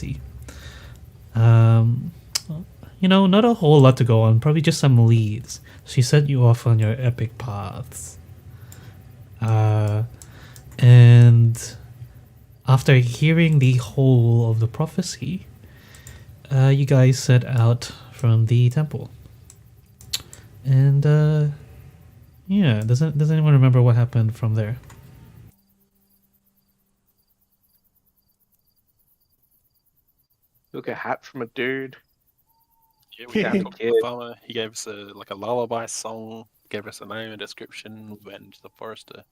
Odyssey. Um, not a whole lot to go on, probably just some leads. She set you off on your epic paths. And after hearing the whole of the prophecy, you guys set out from the temple. And does anyone remember what happened from there? Took a hat from a dude. Yeah, we talked to the farmer. He gave us a lullaby song, gave us a name and description, went into the forest to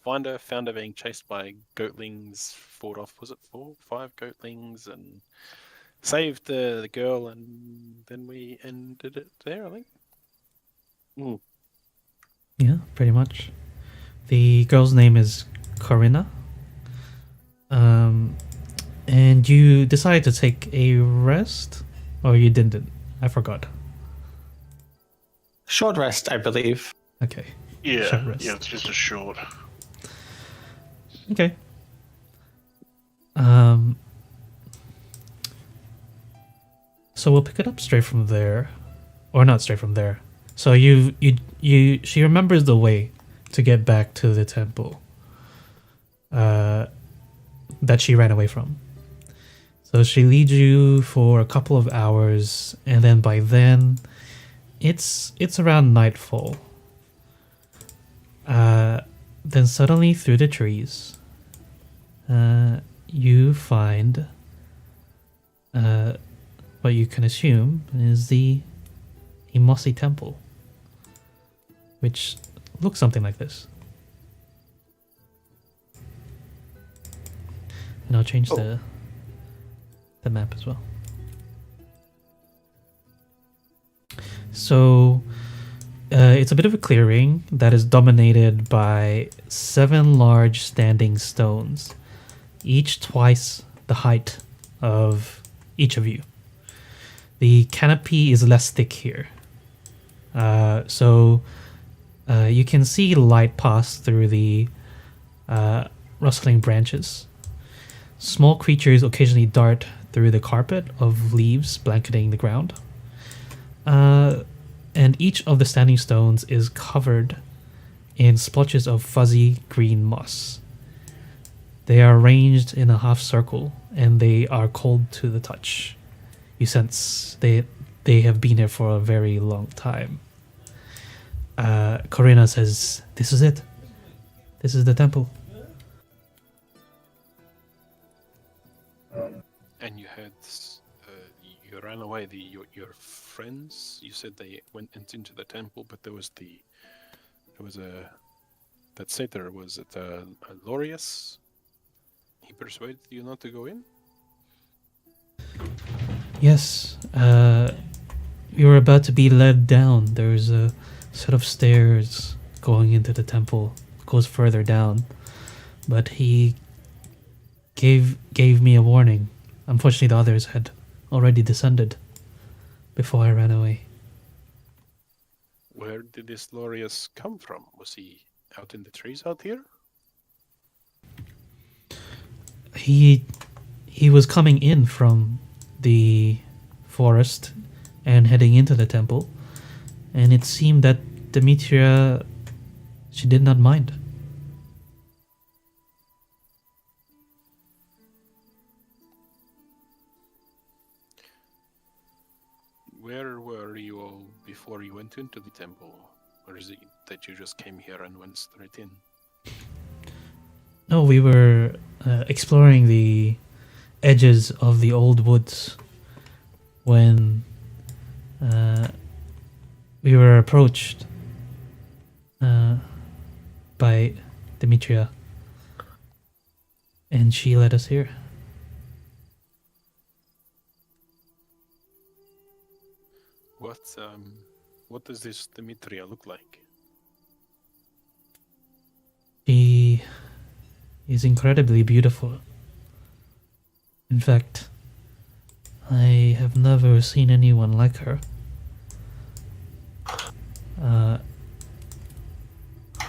find her, found her being chased by goatlings, fought off, was it 5 goatlings, and saved the girl, and then we ended it there, I think. Yeah, pretty much. The girl's name is Corinna. And you decided to take a rest? Or you didn't? I forgot. Short rest, I believe. Okay. Yeah, it's just a short. Okay. So we'll pick it up straight from there. Or not straight from there. So she remembers the way to get back to the temple that she ran away from. So she leads you for a couple of hours, and then by then it's around nightfall. Then suddenly through the trees you find what you can assume is a mossy temple, which looks something like this. And I'll change the map as well. So it's a bit of a clearing that is dominated by 7 large standing stones, each twice the height of each of you. The canopy is less thick here, so you can see light pass through the rustling branches. Small creatures occasionally dart through the carpet of leaves blanketing the ground. And each of the standing stones is covered in splotches of fuzzy green moss. They are arranged in a half circle, and they are cold to the touch. You sense they have been here for a very long time. Corinna says, "This is it. This is the temple." And you had you ran away. Your friends. You said they went into the temple, but there was a that satyr. Was it Lorius? He persuaded you not to go in. Yes. We were about to be led down. There's a set of stairs going into the temple. It goes further down, but he gave me a warning. Unfortunately, the others had already descended before I ran away. Where did this Lorius come from? Was he out in the trees out here? He was coming in from the forest and heading into the temple, and it seemed that Demetria, she did not mind. Where were you all before you went into the temple? Or is it that you just came here and went straight in? No, we were exploring the edges of the old woods when we were approached by Demetria, and she led us here. What does this Demetria look like? She is incredibly beautiful. In fact, I have never seen anyone like her.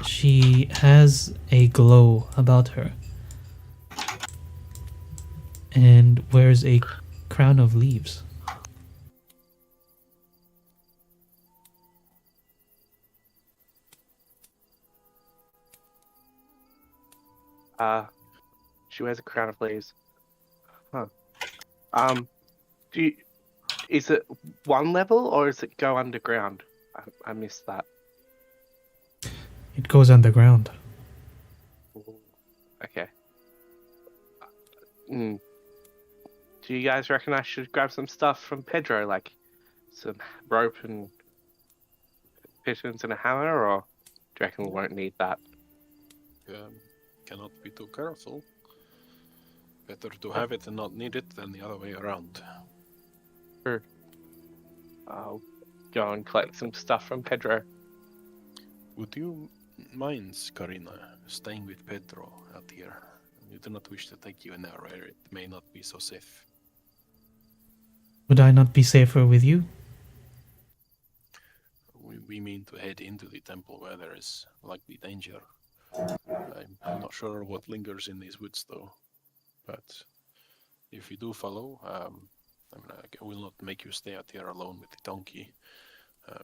She has a glow about her and wears a crown of leaves. She wears a crown of leaves. Huh. Is it one level or does it go underground? I missed that. It goes underground. Okay. Do you guys reckon I should grab some stuff from Pedro, like some rope and pigeons and a hammer, or do you reckon we won't need that? Cannot be too careful. Better to have it and not need it than the other way around. Sure. I'll go and collect some stuff from Pedro. Would you mind, Karina, staying with Pedro out here? We do not wish to take you in there where it may not be so safe. Would I not be safer with you? We mean to head into the temple where there is likely danger. I'm not sure what lingers in these woods, though. But if you do follow, I will not make you stay out here alone with the donkey.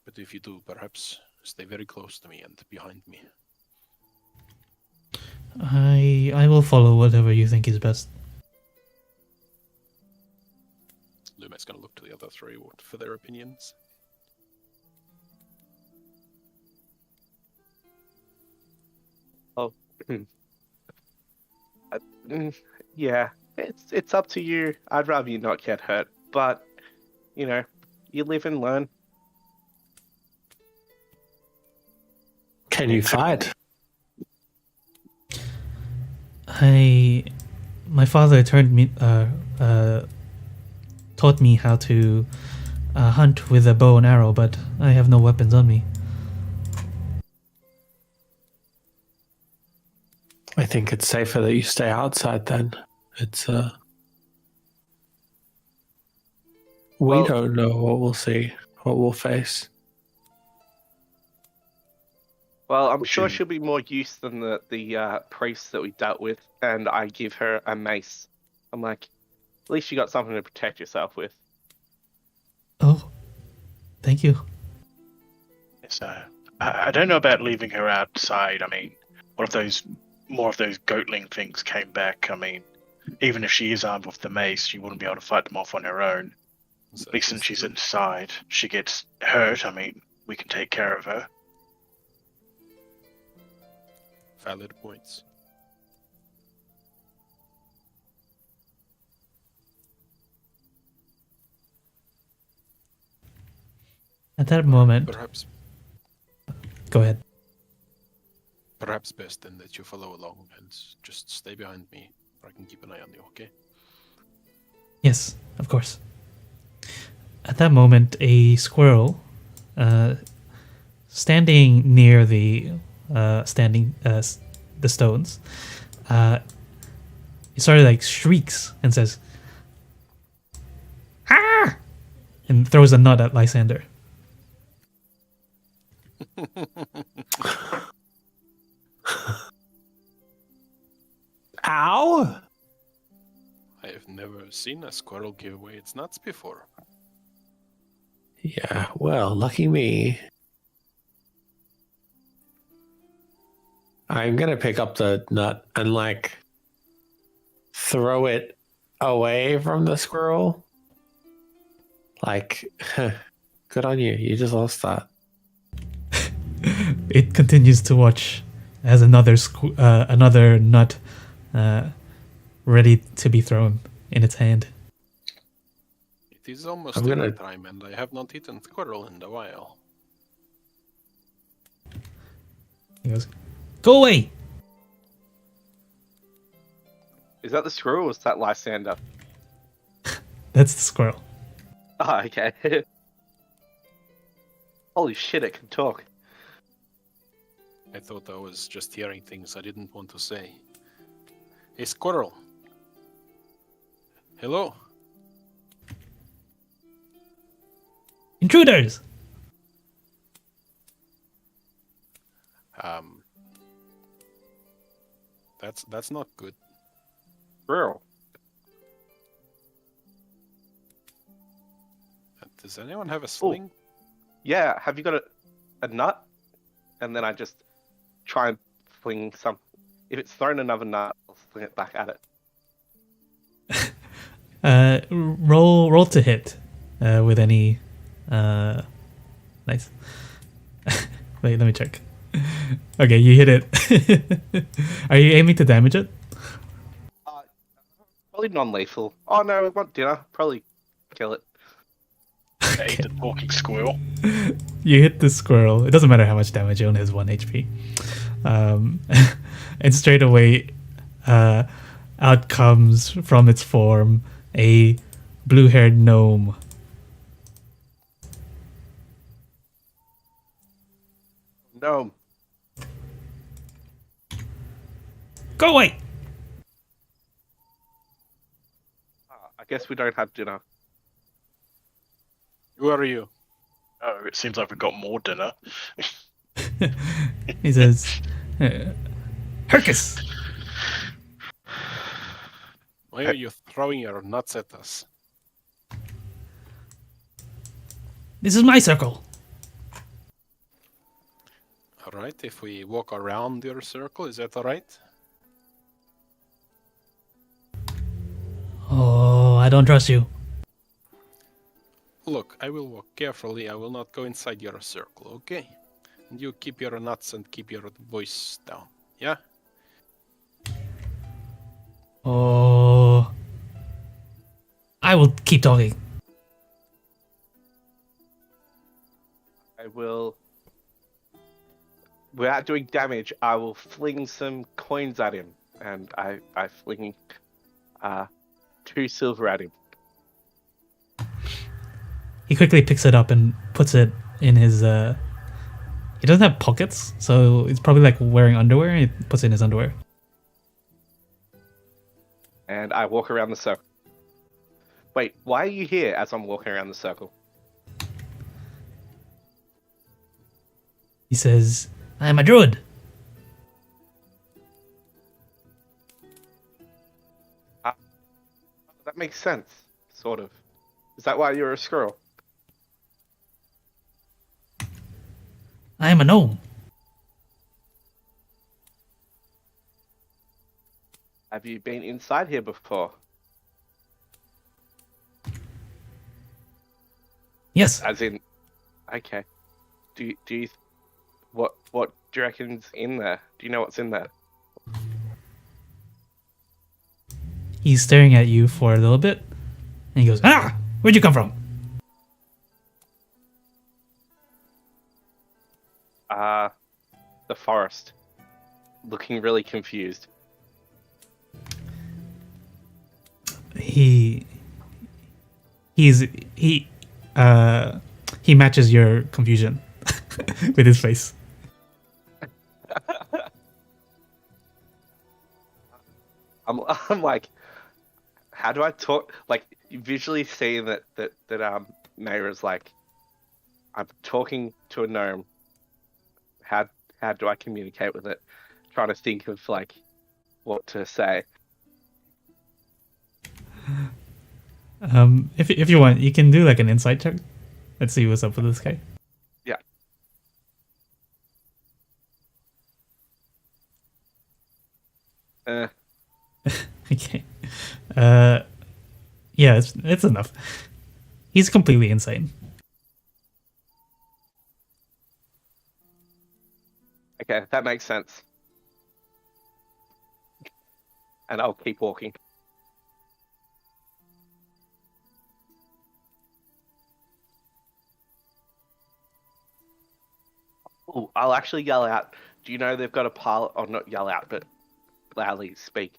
But if you do, perhaps stay very close to me and behind me. I will follow whatever you think is best. Lumet's going to look to the other three for their opinions. Oh, yeah. It's up to you. I'd rather you not get hurt, but you live and learn. Can you fight? My father taught me how to hunt with a bow and arrow, but I have no weapons on me. I think it's safer that you stay outside then. It's we don't know what we'll see, what we'll face. Well, I'm sure she'll be more used than the priest that we dealt with, and I give her a mace. I'm like, at least you got something to protect yourself with. Oh, thank you. So I don't know about leaving her outside. I mean, what if more of those goatling things came back? I mean, even if she is armed with the mace, she wouldn't be able to fight them off on her own. At least since she's inside, she gets hurt. I mean, we can take care of her. Valid points. At that moment, Perhaps go ahead. Perhaps best then that you follow along and just stay behind me, or I can keep an eye on you, okay? Yes, of course. At that moment, a squirrel, standing near the stones, it sort of like shrieks and says, "Ah!" and throws a nut at Lysander. Ow! I have never seen a squirrel give away its nuts before. Yeah, well, lucky me. I'm gonna pick up the nut and throw it away from the squirrel. Good on you. You just lost that. It continues to watch as another nut ready to be thrown in its hand. It is almost I'm gonna- dinner time, and I have not eaten squirrel in a while. He goes, "Go away!" Is that the squirrel or is that Lysander? That's the squirrel. Oh, okay. Holy shit, it can talk. I thought I was just hearing things I didn't want to say. Hey, squirrel. Hello? Intruders! That's not good. Squirrel. Does anyone have a sling? Yeah, have you got a nut? And then I just try and fling some. If it's thrown another nut, I'll fling it back at it. Roll to hit with any. Nice. Wait, let me check. Okay, you hit it. Are you aiming to damage it? Probably non-lethal. Oh no, we want dinner. Probably kill it. Eat the talking squirrel. You hit the squirrel. It doesn't matter how much damage, it only has 1 HP. And straight away, out comes from its form a blue-haired gnome. No. Go away! I guess we don't have dinner. Who are you? Oh, it seems like we've got more dinner. He says, Hercus! Why are you throwing your nuts at us? This is my circle. Alright, if we walk around your circle, is that alright? Oh, I don't trust you. Look, I will walk carefully, I will not go inside your circle, okay? And you keep your nuts and keep your voice down, yeah? Oh, I will keep talking. I will. Without doing damage, I will fling some coins at him, and I fling 2 silver at him. He quickly picks it up and puts it in his. He doesn't have pockets, so it's probably like wearing underwear. And he puts it in his underwear. And I walk around the circle. Wait, why are you here as I'm walking around the circle? He says, "I am a druid." That makes sense, sort of. Is that why you're a squirrel? I am a gnome. Have you been inside here before? Yes. As in, okay. Do you what do you reckon's in there? Do you know what's in there? He's staring at you for a little bit, and he goes, "Ah, where'd you come from?" The forest. Looking really confused. He matches your confusion with his face. I'm like, how do I talk? Like, visually seeing that Mayra's like, I'm talking to a gnome. How do I communicate with it? Trying to think of like what to say. If you want, you can do like an insight check. Let's see what's up with this guy. Yeah. Okay. Yeah, it's enough. He's completely insane. Okay, that makes sense. And I'll keep walking. Oh, I'll actually yell out. Do you know they've got a pile? Or not yell out, but loudly speak.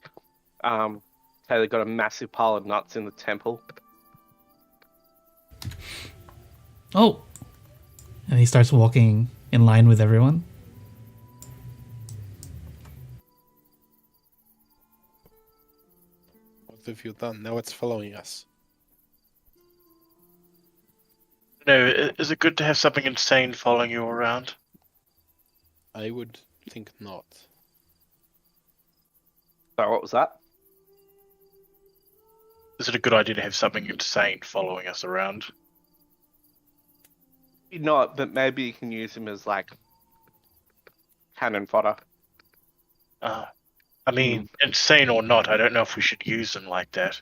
Say they've got a massive pile of nuts in the temple. Oh, and he starts walking in line with everyone. What have you done? Now it's following us. No, is it good to have something insane following you around? I would think not. Sorry, what was that? Is it a good idea to have something insane following us around? not, but maybe you can use him as like cannon fodder. I mean, insane or not, I don't know if we should use them like that.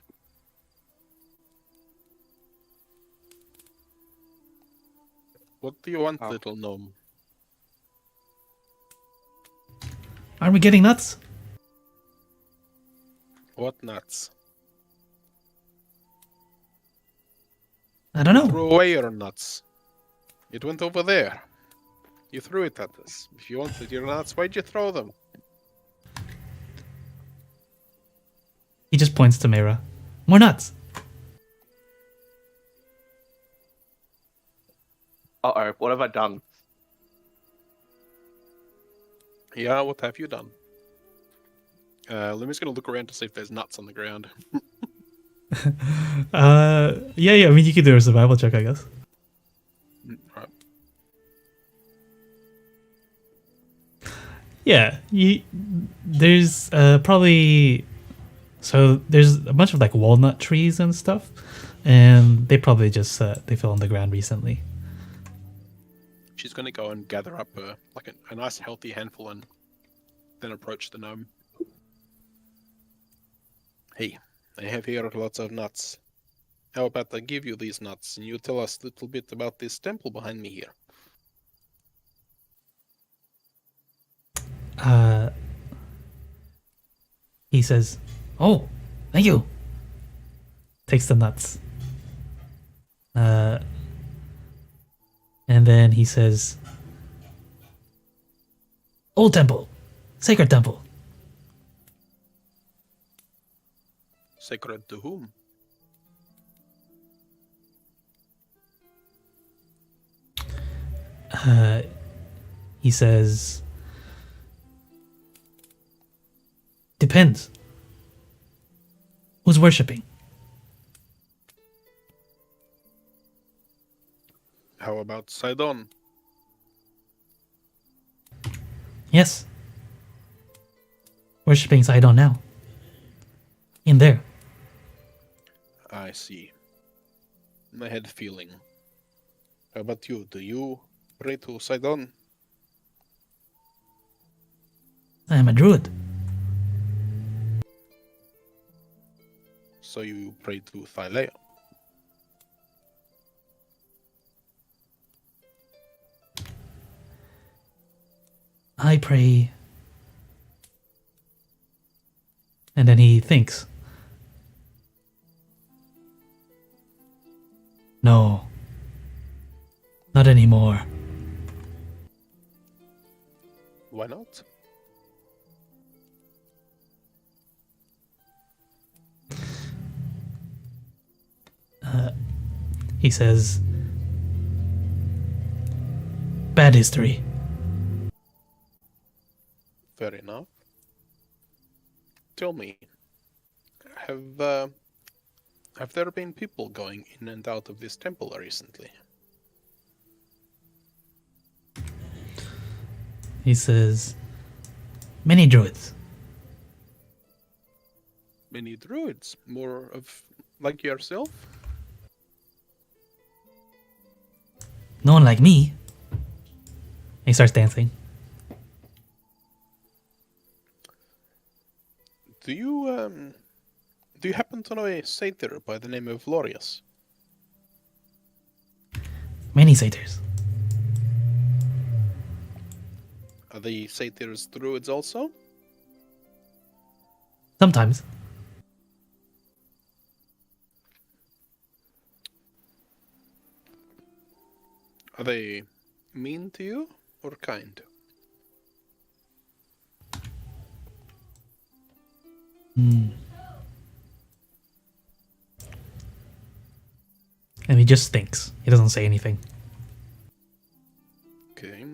What do you want, Oh. little gnome? Aren't we getting nuts? What nuts? I don't know. Throw away your nuts. It went over there. You threw it at us. If you wanted your nuts, why'd you throw them? He just points to Mira. More nuts. Uh-oh, what have I done? Yeah, what have you done? Lumi's gonna look around to see if there's nuts on the ground. Yeah. I mean, you could do a survival check, I guess. Right. Yeah, there's probably, so there's a bunch of like walnut trees and stuff, and they probably just they fell on the ground recently. She's gonna go and gather up a nice healthy handful and then approach the gnome. Hey, I have here lots of nuts. How about I give you these nuts and you tell us a little bit about this temple behind me here? He says, "Oh, thank you." Takes the nuts. And then he says, "Old temple, sacred temple." Sacred to whom? He says, "Depends. Who's worshipping?" How about Sidon? Yes. Worshipping Sidon now. In there. I see. I had a feeling. How about you? Do you pray to Sidon? I am a druid. So you pray to Thylea? I pray. And then he thinks. No. Not anymore. Why not? He says, bad history. Fair enough. Tell me, have there been people going in and out of this temple recently? He says, many druids. Many druids? More of like yourself? No one like me. He starts dancing. Do you happen to know a satyr by the name of Lorius? Many satyrs. Are the satyrs druids also? Sometimes. Are they mean to you or kind? And he just thinks. He doesn't say anything. Okay.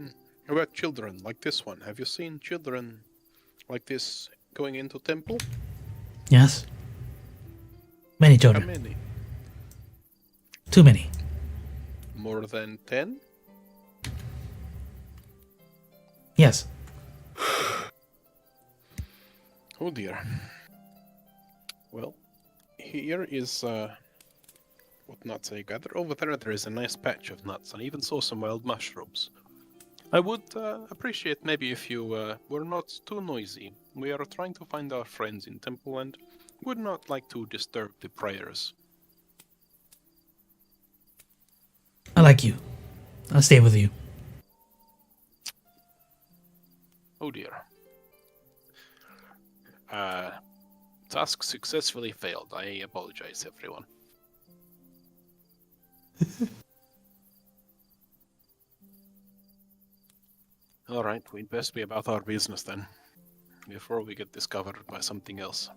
How about children like this one? Have you seen children like this going into temple? Yes. Many How children. many? Too many. More than 10? Yes. Oh dear. Well, here is what nuts I gathered. Over there is a nice patch of nuts, and I even saw some wild mushrooms. I would appreciate maybe if you were not too noisy. We are trying to find our friends in temple and would not like to disturb the prayers. I like you. I'll stay with you. Oh dear. Task successfully failed. I apologize, everyone. Alright, we'd best be about our business then, before we get discovered by something else.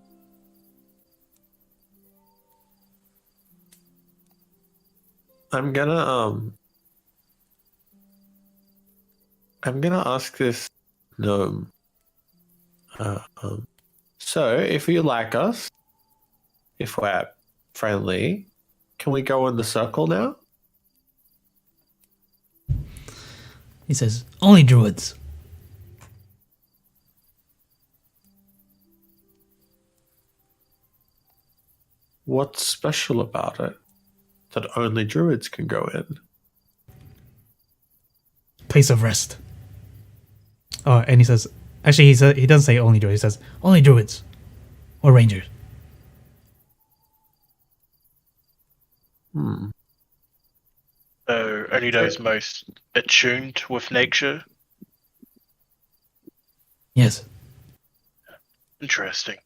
I'm gonna ask this gnome. So if you like us, if we're friendly, can we go in the circle now? He says, only druids. What's special about it that only druids can go in? Place of rest. Oh, and he says, actually, he doesn't say only druids. He says only druids or rangers. So only those most attuned with nature? Yes. Interesting.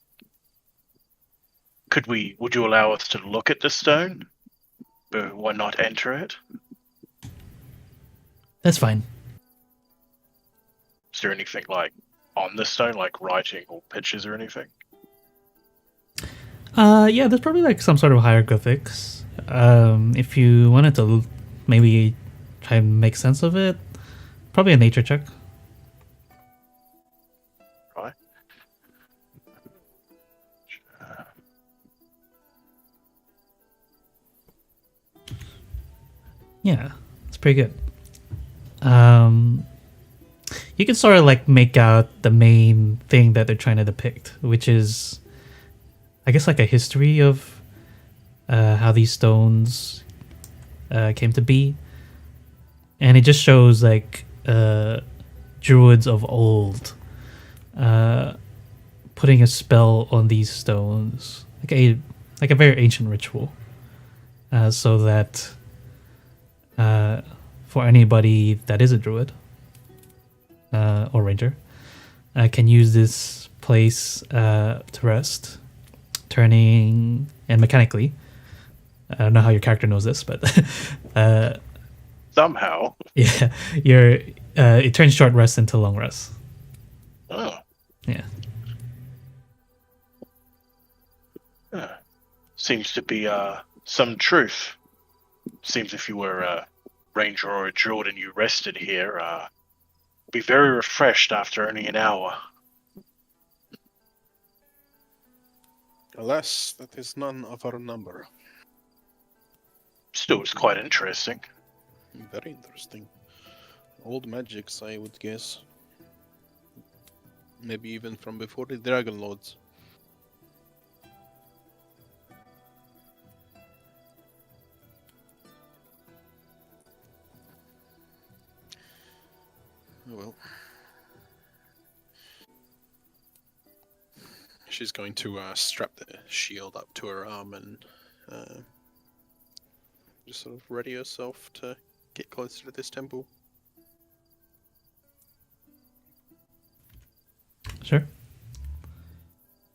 Would you allow us to look at the stone? But why not enter it? That's fine. Is there anything like on the stone, like writing or pictures or anything? Yeah, there's probably like some sort of hieroglyphics. If you wanted to maybe try and make sense of it, probably a nature check. Right. Yeah, it's pretty good. You can sort of like make out the main thing that they're trying to depict, which is, I guess, like a history of how these stones came to be, and it just shows like druids of old putting a spell on these stones, like a very ancient ritual, so that for anybody that is a druid or ranger can use this place to rest, turning, and mechanically, I don't know how your character knows this, but Somehow. yeah, it turns short rest into long rest. Oh. Yeah. Seems to be some truth. Seems if you were a ranger or a druid and you rested here, be very refreshed after only an hour. Alas, that is none of our number. Still, it's quite interesting. Very interesting. Old magics, I would guess. Maybe even from before the Dragonlords. Oh well. She's going to strap the shield up to her arm and just sort of ready herself to get closer to this temple. Sure.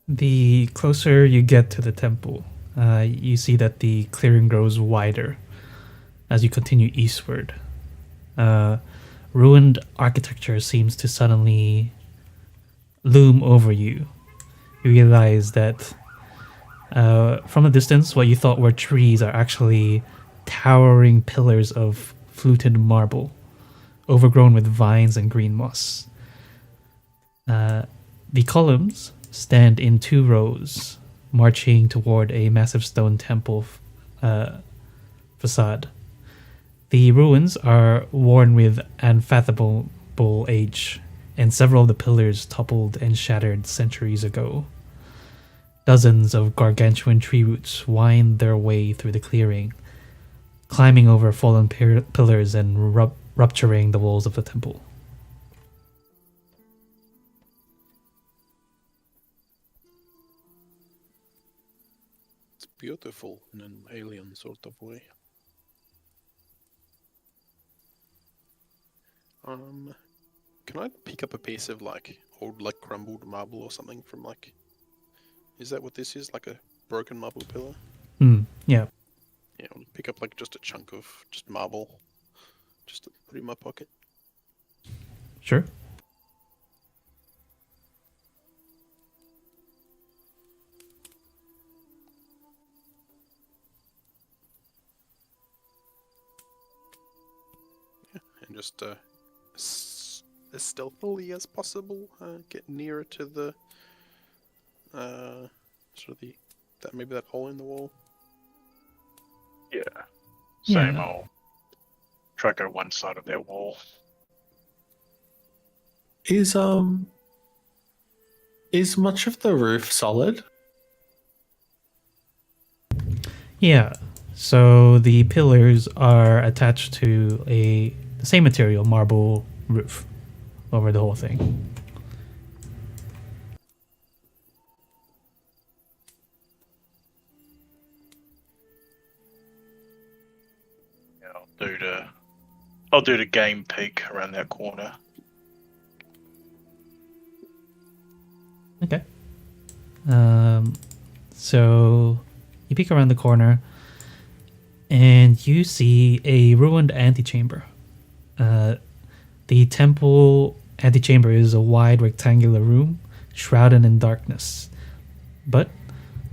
The closer you get to the temple, you see that the clearing grows wider as you continue eastward. Ruined architecture seems to suddenly loom over you. You realize that from a distance, what you thought were trees are actually towering pillars of fluted marble, overgrown with vines and green moss. The columns stand in 2 rows, marching toward a massive stone temple facade. The ruins are worn with unfathomable age, and several of the pillars toppled and shattered centuries ago. Dozens of gargantuan tree roots wind their way through the clearing, climbing over fallen pillars and rupturing the walls of the temple. It's beautiful in an alien sort of way. Can I pick up a piece of like old like crumbled marble or something from like? Is that what this is? Like a broken marble pillar? Yeah. Yeah, I'll pick up like just a chunk of just marble, just to put in my pocket. Sure. And just as stealthily as possible, get nearer to the sort of that hole in the wall. Yeah. Same Yeah. old. Try to go one side of their wall. Is much of the roof solid? Yeah. So the pillars are attached to the same material, marble roof, over the whole thing. Yeah, I'll do the game peek around that corner. Okay. So you peek around the corner and you see a ruined antechamber. The temple antechamber is a wide rectangular room shrouded in darkness. But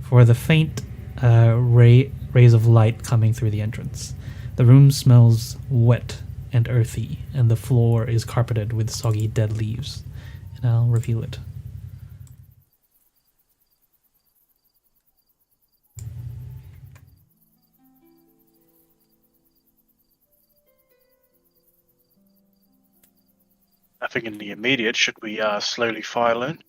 for the faint rays of light coming through the entrance, the room smells wet and earthy, and the floor is carpeted with soggy dead leaves. And I'll reveal it. I think in the immediate, should we slowly file in?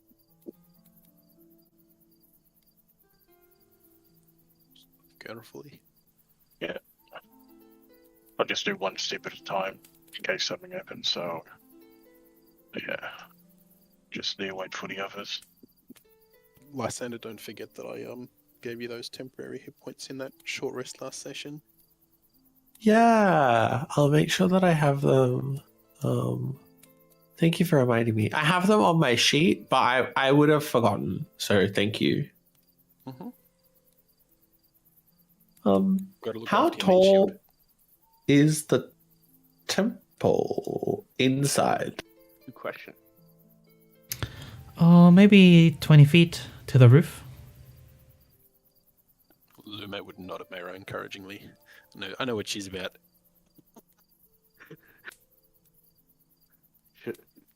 Carefully. Yeah. I'll just do one step at a time in case something happens, so... Yeah. Just there, wait for the others. Lysander, don't forget that I gave you those temporary hit points in that short rest last session. Yeah, I'll make sure that I have them. Thank you for reminding me. I have them on my sheet, but I would have forgotten. So thank you. Mm-hmm. Gotta look How after your tall shield. is the temple inside? Good question. Oh, maybe 20 feet to the roof. Lumet would nod at Mero encouragingly. I know what she's about.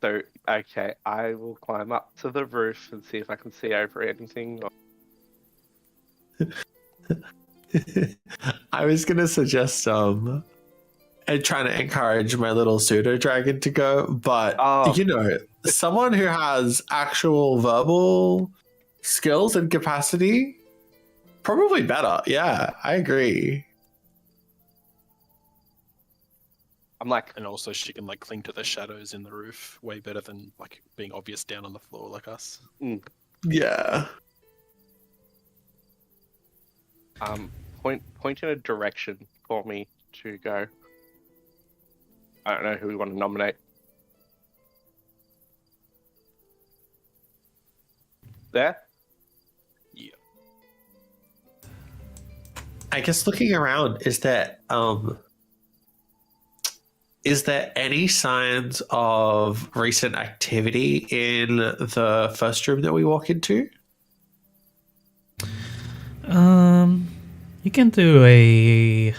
So, okay, I will climb up to the roof and see if I can see over anything. I was gonna suggest and trying to encourage my little pseudo dragon to go, but someone who has actual verbal skills and capacity, probably better. Yeah, I agree. I'm like, And also she can like cling to the shadows in the roof way better than like being obvious down on the floor like us. Yeah. point in a direction for me to go. I don't know who we want to nominate. There? Yeah. I guess looking around, is there any signs of recent activity in the first room that we walk into? You can do a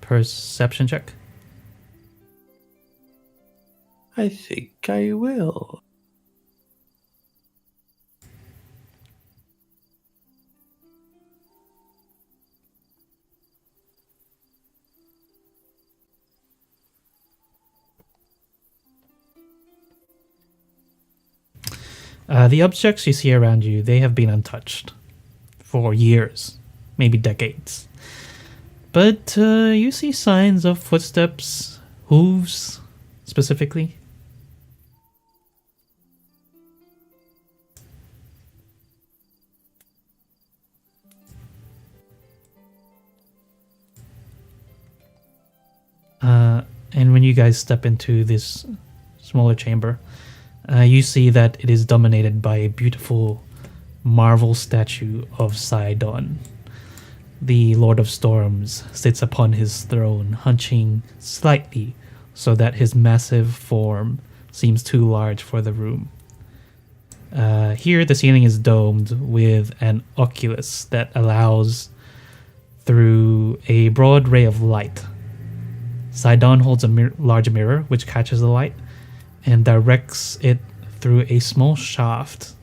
perception check. I think I will. The objects you see around you, they have been untouched for years, maybe decades. But you see signs of footsteps, hooves, specifically. And when you guys step into this smaller chamber, you see that it is dominated by a beautiful marble statue of Sidon. The Lord of Storms sits upon his throne, hunching slightly so that his massive form seems too large for the room. Here, the ceiling is domed with an oculus that allows through a broad ray of light. Sidon holds a large mirror which catches the light and directs it through a small shaft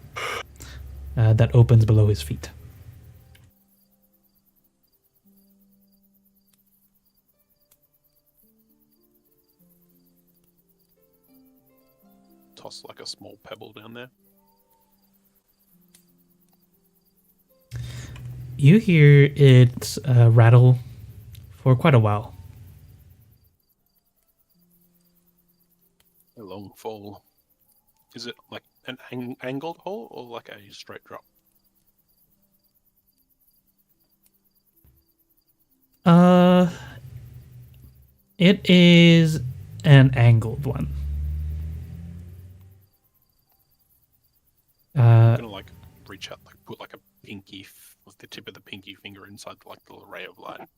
that opens below his feet. Toss like a small pebble down there. You hear it rattle for quite a while. A long fall. Is it like an angled hole or like a straight drop? It is an angled one. I'm gonna like reach out, like put like a pinky with the tip of the pinky finger inside like the ray of light.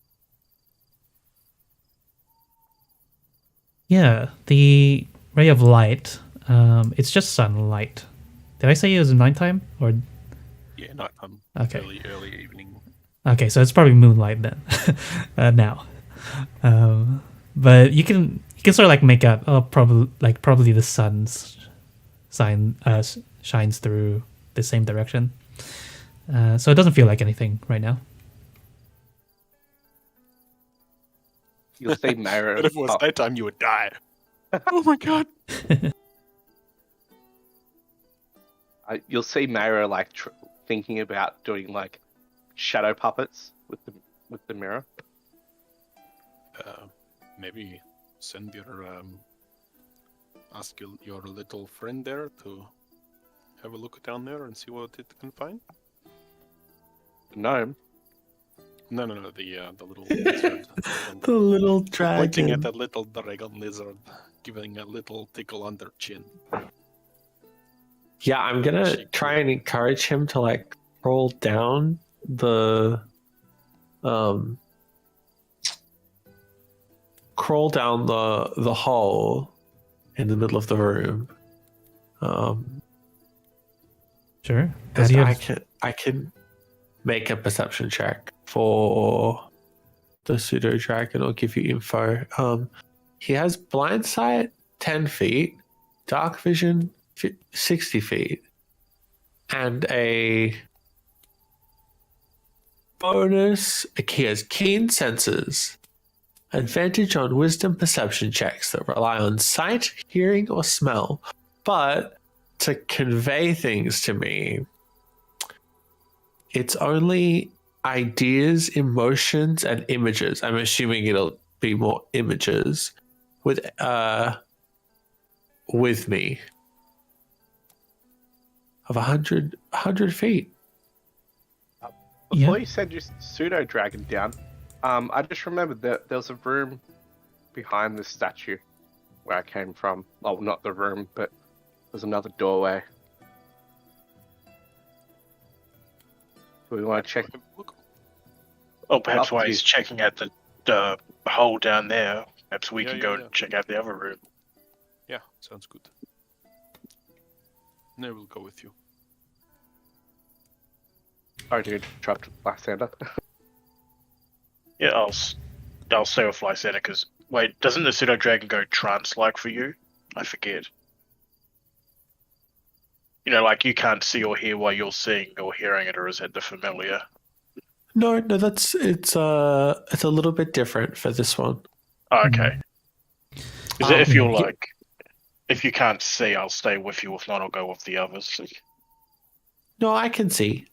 Yeah, the ray of light. It's just sunlight. Did I say it was nighttime or? Yeah, nighttime. Okay. Early evening. Okay, so it's probably moonlight then. Now, but you can sort of like make out. Oh, probably the sun's shines through the same direction. So it doesn't feel like anything right now. You'll see Mayra. But if it was nighttime, you would die. Oh my god! You'll see Mayra like thinking about doing like shadow puppets with the mirror. Maybe send your ask your little friend there to have a look down there and see what it can find. Gnome. No, the little lizard. The little dragon. Pointing at the little dragon lizard, giving a little tickle under chin. Yeah, I'm gonna try and encourage him to like crawl down the hole in the middle of the room. Sure. And I can make a perception check for the pseudo dragon. I'll give you info. He has blind sight 10 feet, dark vision 60 feet, and a bonus. He has keen senses, advantage on wisdom perception checks that rely on sight, hearing, or smell, but to convey things to me, it's only ideas, emotions, and images. I'm assuming it'll be more images with me of 100 feet. Before you send your pseudo dragon down, I just remembered that there was a room behind the statue where I came from. Oh, not the room, but there's another doorway. Do we want to check? Oh, perhaps while he's checking out the hole down there, perhaps we can go and check out the other room. Yeah, sounds good. No, we'll go with you. Sorry to interrupt, Lysander. Yeah, I'll stay with Lysander because wait, doesn't the pseudo dragon go trance-like for you? I forget. You know, like you can't see or hear while you're seeing or hearing it, or is it the familiar? No, it's a little bit different for this one. Oh, okay. Is it if you're like, if you can't see, I'll stay with you. If not, I'll go with the others. No, I can see.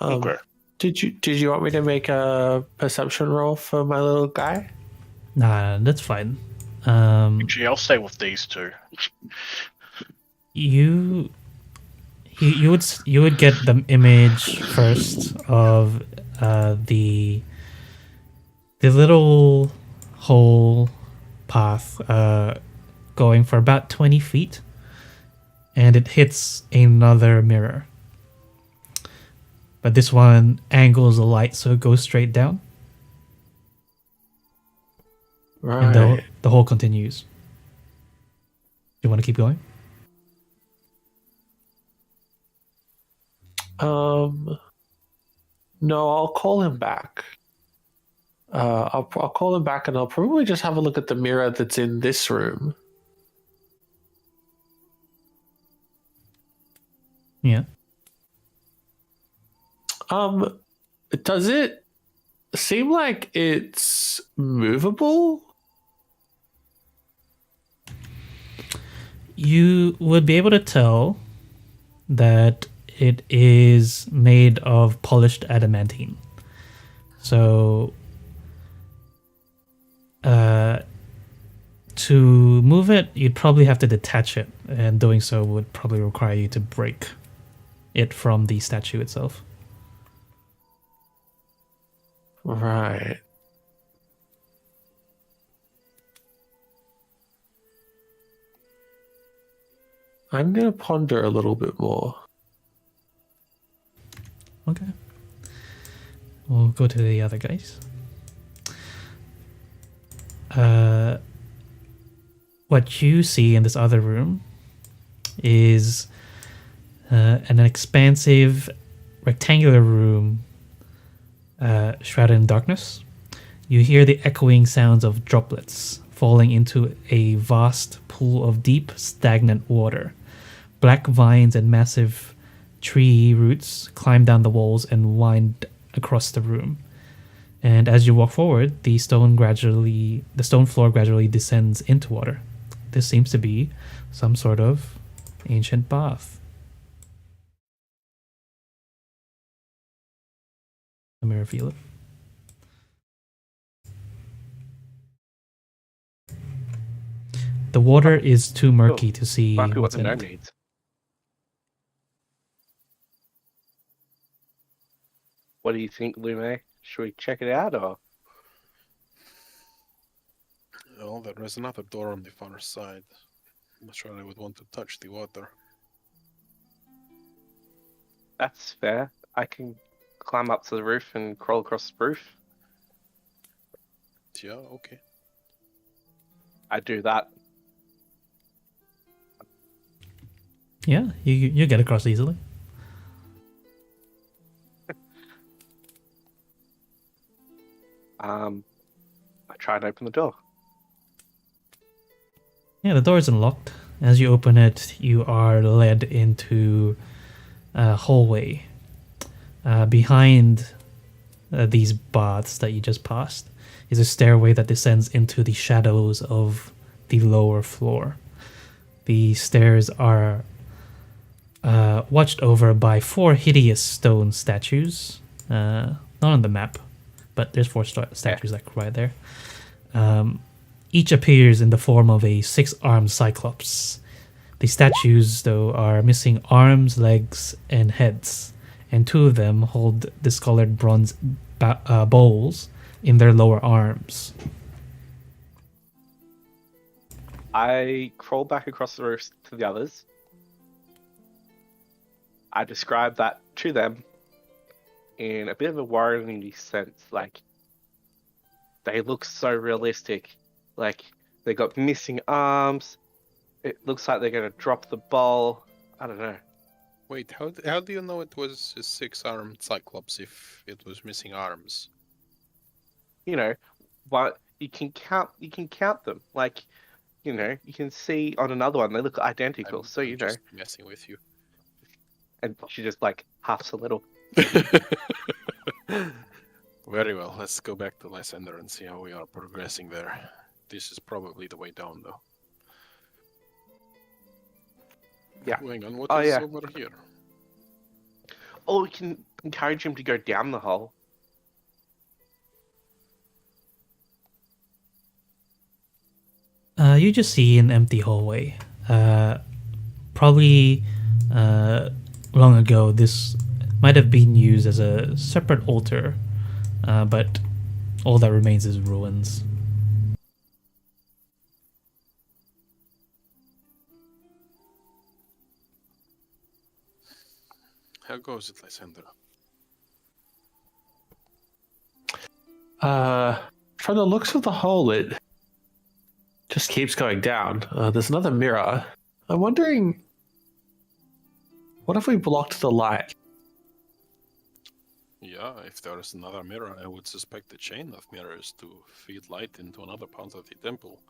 Okay. Did you want me to make a perception roll for my little guy? Nah, that's fine. Actually, I'll stay with these two. You would get the image first of the little hole path going for about 20 feet, and it hits another mirror. But this one angles the light so it goes straight down, and Right. the hole continues. Do you want to keep going? No, I'll call him back. I'll call him back, and I'll probably just have a look at the mirror that's in this room. Yeah. Does it seem like it's movable? You would be able to tell that it is made of polished adamantine. So, to move it, you'd probably have to detach it, and doing so would probably require you to break it from the statue itself. Right. I'm gonna ponder a little bit more. Okay. We'll go to the other guys. What you see in this other room is an expansive rectangular room shrouded in darkness. You hear the echoing sounds of droplets falling into a vast pool of deep, stagnant water. Black vines and massive tree roots climb down the walls and wind across the room. And as you walk forward, the stone floor gradually descends into water. This seems to be some sort of ancient bath. Let me reveal it. The water is too murky to see Might be what what's the in gnome it. needs. What do you think, Lume? Should we check it out, or? Well, there is another door on the far side. I'm not sure I would want to touch the water. That's fair. I can climb up to the roof and crawl across the roof. Yeah, okay. I do that. Yeah, you get across easily. I try and open the door. Yeah, the door isn't locked. As you open it, you are led into a hallway. Behind these baths that you just passed is a stairway that descends into the shadows of the lower floor. The stairs are watched over by 4 hideous stone statues. Not on the map, but there's 4 statues like right there. Each appears in the form of a 6-armed cyclops. The statues, though, are missing arms, legs, and heads, and 2 of them hold discolored bronze bowls in their lower arms. I crawl back across the roof to the others. I describe that to them in a bit of a worrying sense. Like, they look so realistic. Like, they got missing arms. It looks like they're going to drop the bowl. I don't know. Wait, how do you know it was a 6-armed cyclops if it was missing arms? You know, but you can count them. Like, you know, you can see on another one they look identical. So I'm you know, just messing with you. and she just like huffs a little. Very well. Let's go back to Lysander and see how we are progressing there. This is probably the way down, though. Yeah. Hang on, what Oh, is yeah. over here? Oh, we can encourage him to go down the hole. You just see an empty hallway. Probably long ago, this might have been used as a separate altar, but all that remains is ruins. How goes it, Lysandra? From the looks of the hole, it just keeps going down. There's another mirror. I'm wondering, what if we blocked the light? Yeah, if there is another mirror, I would suspect a chain of mirrors to feed light into another part of the temple.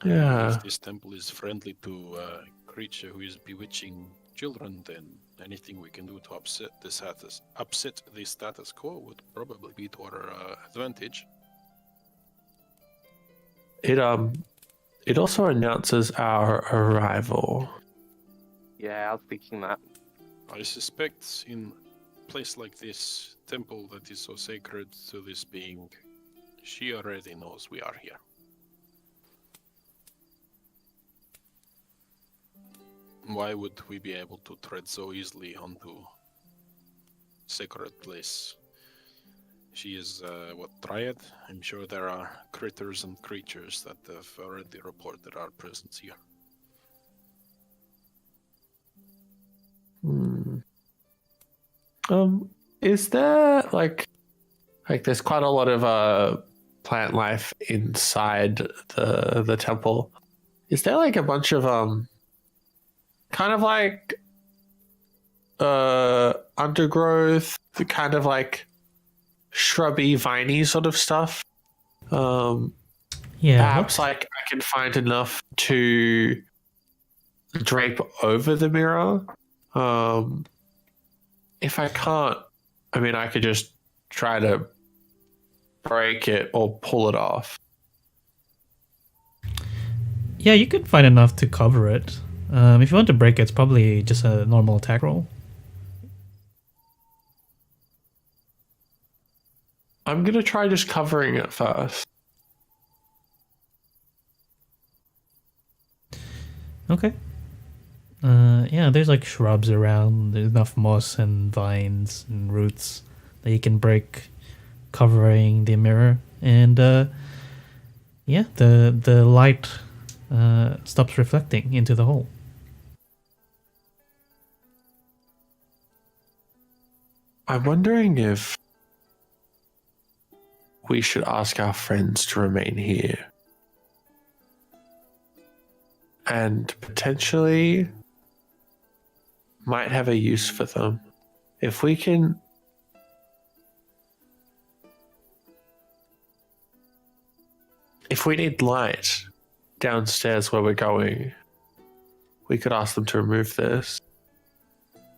Yeah. If this temple is friendly to a creature who is bewitching children, then anything we can do to upset the status quo would probably be to our advantage. It also announces our arrival. Yeah, I was thinking that. I suspect in a place like this, temple that is so sacred to this being, she already knows we are here. Why would we be able to tread so easily onto sacred place? She is, Dryad? I'm sure there are critters and creatures that have already reported our presence here. Is there, like there's quite a lot of, plant life inside the temple. Is there, like, a bunch of, kind of like, undergrowth, kind of like shrubby, viney sort of stuff? Yeah, Perhaps like I can find enough to drape over the mirror. If I can't, I mean, I could just try to break it or pull it off. yeah, you could find enough to cover it. If you want to break it, it's probably just a normal attack roll. I'm going to try just covering it first. Okay. Yeah, there's like shrubs around. There's enough moss and vines and roots that you can break, covering the mirror. And yeah, the light stops reflecting into the hole. I'm wondering if we should ask our friends to remain here. And potentially might have a use for them. If we can... If we need light downstairs where we're going, we could ask them to remove this.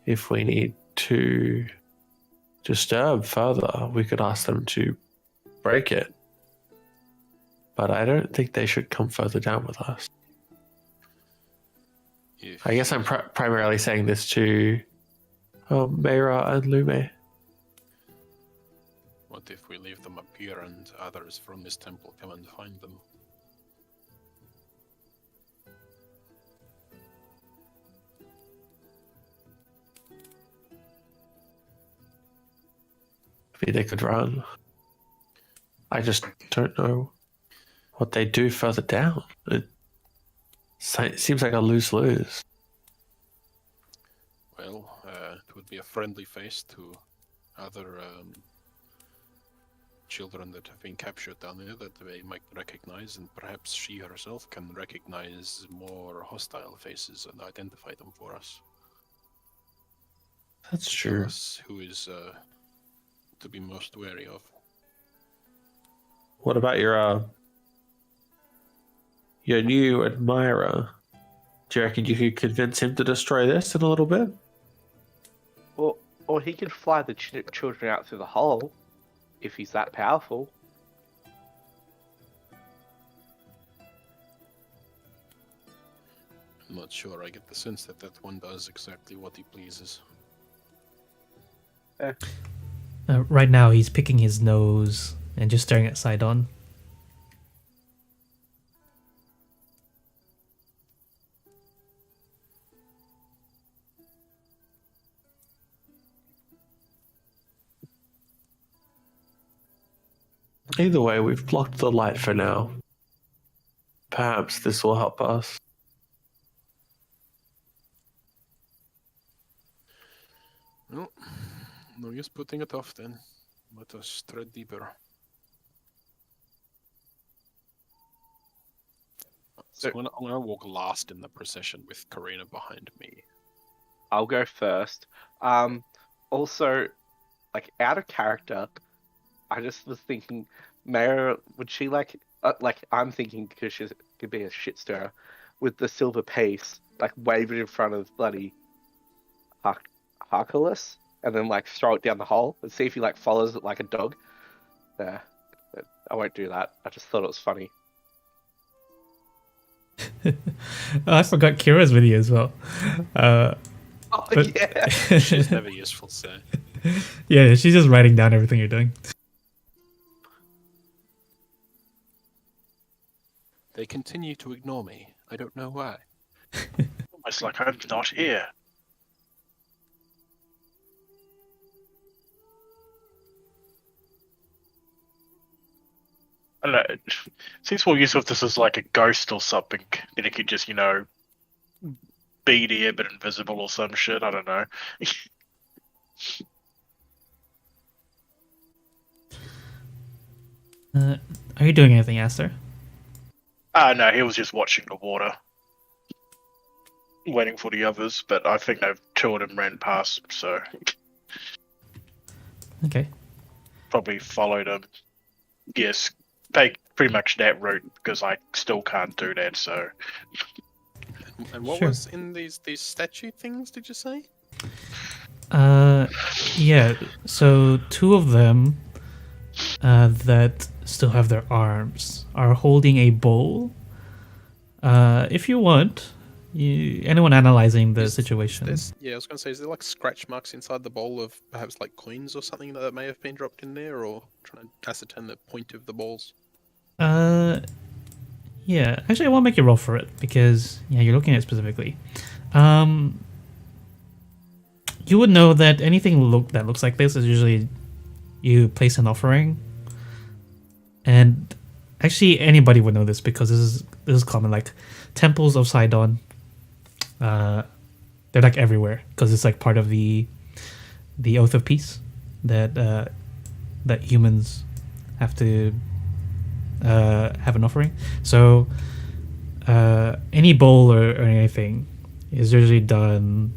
If we need to disturb further, we could ask them to break it. But I don't think they should come further down with us. I guess I'm primarily saying this to Mayra and Lume. What if we leave them up here and others from this temple come and find them? Maybe they could run. I just don't know what they do further down. It seems like a lose-lose. Well, it would be a friendly face to other children that have been captured down there that they might recognize, and perhaps she herself can recognize more hostile faces and identify them for us. That's Tell true. us who is to be most wary of. What about your new admirer? Do you reckon you could convince him to destroy this in a little bit? Or he could fly the children out through the hole, if he's that powerful. I'm not sure. I get the sense that that one does exactly what he pleases. Right now, he's picking his nose and just staring at Sidon. Either way, we've blocked the light for now. Perhaps this will help us. Well, no use putting it off then. Let us tread deeper. So I'm gonna walk last in the procession with Karina behind me. I'll go first. Also, like out of character, I just was thinking, Maya, would she like I'm thinking because she could be a shit stirrer, with the silver piece, like wave it in front of bloody Harkulus, and then like throw it down the hole and see if he like follows it like a dog. There, I won't do that. I just thought it was funny. I forgot Kira's video as well. Yeah. She's never useful, so. Yeah, she's just writing down everything you're doing. They continue to ignore me. I don't know why. Almost like I'm not here. I don't know. It seems more useful if this is like a ghost or something. Then it could just, be there but invisible or some shit. I don't know. Are you doing anything, Aster? No, he was just watching the water. Waiting for the others, but I think two of them ran past, so Okay. probably followed him. Yes, take pretty much that route because I still can't do that, so. And what Sure. was in these statue things, did you say? Yeah. So two of them that still have their arms are holding a bowl. If you want, anyone analyzing the situation. I was going to say, is there like scratch marks inside the bowl of perhaps like coins or something that may have been dropped in there, or trying to ascertain the point of the balls? Yeah. Actually, I won't make you roll for it because you're looking at it specifically. You would know that anything that looks like this is usually you place an offering, and actually anybody would know this because this is common. Like temples of Sidon, they're like everywhere because it's like part of the oath of peace that that humans have to have an offering. So any bowl or anything is usually done.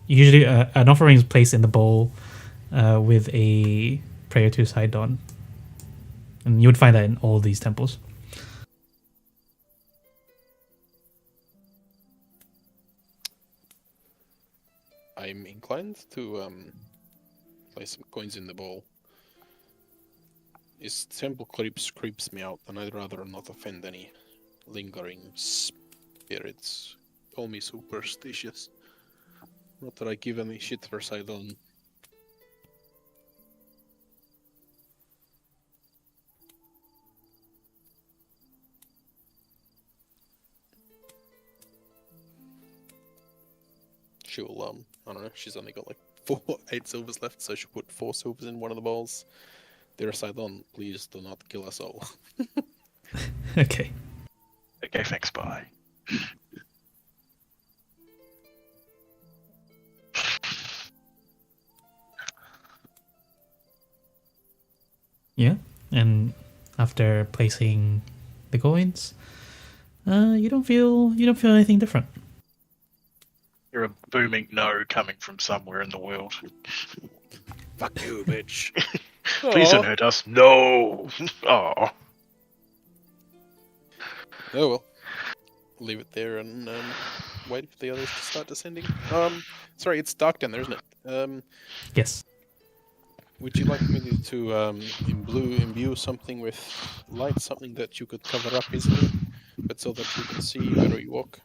Usually an offering is placed in the bowl with a prayer to Sidon, and you would find that in all these temples. I'm inclined to place some coins in the bowl. This temple creeps me out, and I'd rather not offend any lingering spirits. Call me superstitious. Not that I give any shit for Sidon. She'll, I don't know, she's only got like 8 silvers left, so she'll put 4 silvers in one of the bowls. Dear Sidon, please do not kill us all. Okay. Okay, thanks, bye. Yeah, and after placing the coins, you don't feel anything different. You're a booming no coming from somewhere in the world. Fuck you, bitch. Please don't hurt us. No. Oh. Oh well. Leave it there and wait for the others to start descending. Sorry, it's dark down there, isn't it? Yes. Would you like me to imbue something with light, something that you could cover up easily, but so that you can see where you walk?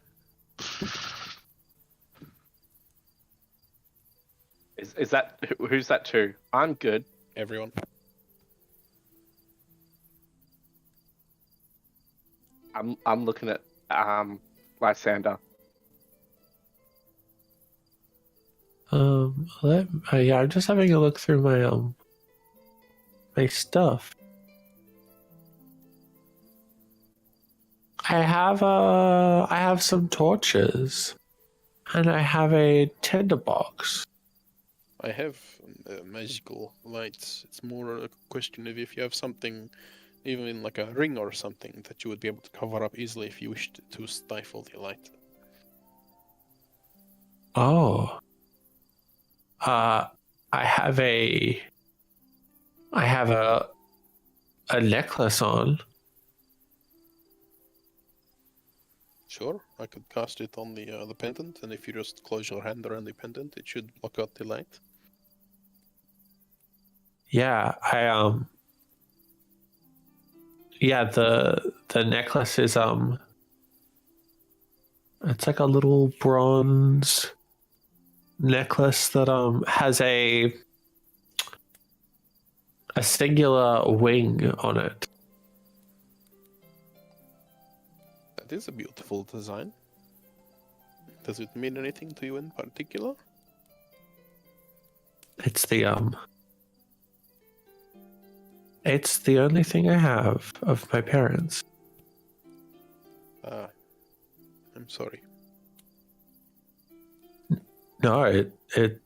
Is that who's that to? I'm good. Everyone. I'm looking at Lysander. Yeah, I'm just having a look through my stuff. I have some torches, and I have a tinderbox. I have magical lights. It's more a question of if you have something, even in like a ring or something, that you would be able to cover up easily if you wished to stifle the light. Oh. I have a necklace on. Sure, I could cast it on the pendant, and if you just close your hand around the pendant, it should block out the light. Yeah, yeah, the necklace is it's like a little bronze necklace that has a singular wing on it. That is a beautiful design. Does it mean anything to you in particular? It's the only thing I have of my parents. I'm sorry. No, it's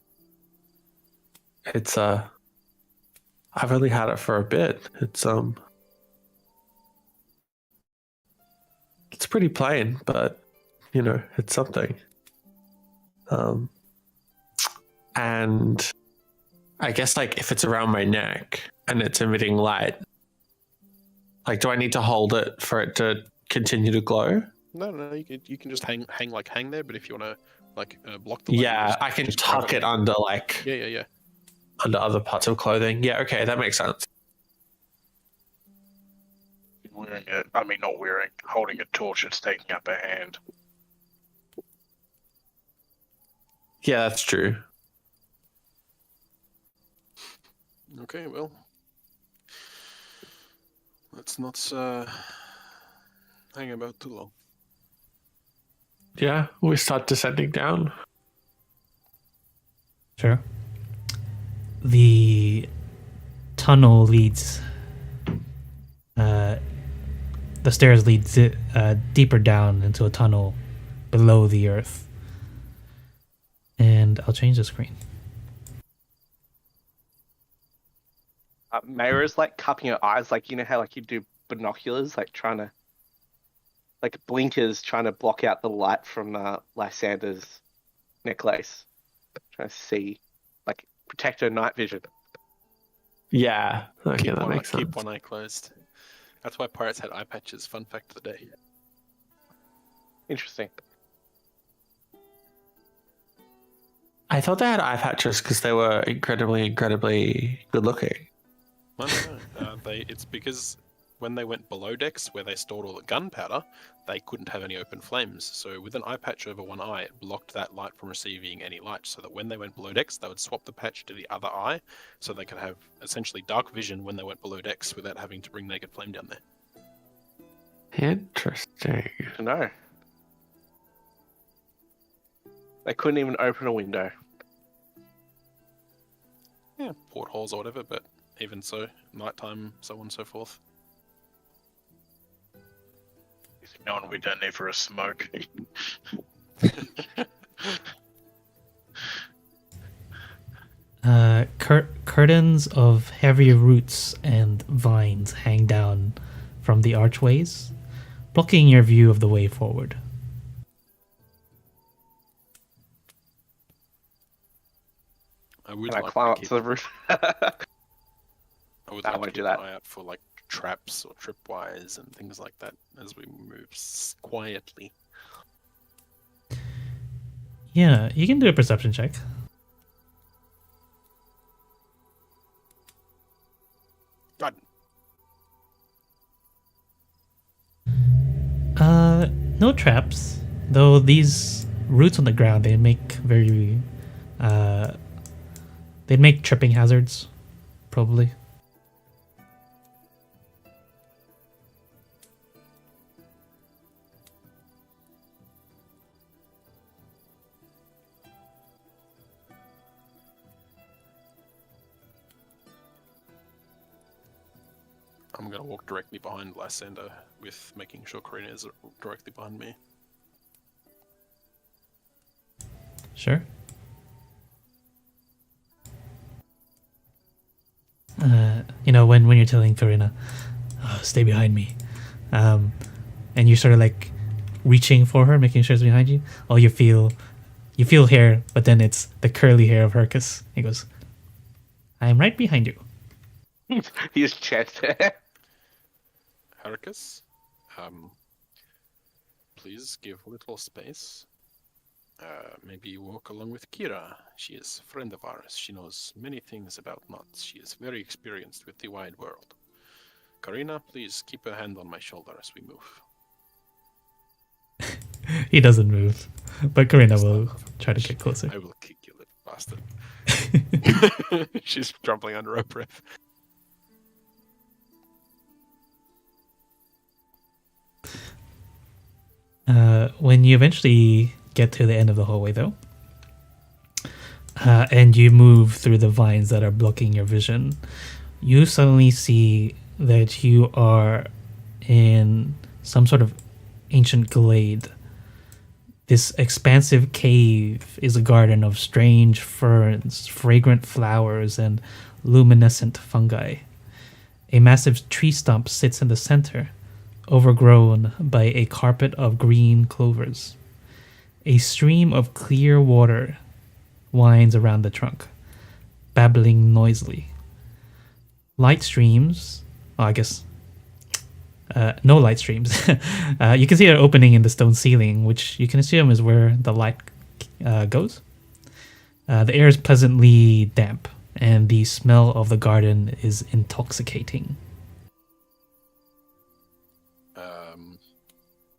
I've only had it for a bit. It's pretty plain, but you know, it's something. And I guess like if it's around my neck and it's emitting light, like do I need to hold it for it to continue to glow? No, you can just hang there. But if you want to block the light, yeah, I can tuck it under like yeah under other parts of clothing. Yeah, okay, that makes sense. Wearing it, I mean, not wearing, holding a torch, it's taking up a hand. Yeah, that's true. Okay, well, let's not hang about too long. Yeah, we start descending down. Sure. The tunnel leads. The stairs lead deeper down into a tunnel below the earth. And I'll change the screen. Mayra's like cupping her eyes, like you know how like you do binoculars, like trying to, like blinkers, trying to block out the light from Lysander's necklace, trying to see, like protect her night vision. Yeah, okay, that makes sense. Keep one eye closed. That's why pirates had eye patches. Fun fact of the day. Interesting. I thought they had eye patches because they were incredibly good looking. No. It's because when they went below decks, where they stored all the gunpowder, they couldn't have any open flames. So with an eye patch over one eye, it blocked that light from receiving any light. So that when they went below decks, they would swap the patch to the other eye, so they could have essentially dark vision when they went below decks without having to bring naked flame down there. Interesting. No. They couldn't even open a window. Yeah, portholes or whatever, but even so, nighttime, so on and so forth. No one we don't need for a smoke. Curtains of heavy roots and vines hang down from the archways, blocking your view of the way forward. I would Can I like climb to up keep, to the roof? I would I like won't to do keep that. an eye out for like traps or tripwires and things like that as we move quietly. Yeah, you can do a perception check. God. No traps, though these roots on the ground, they make very They'd make tripping hazards, probably. I'm gonna walk directly behind Lysander with making sure Karina is directly behind me. Sure. When you're telling Karina, oh, stay behind me, and you're sort of like reaching for her, making sure it's behind you. Oh, you feel hair, but then it's the curly hair of Hercus. He goes, I'm right behind you. His chest hair. Hercus, please give a little space. Maybe you walk along with Kira. She is a friend of ours. She knows many things about knots. She is very experienced with the wide world. Karina, please keep a hand on my shoulder as we move. He doesn't move, but Karina will try to get closer. I will kick you, little bastard. She's trampling under her breath. When you eventually get to the end of the hallway, though, and you move through the vines that are blocking your vision, you suddenly see that you are in some sort of ancient glade. This expansive cave is a garden of strange ferns, fragrant flowers, and luminescent fungi. A massive tree stump sits in the center, overgrown by a carpet of green clovers. A stream of clear water winds around the trunk, babbling noisily. Light streams, no light streams. You can see an opening in the stone ceiling, which you can assume is where the light goes. The air is pleasantly damp, and the smell of the garden is intoxicating.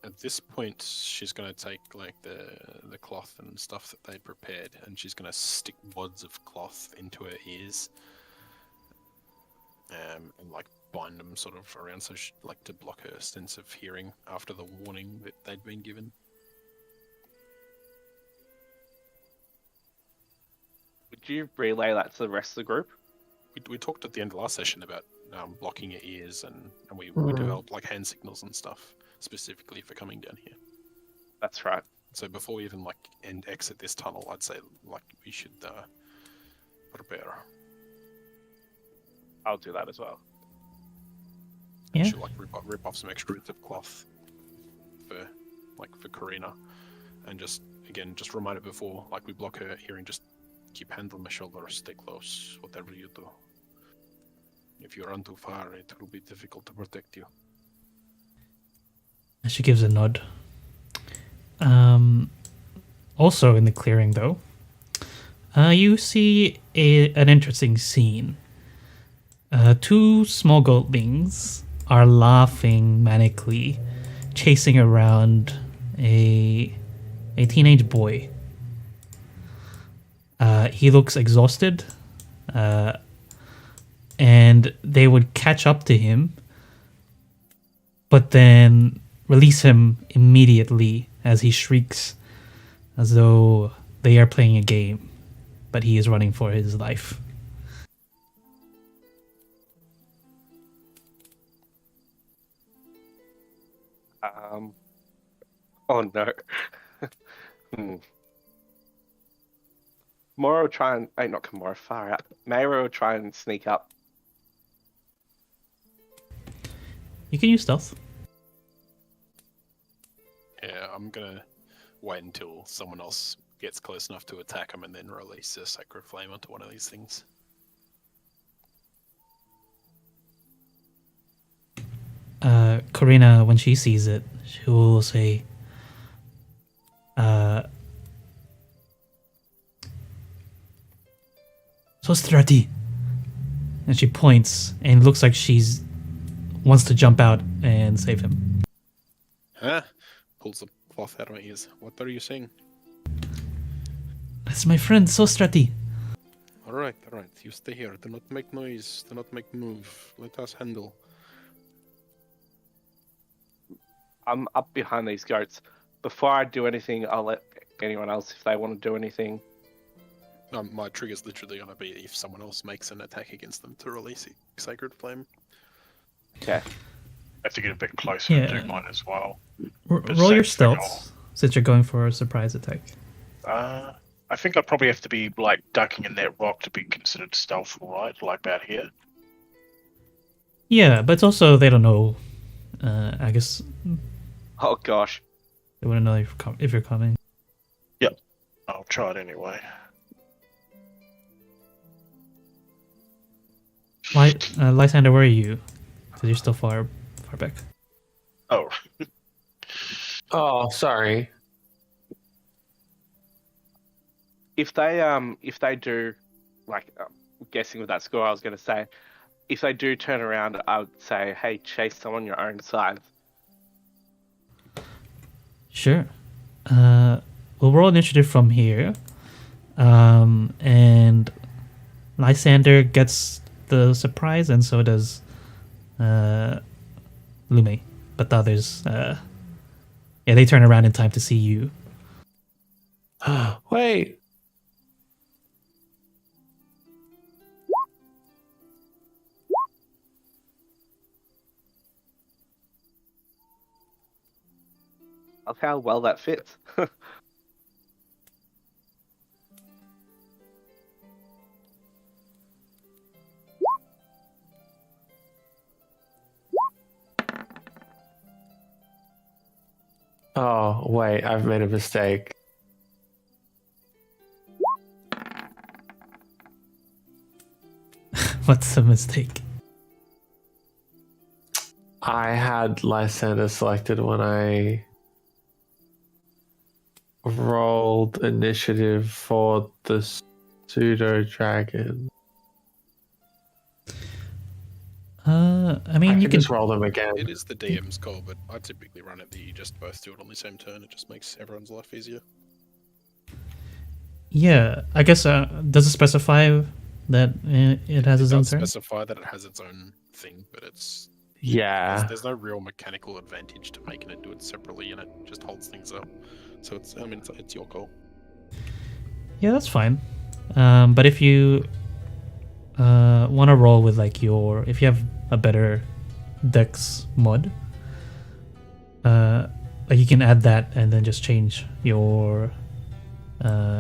At this point, she's going to take like the cloth and stuff that they prepared, and she's going to stick wads of cloth into her ears, and like bind them sort of around, so she, like to block her sense of hearing after the warning that they'd been given. Would you relay that to the rest of the group? We talked at the end of last session about blocking your ears, and we developed like hand signals and stuff specifically for coming down here. That's right. So before we even like exit this tunnel, I'd say like we should prepare. I'll do that as well. Yeah. She'll like rip off some extra bits of cloth for Karina, and just remind her before like we block her hearing, just keep hand on my shoulder, stay close, whatever you do. If you run too far, it will be difficult to protect you. She gives a nod. Also in the clearing, though, you see an interesting scene. Two small goatlings are laughing manically, chasing around a teenage boy. He looks exhausted, and they would catch up to him, but then release him immediately as he shrieks, as though they are playing a game, but he is running for his life. Oh no. Mora will try and... not Kimura, far out. Mayra will try and sneak up. You can use stealth. Yeah, I'm gonna wait until someone else gets close enough to attack him and then release a sacred flame onto one of these things. Karina, when she sees it, she will say, Sostrati. And she points, and it looks like she's wants to jump out and save him. Huh? Pulls the cloth out of my ears. What are you saying? That's my friend, Sostrati. All right. You stay here. Do not make noise. Do not make move. Let us handle. I'm up behind these goats. Before I do anything, I'll let anyone else if they want to do anything. My trigger's literally going to be if someone else makes an attack against them to release Sacred Flame. Okay. I have to get a bit closer Yeah. and do mine as well. Roll your same thing, stealth since you're going for a surprise attack. I think I probably have to be like ducking in that rock to be considered stealthful, right? Like that here. Yeah, but it's also they don't know. I guess Oh gosh. they wouldn't know if you're coming. I'll try it anyway. Lysander, where are you? Because you're still far back. Oh, Oh, sorry. If they do, like, guessing with that score, I was going to say, if they do turn around, I would say, hey, chase someone your own side. Sure. We'll roll initiative from here. And Lysander gets the surprise, and so does Lume. But the others, they turn around in time to see you. Wait. Look how well that fits. Oh, wait, I've made a mistake. What's the mistake? I had Lysander selected when I rolled initiative for the pseudo dragon. I mean, I you can can just roll them again. It is the DM's call, but I typically run it that you just both do it on the same turn. It just makes everyone's life easier. Yeah, I guess. Does it specify that it has its It own does turn? specify that it has its own thing, but it's Yeah. there's no real mechanical advantage to making it do it separately, and it just holds things up. So it's your call. Yeah, that's fine. But if you want to roll with like if you have a better dex mod, like you can add that and then just change your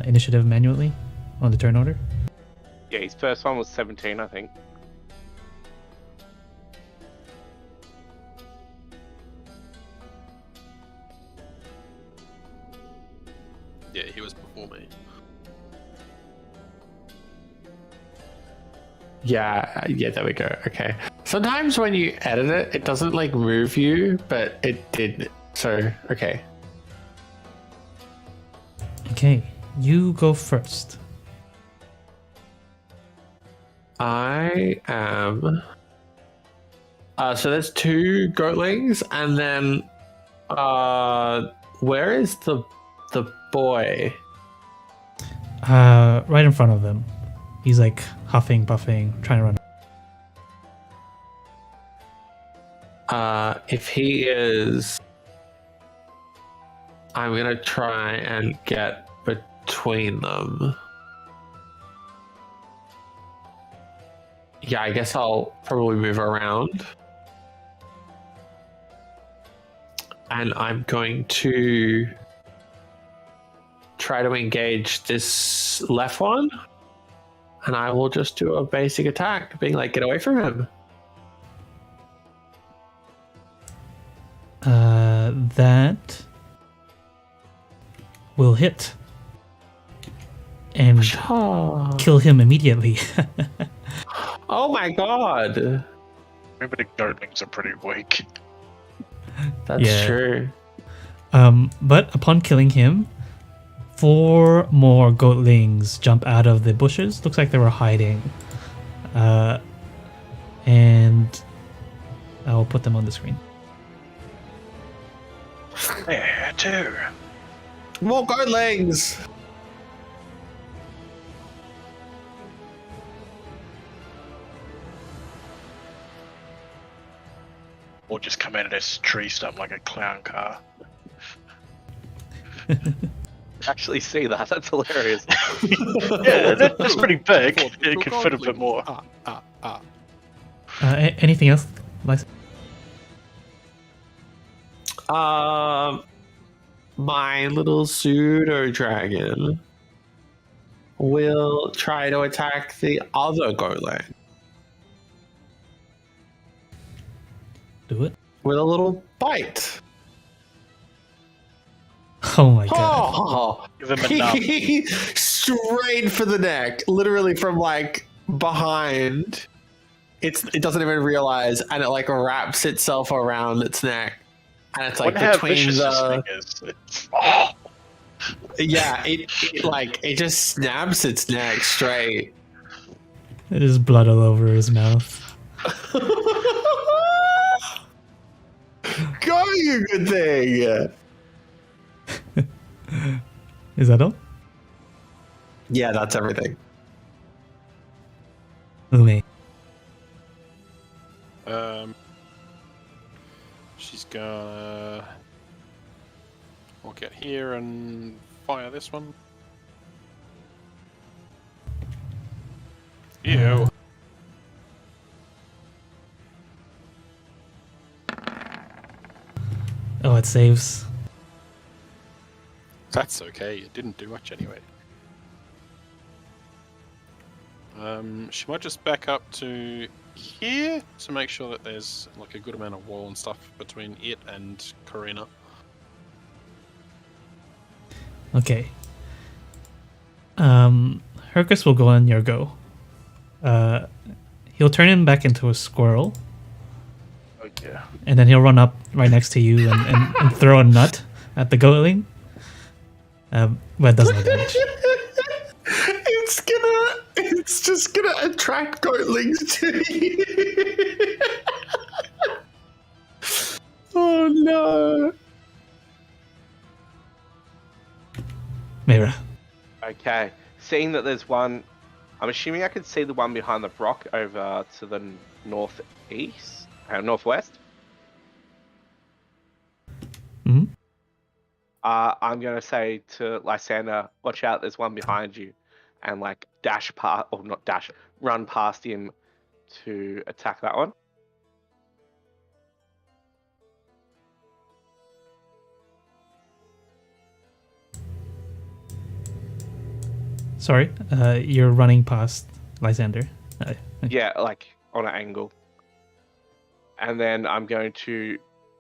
initiative manually on the turn order. Yeah, his first one was 17, I think. Yeah, he was before me. Yeah, there we go. Okay. Sometimes when you edit it, it doesn't like move you, but it did. So, okay. Okay, you go first. I am. So there's 2 goatlings, and then where is the boy? Right in front of them. He's like huffing, puffing, trying to run. If he is, I'm gonna try and get between them. Yeah, I guess I'll probably move around. And I'm going to try to engage this left one. And I will just do a basic attack, being like, get away from him. That will hit and kill him immediately. Oh my god. Remember the goatlings are pretty weak. That's Yeah. true. But upon killing him, 4 more goatlings jump out of the bushes. Looks like they were hiding. And I'll put them on the screen. Yeah, too. More goatlings. or just come out of this tree stump like a clown car. Actually, see that? That's hilarious. Yeah, that's pretty big. It could fit a bit more. Anything else? Lysa? My little pseudo dragon will try to attack the other goatling Do it. with a little bite. Oh my god. Oh, Give him a nub. straight for the neck, literally from like behind. It doesn't even realize, and it like wraps itself around its neck, and it's like Wonder how between vicious this the thing is. Oh, yeah. It just snaps its neck straight. There's blood all over his mouth. Go, you good thing. Is that all? Yeah, that's everything. Umi. She's gonna walk out here and fire this one. Ew. Oh, it saves. That's okay. It didn't do much anyway. She might just back up to here to make sure that there's like a good amount of wall and stuff between it and Karina. Okay. Hercus will go on your go. He'll turn him back into a squirrel, oh yeah. and then he'll run up right next to you and throw a nut at the goatling. But it does no damage. It's just gonna attract goatlings to you. Oh no. Mira. Okay, seeing that there's one, I'm assuming I can see the one behind the rock over to the northeast, northwest. Hmm. I'm gonna say to Lysander, watch out, there's one behind you, and like dash past, or not dash, run past him to attack that one. Sorry, you're running past Lysander. Yeah, like on an angle. And then I'm going to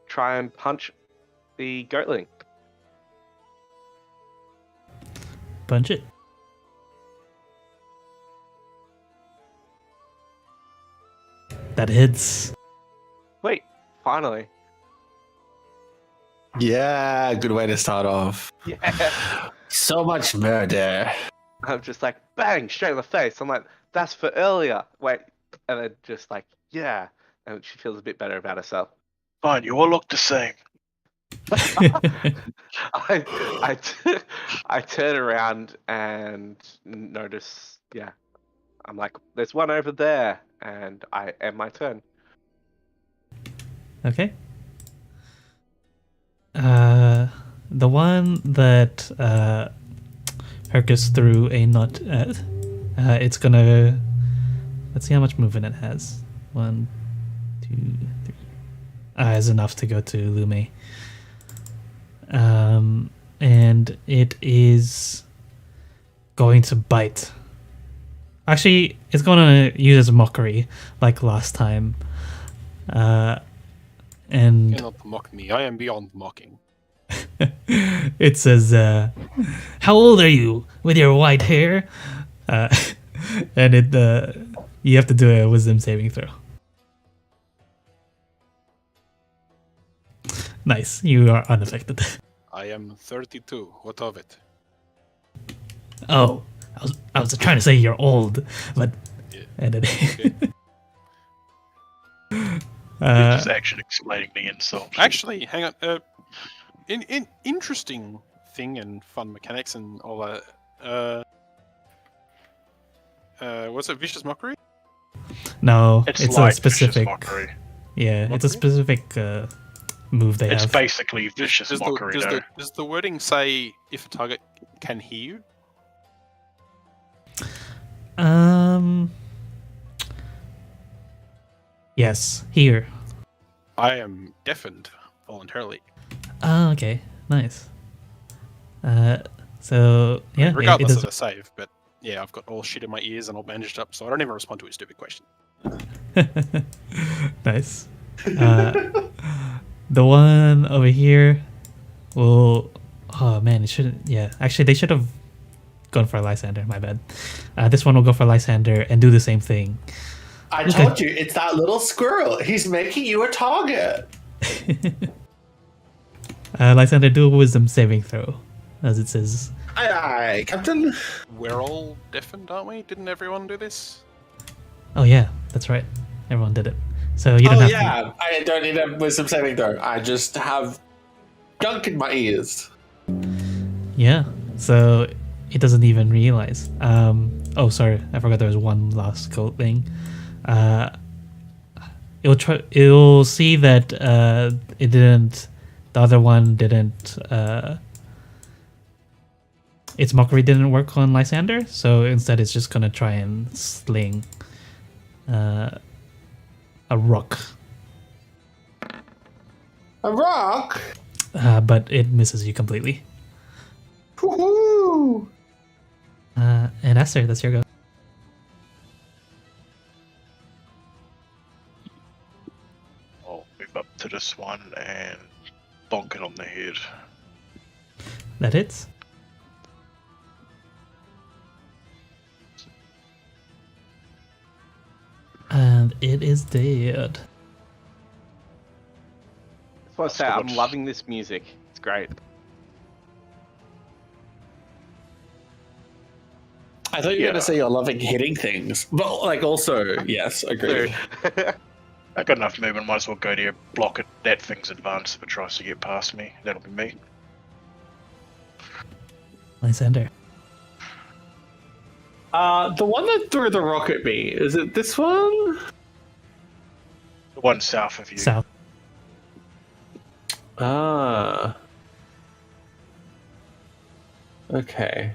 try and punch the goatling. Punch it. That hits. Wait, finally. Yeah, good way to start off. Yeah. So much murder. I'm just like, bang, straight in the face. I'm like, that's for earlier. Wait. And then just like, yeah. And she feels a bit better about herself. Fine, you all look the same. I turn around and notice, yeah. I'm like, there's one over there. And I end my turn. Okay. The one that Hercus threw a nut at, it's gonna. Let's see how much movement it has. 1, 2, 3. Is enough to go to Lume. And it is going to bite. Actually, it's going to use as a mockery, like last time. And You cannot mock me. I am beyond mocking. it says, "How old are you with your white hair?" And you have to do a wisdom saving throw. Nice, you are unaffected. I am 32. What of it? Oh, I was trying to say you're old, but Yeah. and it, You're just actually explaining the insult. Actually, hang on. In interesting thing and fun mechanics and all that. Was it vicious mockery? no, It's it's like a specific. vicious mockery. Yeah, it's a specific move they It's have. basically vicious mockery, though. Does the wording say if a target can hear you? Yes, here. I am deafened voluntarily. Oh, okay, nice. So yeah, Regardless it of the save, but yeah, I've got all shit in my ears and all bandaged up, so I don't even respond to a stupid question. does. Nice. The one over here will. Oh man, it shouldn't. Yeah, actually, they should have gone for a Lysander. My bad. This one will go for Lysander and do the same thing. I told you, it's that little squirrel. He's making you a target. Lysander, do a wisdom saving throw, as it says. Aye, aye, Captain. We're all deafened, aren't we? Didn't everyone do this? Oh yeah, that's right. Everyone did it. So you don't have to. I don't need a wisdom saving throw. I just have gunk in my ears. Yeah. So it doesn't even realize. Oh, sorry, I forgot there was one last code thing. It'll see that it didn't. The other one didn't. Its mockery didn't work on Lysander, so instead it's just gonna try and sling a rock. A rock? But it misses you completely. Woohoo! And Esther, that's your go. I'll move up to this one and bonk it on the head. That hits. And it is dead. That's what I say. I'm loving this music. It's great. I thought you were going to say you're loving hitting things. But, like, also, yes, agreed. I got enough movement, might as well go to block it. That thing's advanced if it tries to get past me. That'll be me. Lysander. The one that threw the rock at me, is it this one? The one south of you. South. Ah. Okay.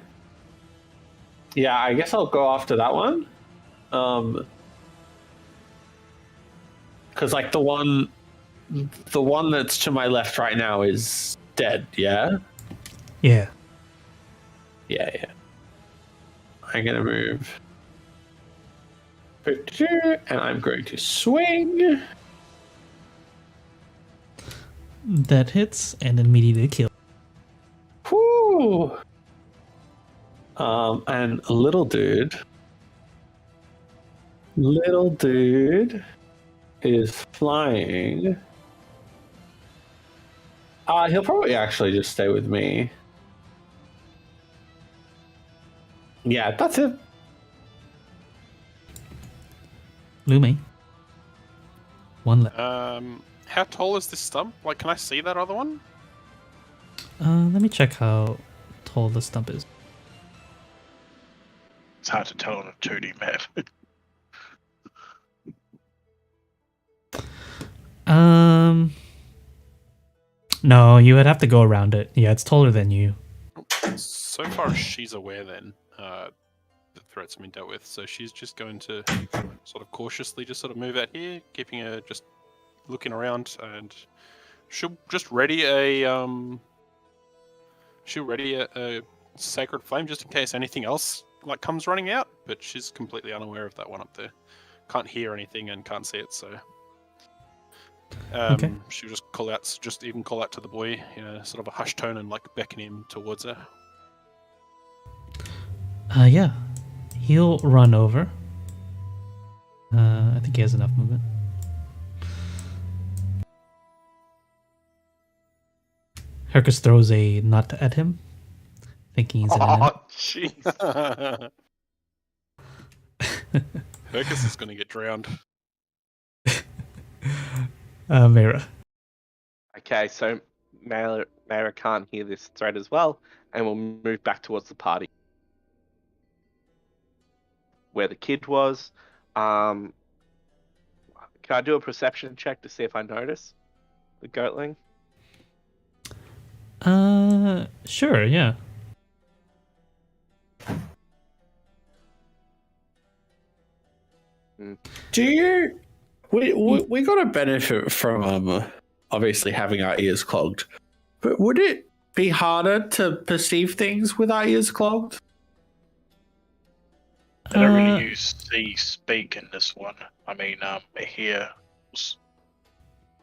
Yeah, I guess I'll go after that one. Because like the one that's to my left right now is dead. Yeah. Yeah. Yeah. I'm gonna move, and I'm going to swing. That hits and immediately kill. Whoo! And little dude is flying. He'll probably actually just stay with me. Yeah, that's it. Lumi. One left. How tall is this stump? Like, can I see that other one? Let me check how tall the stump is. It's hard to tell on a 2D map. No, you would have to go around it. Yeah, it's taller than you. So far as she's aware then, the threat's been dealt with, so she's just going to sort of cautiously just sort of move out here, keeping her just looking around, and she'll just ready a sacred flame just in case anything else like comes running out, but she's completely unaware of that one up there. Can't hear anything and can't see it, so Okay. she'll just call out to the boy in a sort of a hushed tone and like beckon him towards her. Yeah. He'll run over. I think he has enough movement. Hercus throws a nut at him, thinking he's an enemy. Oh, jeez. Hercus is going to get drowned. Mera. Okay, so Mayra can't hear this threat as well, and we'll move back towards the party. Where the kid was. Can I do a perception check to see if I notice the goatling? Sure, yeah. Do you? We got a benefit from obviously having our ears clogged, but would it be harder to perceive things with our ears clogged? They don't really use see speak in this one. I mean, hear.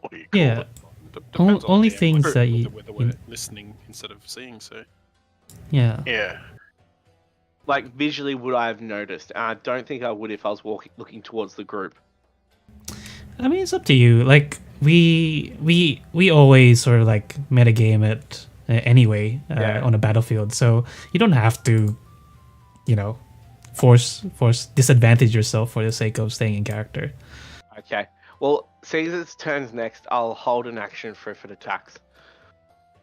What do you call Yeah. it? Depends on Only the things whether- that you- whether we're listening instead of seeing. So Yeah. Yeah. Like visually, would I have noticed? And I don't think I would if I was looking towards the group. I mean, it's up to you. Like we always sort of like metagame it anyway Yeah. on a battlefield, so you don't have to, force disadvantage yourself for the sake of staying in character. Okay. Well, Caesar's turns next. I'll hold an action for if it attacks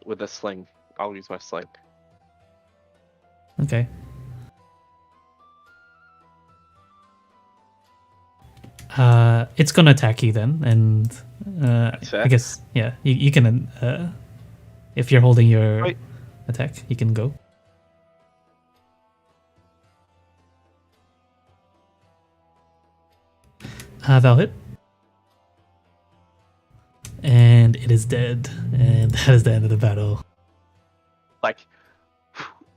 with a sling. I'll use my sling. Okay. It's gonna attack you then, and That's fair. I guess you can if you're holding your Wait. attack, you can go. That'll hit. And it is dead. And that is the end of the battle. Like,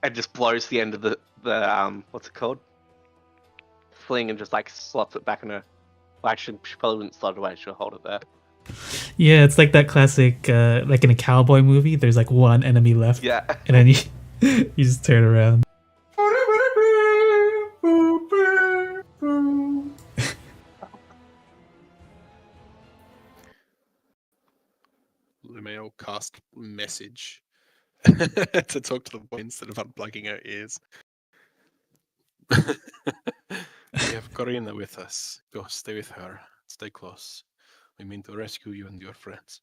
and just blows the end of the what's it called? Fling, and just like slots it back in her. Well, actually, she probably wouldn't slot it away. She'll hold it there. Yeah, it's like that classic, like in a cowboy movie, there's like one enemy left. Yeah. And then you just turn around. Lumeo cast message to talk to the boy instead of unplugging her ears. We have Corina with us. Go stay with her. Stay close. We mean to rescue you and your friends.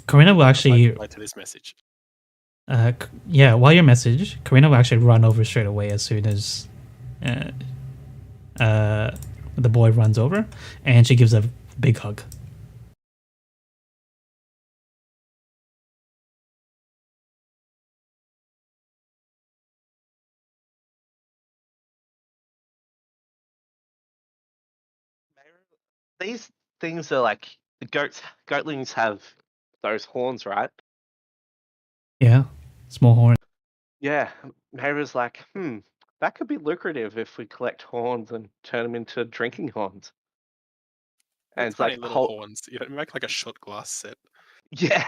Karina will actually, Reply to this message. while your message, Karina will actually run over straight away as soon as the boy runs over, and she gives a big hug. These things are like the goatlings have those horns, right? Yeah, small horn. Yeah. Mayra's like, that could be lucrative if we collect horns and turn them into drinking horns. And it's Tiny like little horns. You know, make like a shot glass set. Yeah.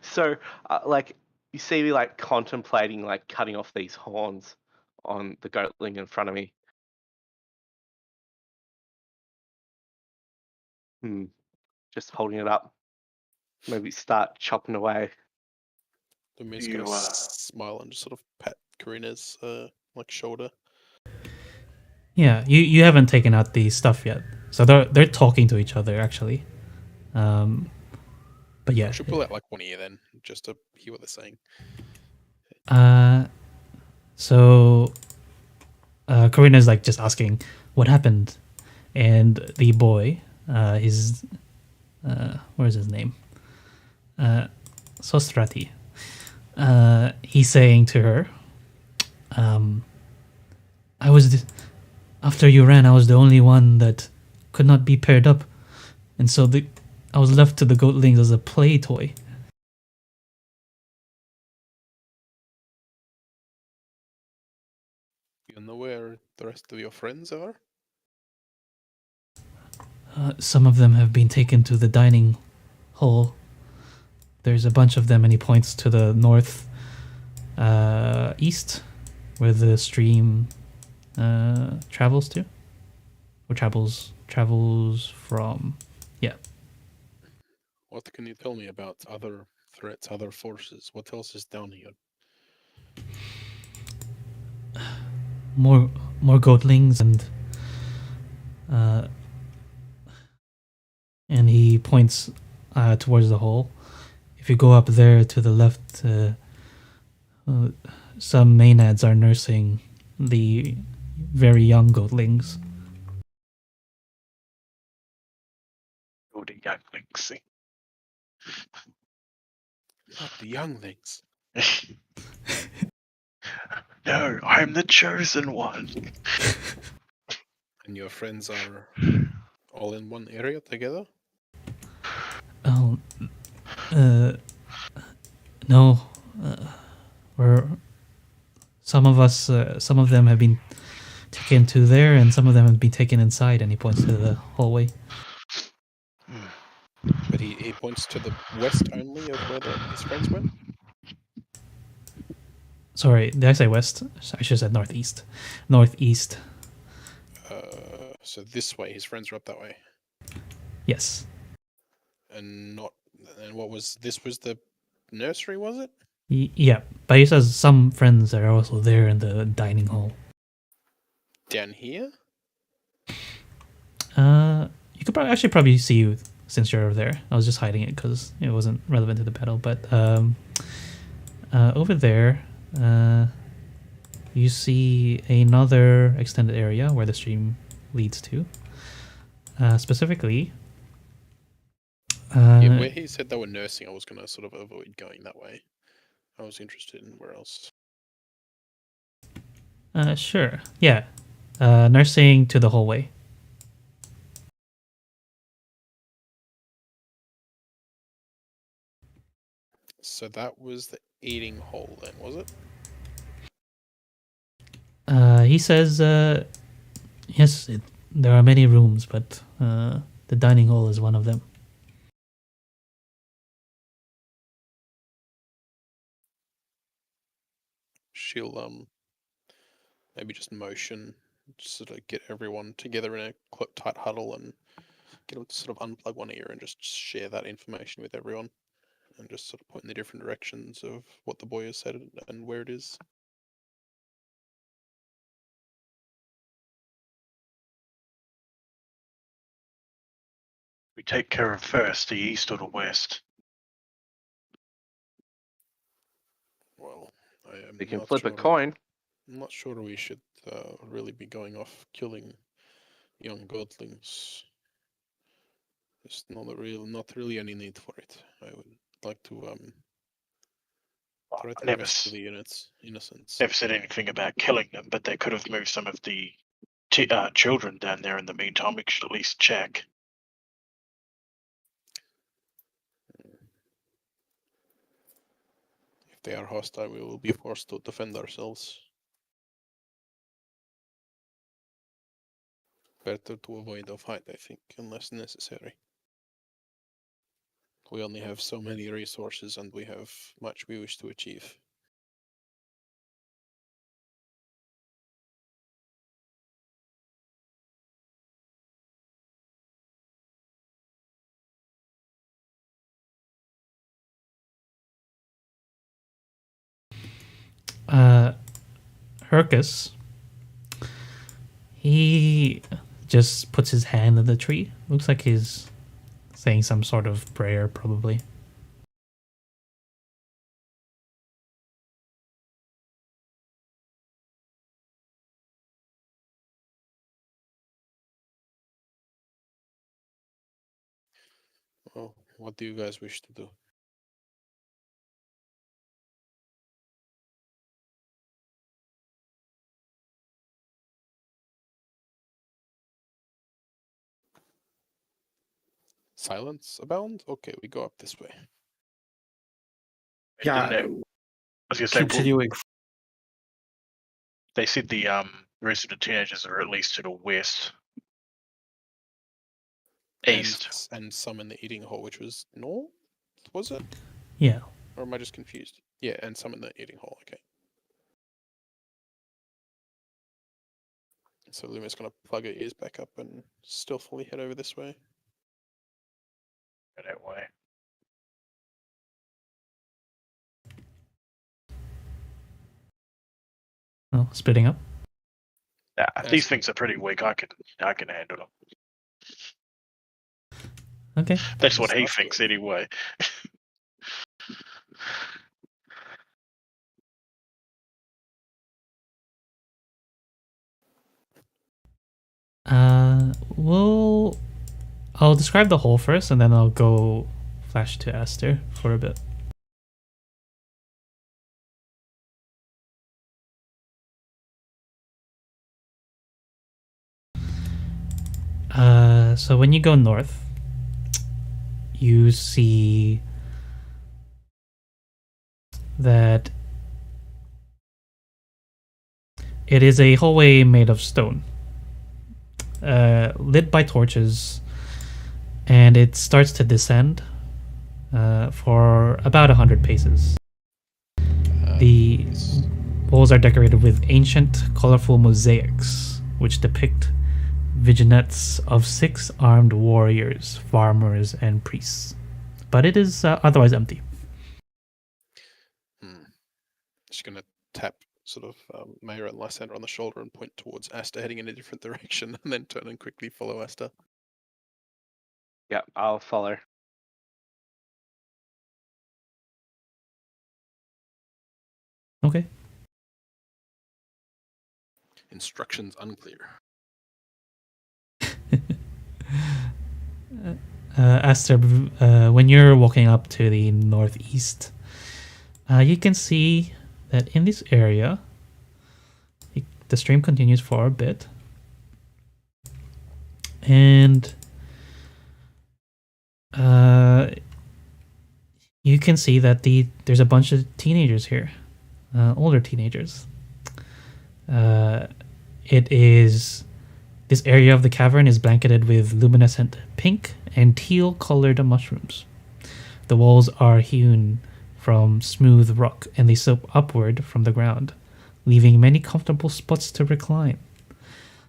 So, like, you see me like contemplating like cutting off these horns on the goatling in front of me. Just holding it up. Maybe start chopping away. Lumia's You, gonna smile and just sort of pat Karina's like shoulder. Yeah, you haven't taken out the stuff yet, so they're talking to each other actually. But yeah. I should pull out like one ear then, just to hear what they're saying. So Karina's like just asking what happened, and the boy, his where's his name? Sostrati. He's saying to her, after you ran, I was the only one that could not be paired up, and so I was left to the goatlings as a play toy. You know where the rest of your friends are? Some of them have been taken to the dining hall. There's a bunch of them, and he points to the north east, where the stream travels to, or travels from. Yeah. What can you tell me about other threats, other forces? What else is down here? More goatlings and he points towards the hall. If you go up there to the left, some maenads are nursing the very young goatlings. younglings. Not the younglings. No, I'm the chosen one. And your friends are all in one area together? Oh, no. We're some of them have been taken to there, and some of them have been taken inside. And he points to the hallway. But he points to the west only of where his friends went? Sorry, did I say west? I should have said northeast. Northeast. So this way, his friends are up that way. Yes. And what was this? Was the nursery, was it? Yeah, but he says some friends are also there in the dining hall. Down here? You could probably see you since you're there. I was just hiding it because it wasn't relevant to the battle. But over there, you see another extended area where the stream leads to. Specifically, Yeah, where he said they were nursing, I was going to sort of avoid going that way. I was interested in where else. Sure. Yeah. Nursing to the hallway. So that was the eating hall then, was it? He says, yes, there are many rooms, but the dining hall is one of them. She'll maybe just motion, sort of get everyone together in a tight huddle and get them to sort of unplug one ear and just share that information with everyone and just sort of point in the different directions of what the boy has said and where it is. We take care of first, the east or the west. Well, I am We can not flip sure. a coin. I'm not sure we should really be going off killing young godlings. There's not really any need for it. I would like to try to rescue the units' innocence. Never said anything about killing them, but they could have moved some of the children down there in the meantime. We should at least check. If they are hostile, we will be forced to defend ourselves. Better to avoid a fight, I think, unless necessary. We only have so many resources and we have much we wish to achieve. Hercus, he just puts his hand in the tree. Looks like he's saying some sort of prayer, probably. Well, what do you guys wish to do? Silence abound? Okay, we go up this way. Yeah. I was gonna say, Continuing. they said the rest of the teenagers are at least to the west. East. And some in the eating hall, which was north, was it? Yeah. Or am I just confused? Yeah, and some in the eating hall, okay. So Luma's gonna plug her ears back up and stealthily head over this way. Go that way. Oh, splitting up. Yeah, these things are pretty weak. I can handle them. Okay. That's what he thinks anyway. Well, I'll describe the hole first, and then I'll go flash to Aster for a bit. So when you go north, you see that it is a hallway made of stone, lit by torches, and it starts to descend for about 100 paces. The walls are decorated with ancient, colorful mosaics, which depict vignettes of 6 armed warriors, farmers, and priests. But it is otherwise empty. Just gonna tap sort of Mayor and Lysander on the shoulder and point towards Asta heading in a different direction, and then turn and quickly follow Asta. Yeah, I'll follow. Okay. Instructions unclear. Aster, when you're walking up to the northeast, you can see that in this area, the stream continues for a bit, and you can see that there's a bunch of teenagers here, older teenagers. This area of the cavern is blanketed with luminescent pink and teal colored mushrooms. The walls are hewn from smooth rock, and they slope upward from the ground, leaving many comfortable spots to recline.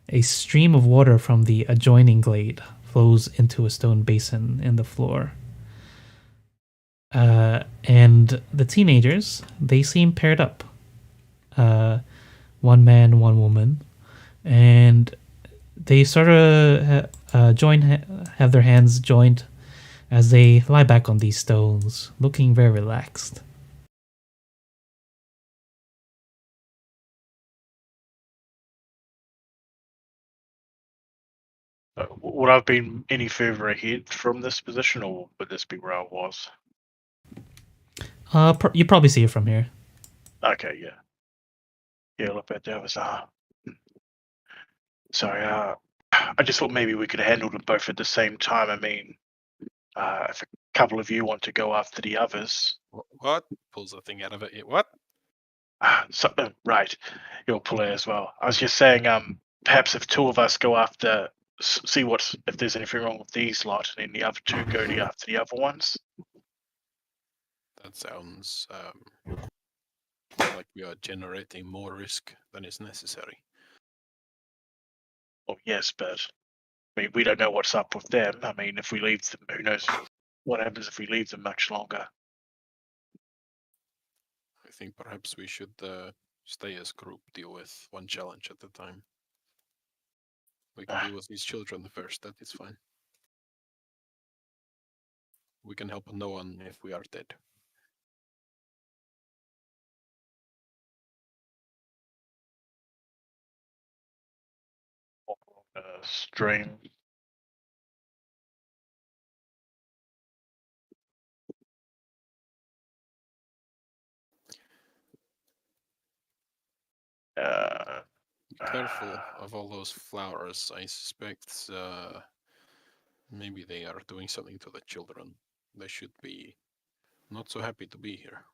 A stream of water from the adjoining glade flows into a stone basin in the floor. And the teenagers, they seem paired up. One man, one woman, and they sort of have their hands joined as they lie back on these stones, looking very relaxed. Would I have been any further ahead from this position, or would this be where I was? You probably see it from here. Okay, yeah. Yeah, look at that was sorry, I just thought maybe we could handle them both at the same time. I mean, if a couple of you want to go after the others. What? Pulls the thing out of it. What? Right, you'll pull it as well. I was just saying, perhaps if 2 of us go after, see if there's anything wrong with these lot, and then the other 2 go after the other ones. That sounds like we are generating more risk than is necessary. Well, yes, but I mean, we don't know what's up with them. I mean, if we leave them, who knows what happens if we leave them much longer. I think perhaps we should stay as a group, deal with one challenge at a time. We can deal with these children first, that is fine. We can help no one if we are dead. Stream. Be careful of all those flowers. I suspect maybe they are doing something to the children. They should be not so happy to be here.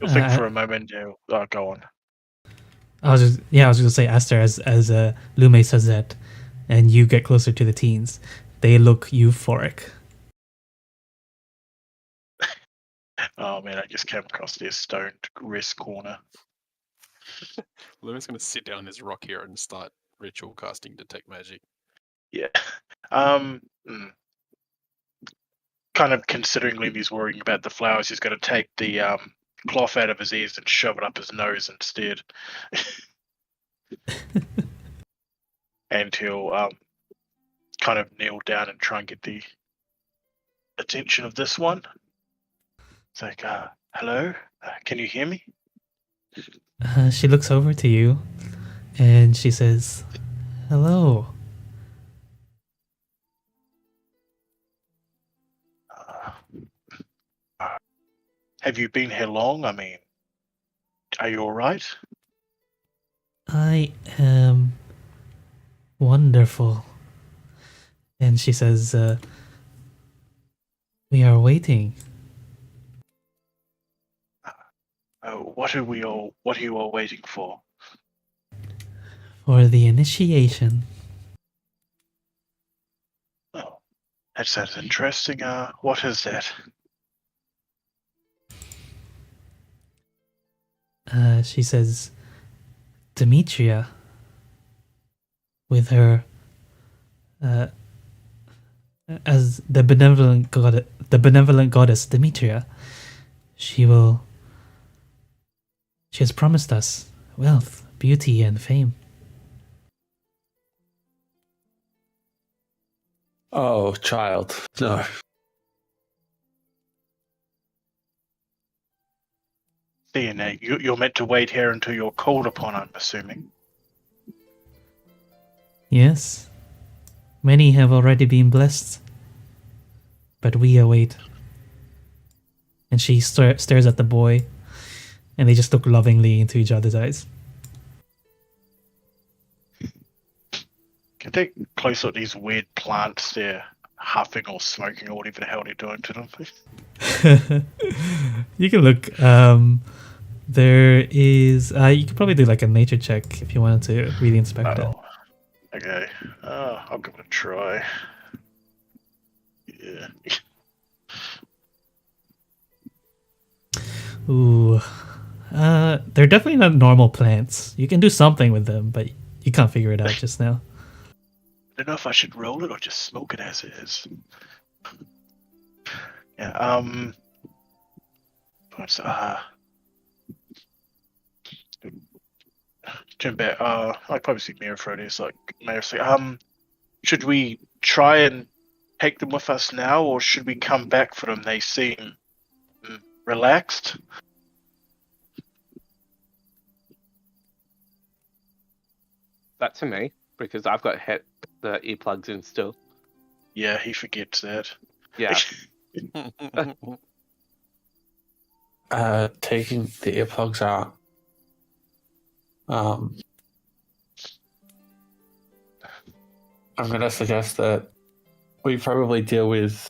You'll think for a moment. Go on. I was gonna say, Aster, as Lume says that, and you get closer to the teens, they look euphoric. Oh man, I just came across this stone rest corner. Lume's gonna sit down his rock here and start ritual casting detect magic. Yeah. Kind of considering Lume's worrying about the flowers, he's going to take the cloth out of his ears and shove it up his nose instead. And he'll kind of kneel down and try and get the attention of this one. It's like, hello? Can you hear me? She looks over to you and she says, "Hello. have you been here long? I mean, are you all right? I am wonderful. And she says, we are waiting. What are you all waiting for? For the initiation. Oh, that sounds interesting. What is that? She says, Demetria, with her, as the benevolent goddess Demetria, she has promised us wealth, beauty, and fame. Oh, child, no. DNA, you're meant to wait here until you're called upon, I'm assuming. Yes, many have already been blessed, but we await. And she stares at the boy, and they just look lovingly into each other's eyes. Can you take a close look at these weird plants there, huffing or smoking or whatever the hell they're doing to them? You can look. There is. You could probably do like a nature check if you wanted to really inspect it. Okay. I'll give it a try. Yeah. Ooh. They're definitely not normal plants. You can do something with them, but you can't figure it out just now. I don't know if I should roll it or just smoke it as it is. Yeah, what's turn back, I probably see Mira throw this, like, Mira say, should we try and take them with us now, or should we come back for them? They seem relaxed. That to me, because I've got the earplugs in still. Yeah, he forgets that. Yeah. Taking the earplugs out. I'm gonna suggest that we probably deal with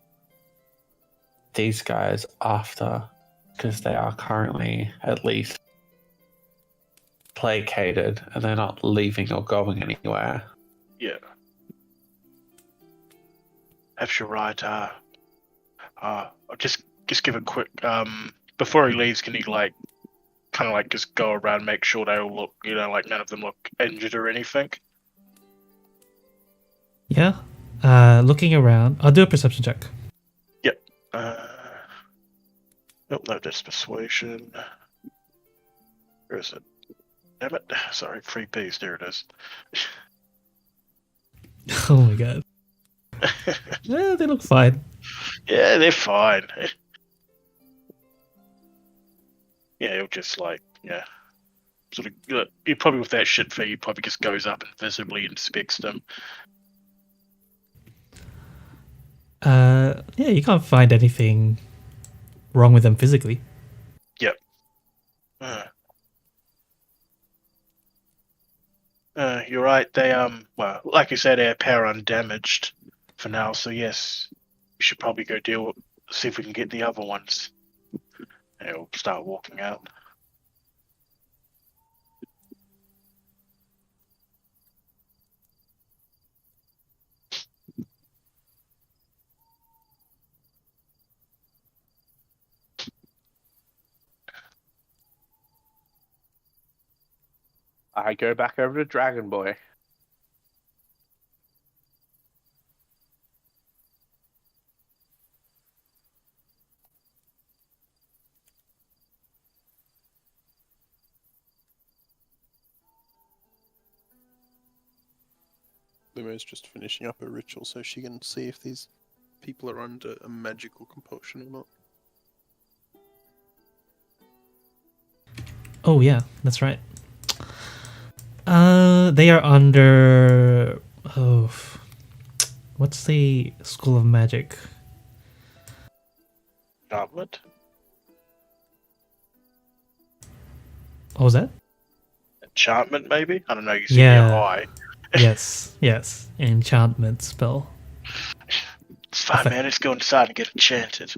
these guys after, because they are currently at least placated and they're not leaving or going anywhere. Yeah. Perhaps you're right. I'll just give a quick before he leaves, can he like kind of like just go around, make sure they all look, like none of them look injured or anything? Yeah. Looking around. I'll do a perception check. Yep. No, that's persuasion. Where is it? Damn it. Sorry, 3Ps. There it is. Oh my god. Yeah, they look fine. Yeah, they're fine. Yeah, he'll just like, sort of, he probably with that shit fee, he probably just goes up and visibly inspects them. Yeah, you can't find anything wrong with them physically. Yep. You're right. They well, like you said, they appear undamaged for now. So yes, we should probably go see if we can get the other ones. And he'll start walking out. I go back over to Dragon Boy. Lumo's just finishing up her ritual so she can see if these people are under a magical compulsion or not. Oh yeah, that's right. They are under. Oh, what's the School of Magic? Goblet? What was that? Enchantment, maybe? I don't know, you seem Yeah. high. Yes. Enchantment spell. It's fine, man. Let's go inside and get enchanted.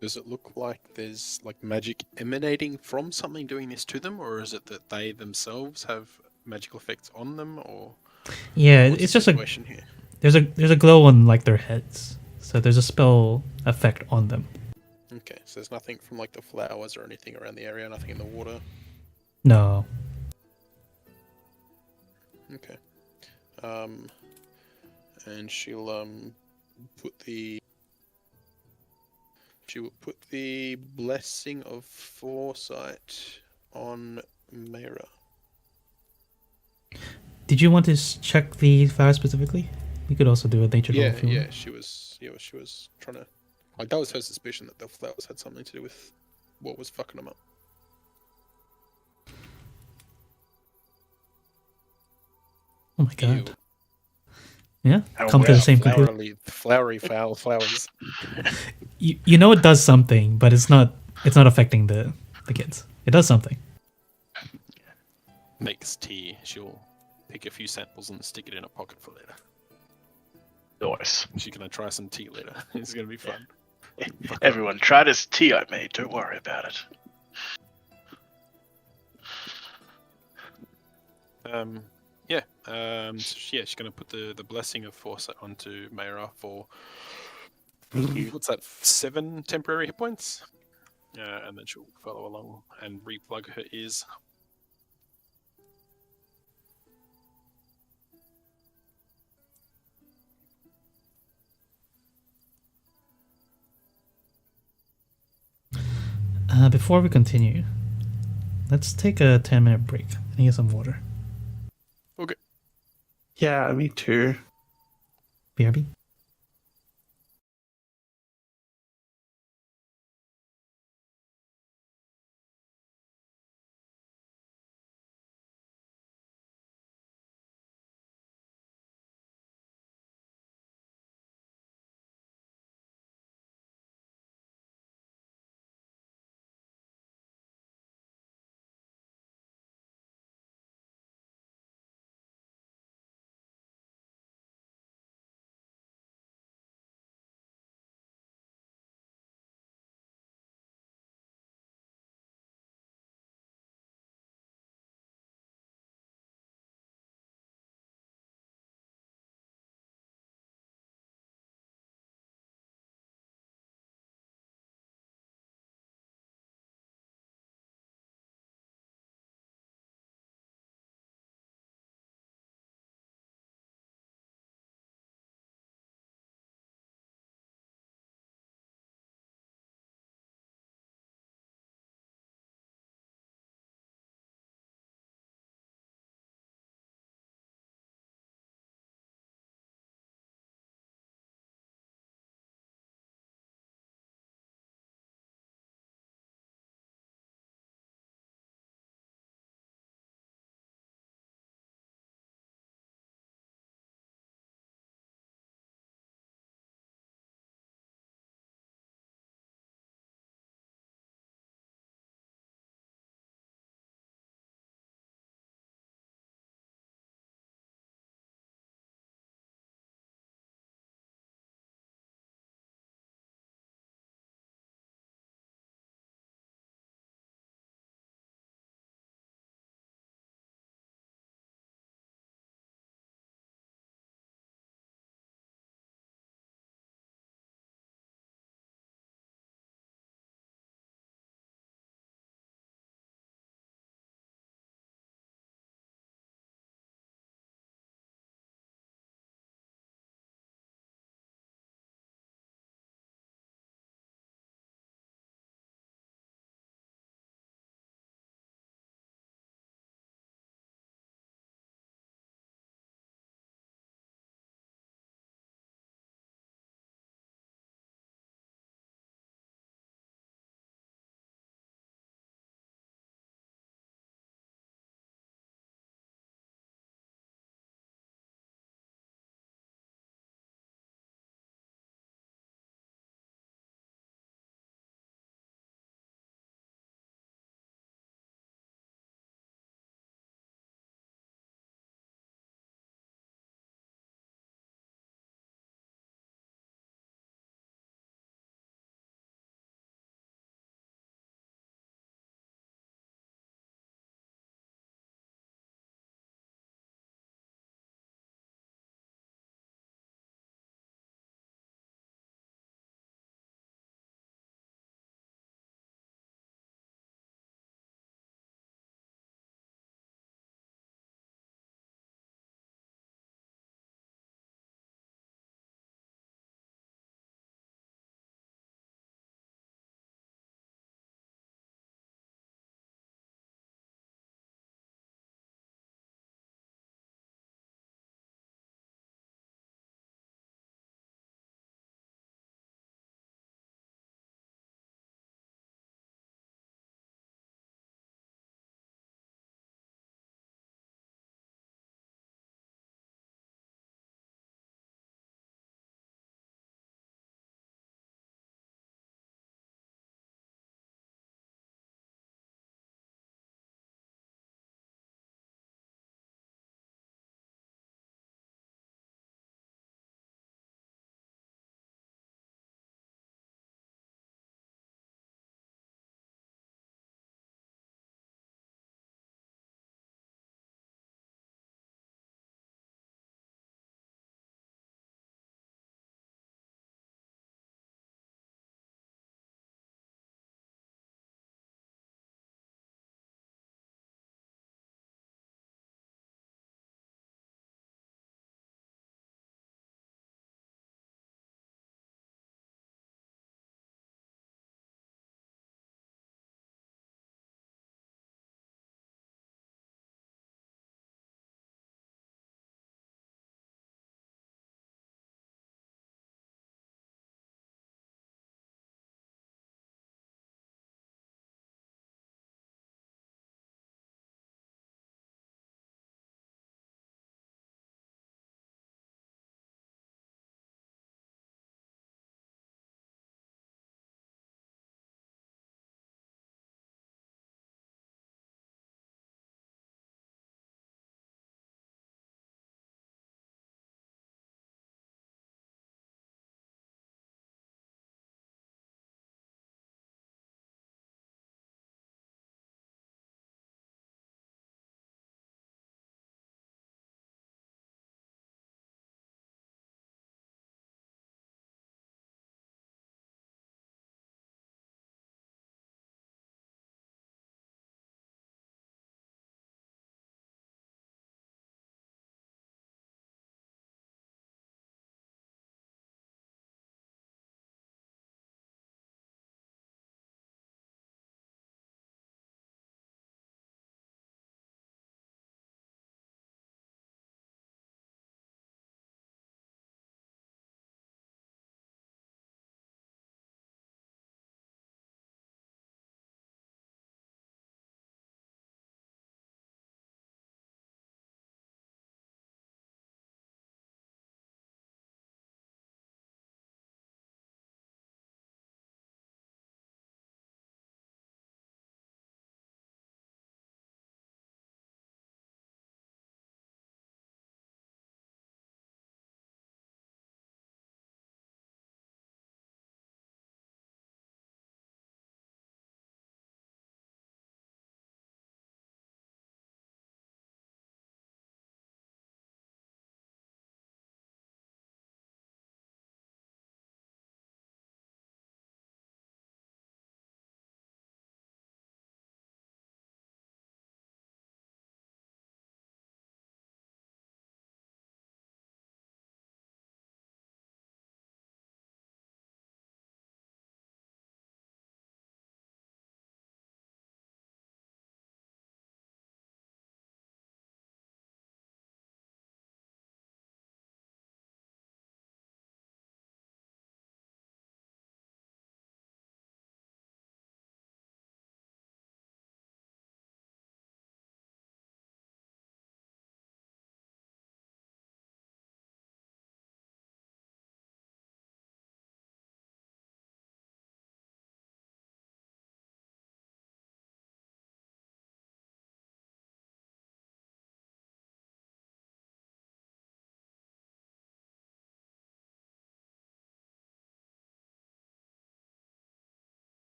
Does it look like there's like magic emanating from something doing this to them, or is it that they themselves have magical effects on them, or Yeah, what's it's the just a situation here? there's a glow on like their heads, so there's a spell effect on them. Okay, so there's nothing from like the flowers or anything around the area, nothing in the water. No. Okay. And she will put the blessing of foresight on Mayra. Did you want to check the flower specifically? We could also do a nature roll if you want. She was trying to. Like that was her suspicion that the flowers had something to do with what was fucking them up. Oh my god. Ew. Yeah, Oh, come to the wow. same conclusion. Flowery foul flowers. You know it does something, but it's not affecting the kids. It does something. Makes tea. She'll pick a few samples and stick it in a pocket for later. Nice. She's gonna try some tea later. It's gonna be fun. Everyone, try this tea I made. Don't worry about it. She's gonna put the blessing of foresight onto Mayra for what's that? 7 temporary hit points, and then she'll follow along and replug her ears. Before we continue, let's take a 10-minute break. I need some water. Okay. Yeah, me too. BRB.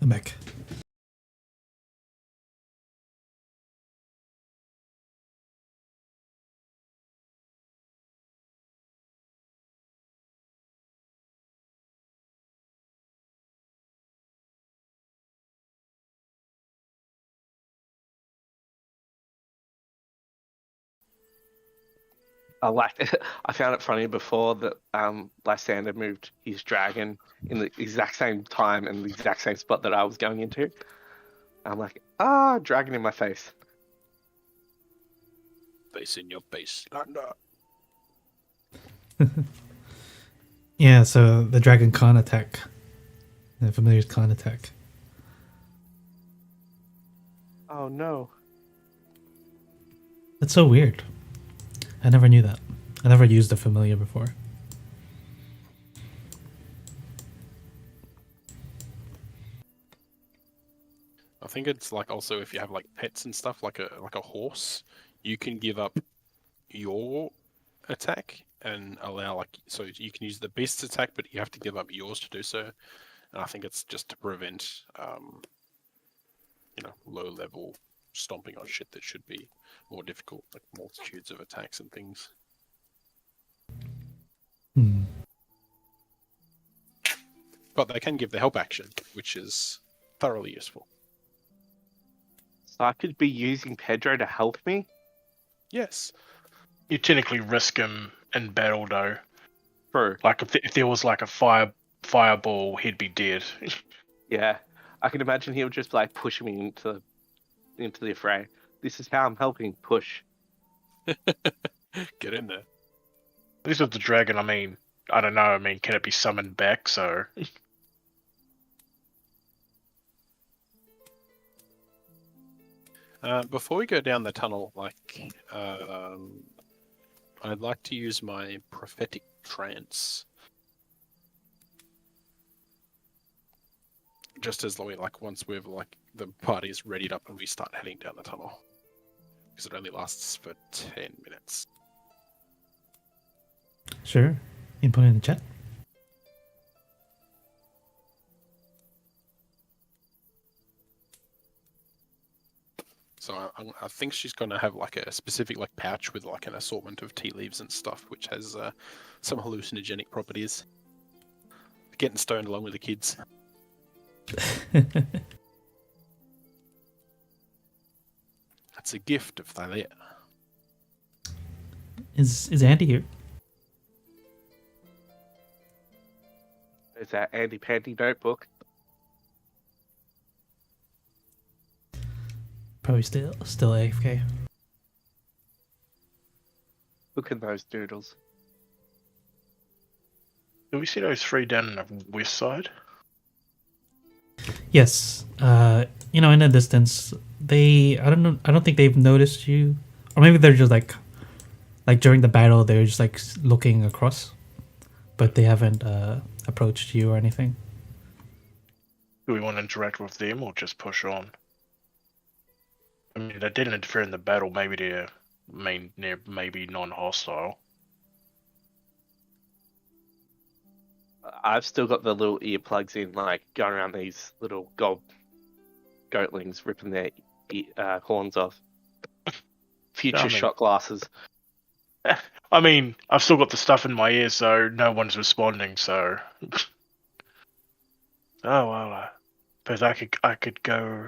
I'm back. I found it funny before that Lysander moved his dragon in the exact same time and the exact same spot that I was going into. I'm like, dragon in my face. Face in your face. Lander. Yeah, so the dragon can't attack. The familiars can't attack. Oh no. That's so weird. I never knew that. I never used the familiar before. I think it's like also if you have like pets and stuff, like a horse, you can give up your attack and allow so you can use the beast's attack, but you have to give up yours to do so. And I think it's just to prevent low level stomping on shit that should be more difficult, like multitudes of attacks and things. Hmm. But they can give the help action, which is thoroughly useful. So I could be using Pedro to help me? Yes. You technically risk him in battle, though. True. Like if there was like a fireball, he'd be dead. Yeah. I can imagine he would just like push me into the fray. This is how I'm helping push. Get in there. At least with the dragon, I mean, I don't know. I mean, can it be summoned back? So before we go down the tunnel, I'd like to use my prophetic trance. Just as once we've the party's readied up and we start heading down the tunnel. Because it only lasts for 10 minutes. Sure. You can put it in the chat. So I think she's going to have a specific pouch with an assortment of tea leaves and stuff, which has some hallucinogenic properties. Getting stoned along with the kids. That's a gift of Thalia. Is Andy here? There's that Andy Pandy notebook. Probably still AFK. Look at those doodles. do we see those three down on the west side? Yes. In the distance, I don't know. I don't think they've noticed you, or maybe they're just like during the battle, they're just looking across, but they haven't approached you or anything. Do we want to interact with them or just push on? I mean, they didn't interfere in the battle. Maybe they're maybe non-hostile. I've still got the little earplugs in, going around these little goatlings, ripping their horns off. Future shot glasses. I mean, I've still got the stuff in my ears, so no one's responding. So, oh well, but I could go.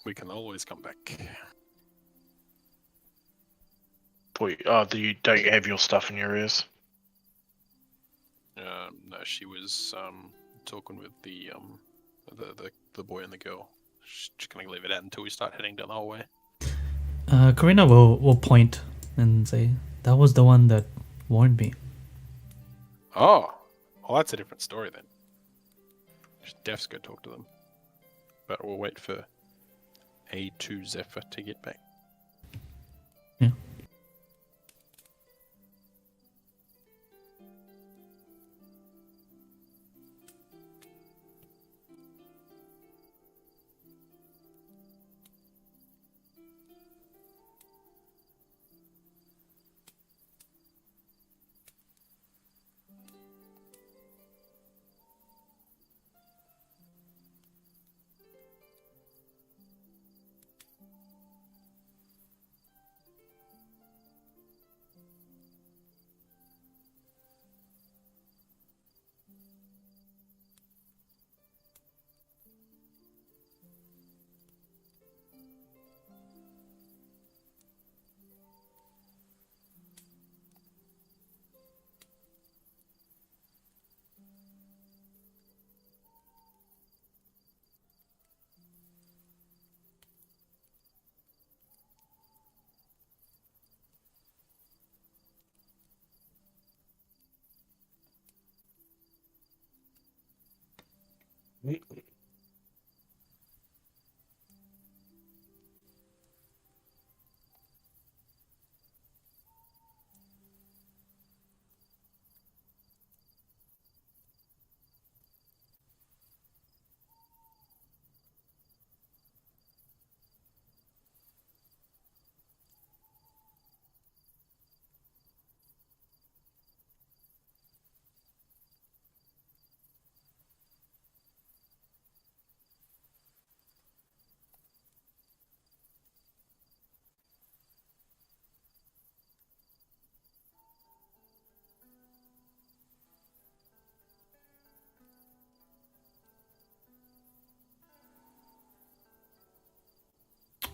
We can always come back. Don't you have your stuff in your ears? No, she was talking with the boy and the girl. She's just gonna leave it out until we start heading down the hallway. Karina will point and say, "That was the one that warned me." Oh, well, that's a different story then. Def's go talk to them, but we'll wait for A2 Zephyr to get back. Yeah.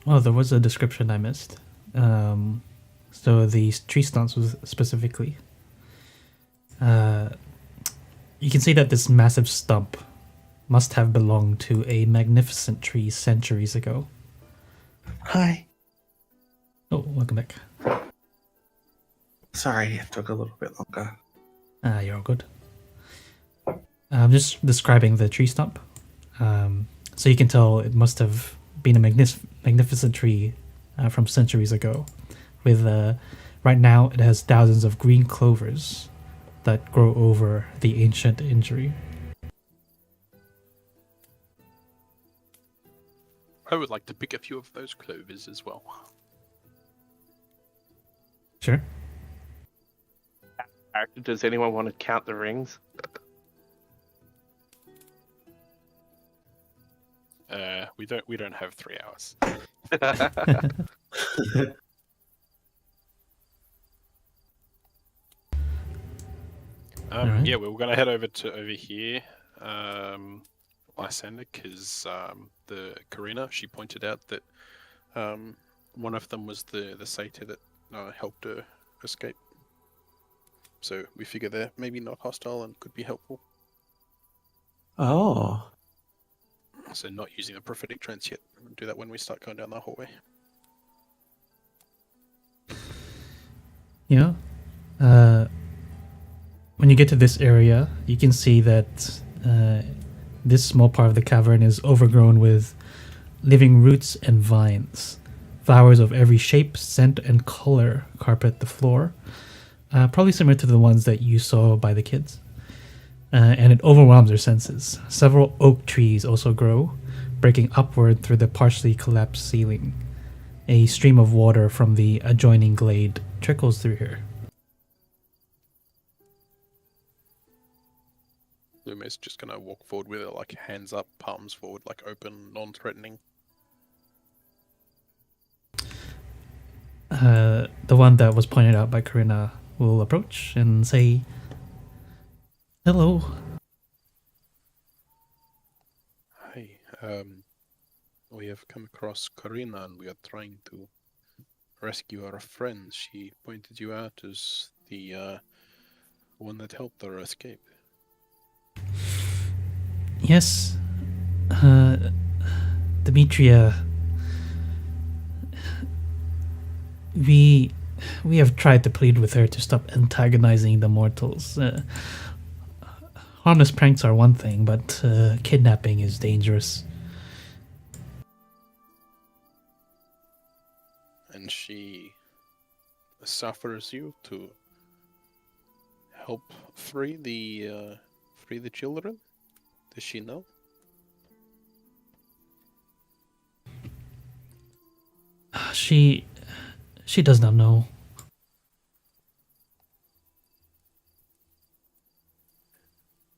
Oh, there was a description I missed. So the tree stumps was specifically. You can see that this massive stump must have belonged to a magnificent tree centuries ago. Hi. Oh, welcome back. Sorry, it took a little bit longer. You're all good. I'm just describing the tree stump. So you can tell it must have been a magnificent tree from centuries ago. With right now, it has thousands of green clovers that grow over the ancient injury. I would like to pick a few of those clovers as well. Sure. Does anyone want to count the rings? We don't have 3 hours. Alright. Yeah, we're gonna head over here, Lysander, because the Karina, she pointed out that one of them was the satyr that helped her escape. So we figure they're maybe not hostile and could be helpful. Oh. So not using the prophetic trance yet. We'll do that when we start going down the hallway. Yeah. When you get to this area, you can see that this small part of the cavern is overgrown with living roots and vines. Flowers of every shape, scent, and color carpet the floor. Probably similar to the ones that you saw by the kids. And it overwhelms your senses. Several oak trees also grow, breaking upward through the partially collapsed ceiling. A stream of water from the adjoining glade trickles through here. Lume's just gonna walk forward with it, like hands up, palms forward, like open, non-threatening. The one that was pointed out by Karina will approach and say, "Hello." Hi, we have come across Karina and we are trying to rescue our friend. She pointed you out as the one that helped her escape. Yes, Demetria. We have tried to plead with her to stop antagonizing the mortals. Harmless pranks are one thing, but kidnapping is dangerous. And she suffers you to help free the children? Does she know? She does not know.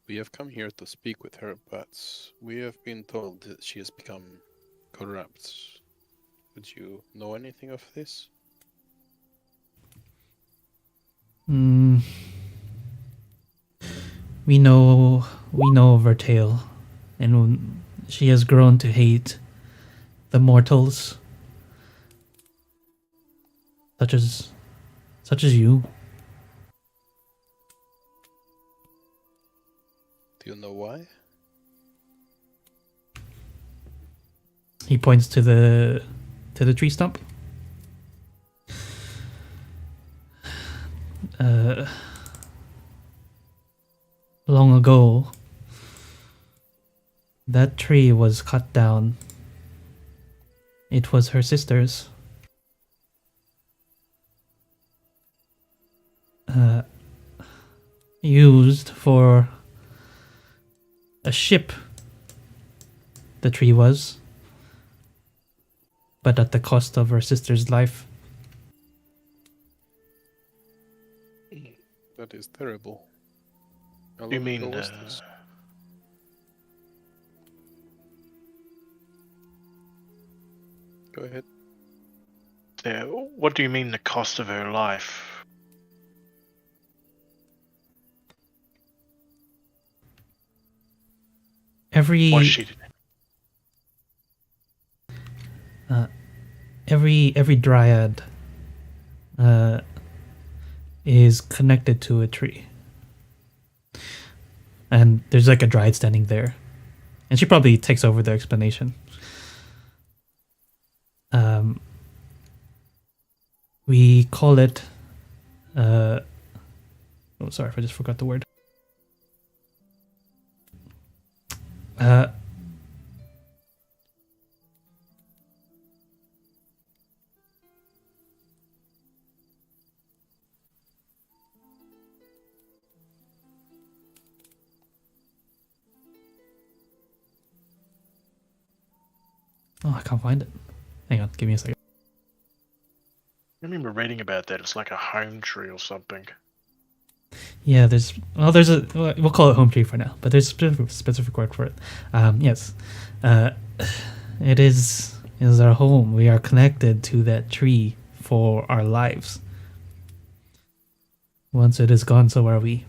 We have come here to speak with her, but we have been told that she has become corrupt. Would you know anything of this? We know of her tale, and she has grown to hate the mortals, such as you. Do you know why? He points to the tree stump. Long ago, That tree was cut down. It was her sister's. Used for a ship. The tree was. But at the cost of her sister's life. That is terrible. How You long mean ago was this? Go ahead. what do you mean the cost of her life? Every What she did? every dryad is connected to a tree. And there's like a dryad standing there. And she probably takes over the explanation. We call it oh sorry if I just forgot the word. Oh, I can't find it. Hang on, give me a second. I remember reading about that. It's like a home tree or something. Yeah, there's a we'll call it home tree for now, but there's a specific word for it. Yes, it is our home. We are connected to that tree for our lives. Once it is gone, so are we.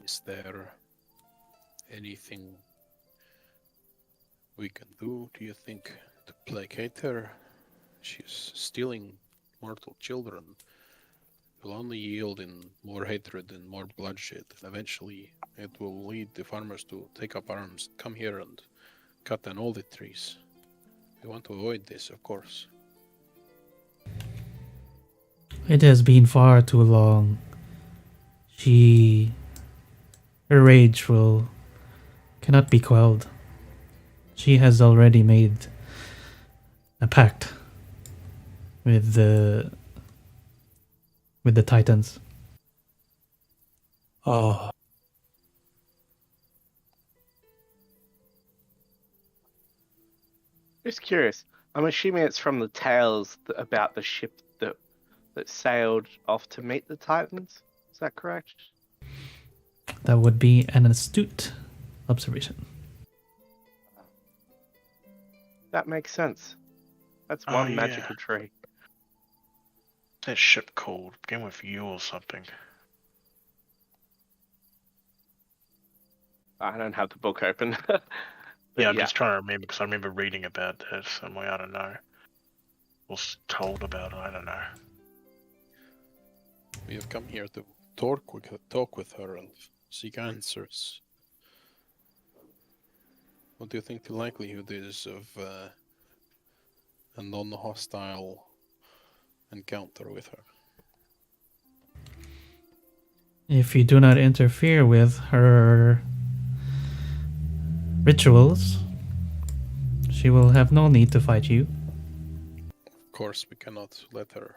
Is there anything we can do, do you think, to placate her? She's stealing mortal children. Will only yield in more hatred and more bloodshed. And eventually, it will lead the farmers to take up arms, come here and cut down all the trees. We want to avoid this, of course. It has been far too long. Her rage cannot be quelled. She has already made a pact with the Titans. Oh, Just curious. I'm assuming it's from the tales about the ship that sailed off to meet the Titans. Is that correct? That would be an astute observation. That makes sense. That's Oh, one yeah. magical tree. That ship called begin with U or something. I don't have the book open. But Yeah, I'm just trying to remember because I remember reading about that somewhere. I don't know. Was told about it. I don't know. We have come here to talk with her and seek answers. What do you think the likelihood is of a non-hostile encounter with her? If you do not interfere with her rituals, she will have no need to fight you. Of course, we cannot let her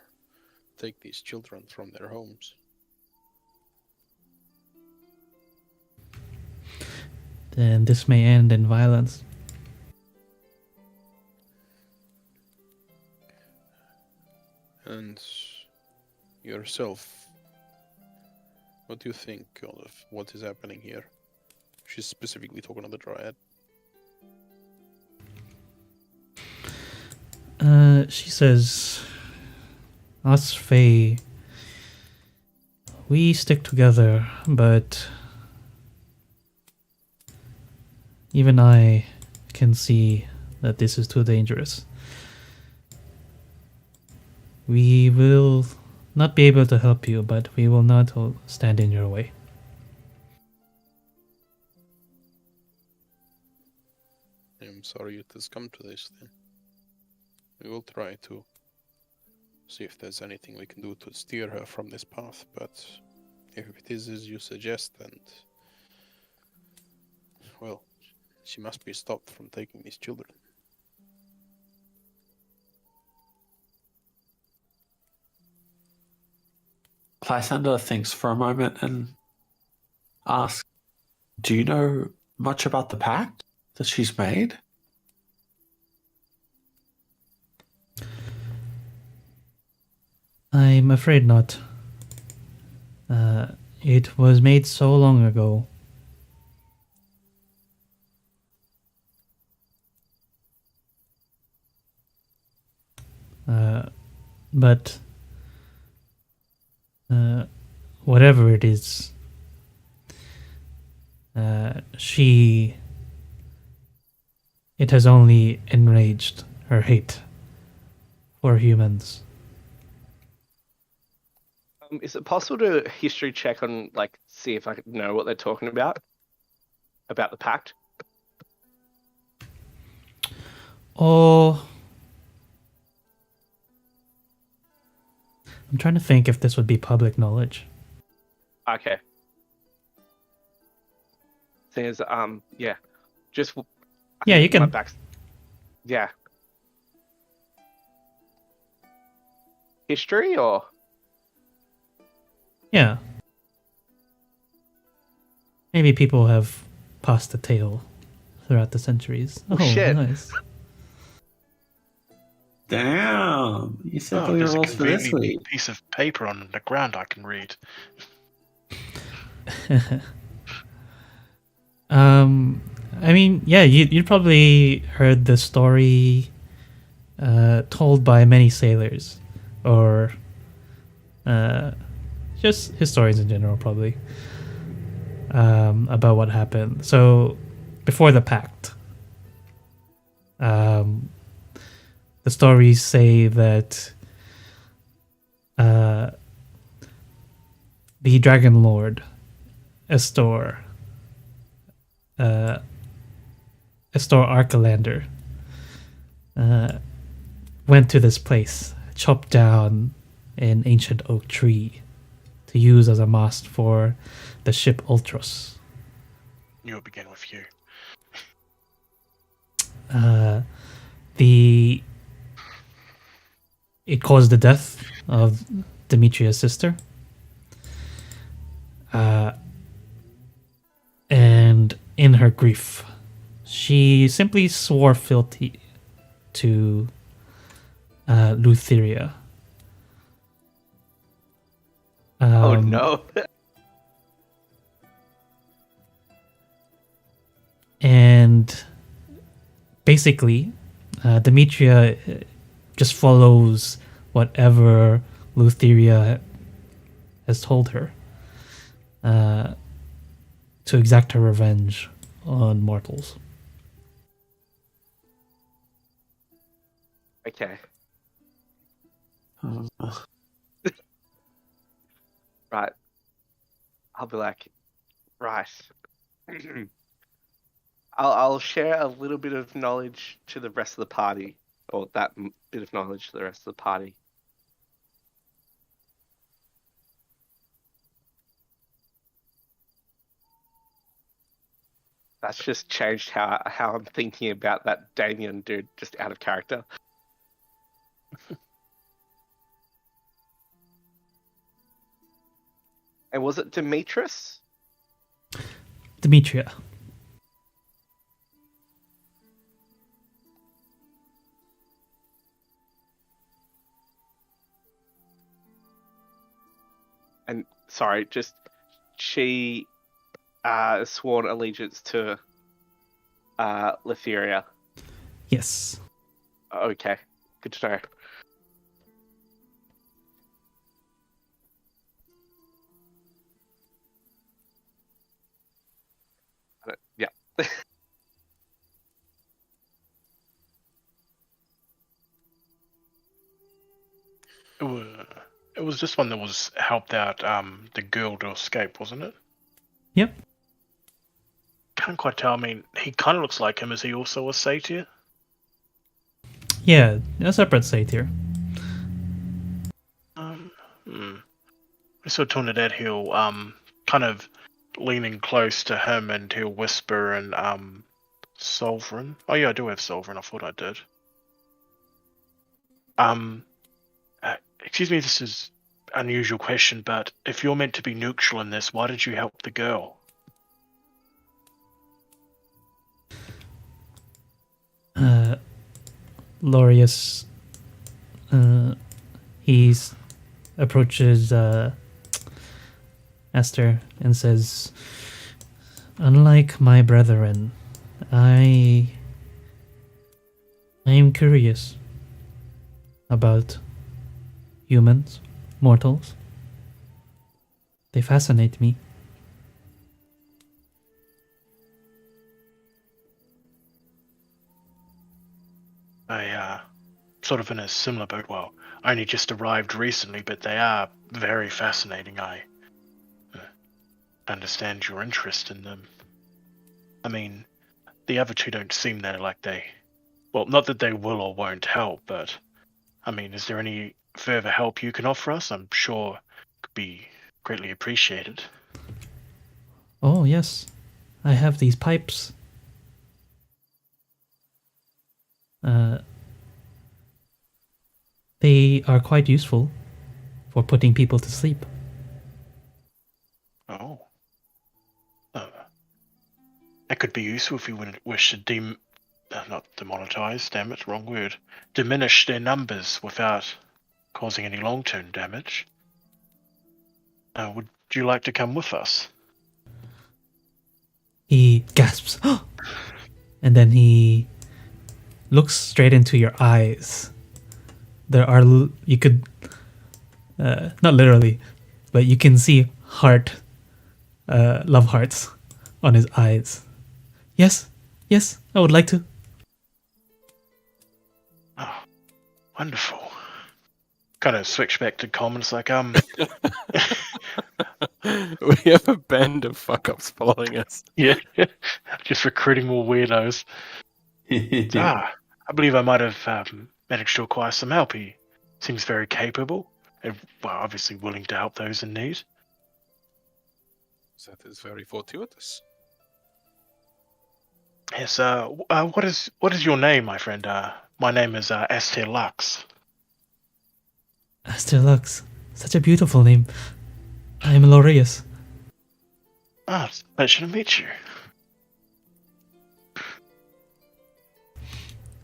take these children from their homes. Then this may end in violence. And yourself, what do you think of what is happening here? She's specifically talking to the Dryad. She says, us Fae, we stick together, but even I can see that this is too dangerous. We will not be able to help you, but we will not stand in your way. I'm sorry it has come to this then. We will try to see if there's anything we can do to steer her from this path, but If it is as you suggest, then, well, she must be stopped from taking these children. Lysander thinks for a moment and asks, do you know much about the pact that she's made? I'm afraid not. It was made so long ago. But whatever it is, it has only enraged her hate for humans. Is it possible to history check on, like, see if I could know what they're talking about the pact? Oh, I'm trying to think if this would be public knowledge. Okay. Says, yeah, just. Yeah, you can. Yeah. History or? Yeah. Maybe people have passed the tale throughout the centuries. Oh shit. Nice. Damn. You said all your there's a rolls for this convenient week. piece of paper on the ground I can read. I mean, yeah, you probably heard the story told by many sailors, or just historians in general, probably, about what happened. So, before the pact, the stories say that the Dragonlord, Estor Archelander, went to this place, chopped down an ancient oak tree to use as a mast for the ship Ultros. Knew it began with you. It caused the death of Demetria's sister. And in her grief, she simply swore fealty to Lutheria. Oh no. And basically, Demetria just follows whatever Lutheria has told her to exact her revenge on mortals. Okay. Uh, Right. I'll be like, right. I'll share a little bit of knowledge to the rest of the party, or that bit of knowledge to the rest of the party. That's just changed how I'm thinking about that Damien dude, just out of character. And was it Demetrius? Demetria. And sorry, just she sworn allegiance to Lutheria. Yes. Okay, good to know. Yeah. It was this one that was helped out the girl to escape, wasn't it? Yep. Can't quite tell. I mean, he kind of looks like him. Is he also a satyr? Yeah, a separate satyr. It So Trinidad, he'll kind of leaning close to him, and he'll whisper and Sovereign. Oh yeah, I do have Sovereign. I thought I did. Excuse me, this is an unusual question, but if you're meant to be neutral in this, why did you help the girl? Lorius, he approaches Esther and says, "Unlike my brethren, I am curious about humans, mortals. They fascinate me." I sort of in a similar boat. Well, I only just arrived recently, but they are very fascinating. I understand your interest in them. I mean, the other two don't seem that like they... Well, not that they will or won't help, but... I mean, is there any further help you can offer us? I'm sure it could be greatly appreciated. Oh, yes. I have these pipes. They are quite useful for putting people to sleep. Oh. That could be useful if you wish to not demonetize, damn it, wrong word. Diminish their numbers without causing any long-term damage. Would you like to come with us? He gasps. And then he looks straight into your eyes. There are, you could, not literally, but you can see love hearts on his eyes. Yes, I would like to. Oh, wonderful. Kind of switch back to comments like, We have a band of fuck-ups following us. Yeah, just recruiting more weirdos. I believe I might have managed to acquire some help. He seems very capable, and well, obviously willing to help those in need. That is very fortuitous. Yes. What is your name, my friend? My name is Esther Lux. Esther Lux. Such a beautiful name. I am Lorius. Ah, it's a pleasure to meet you.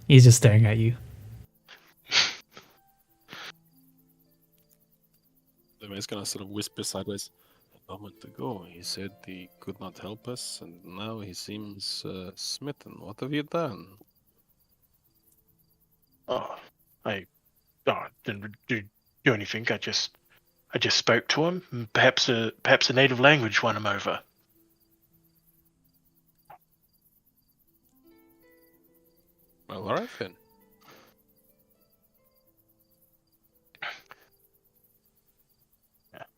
He's just staring at you. The man's gonna sort of whisper sideways. A moment ago, he said he could not help us, and now he seems smitten. What have you done? I didn't do anything. I just spoke to him. Perhaps a native language won him over. Well, alright then.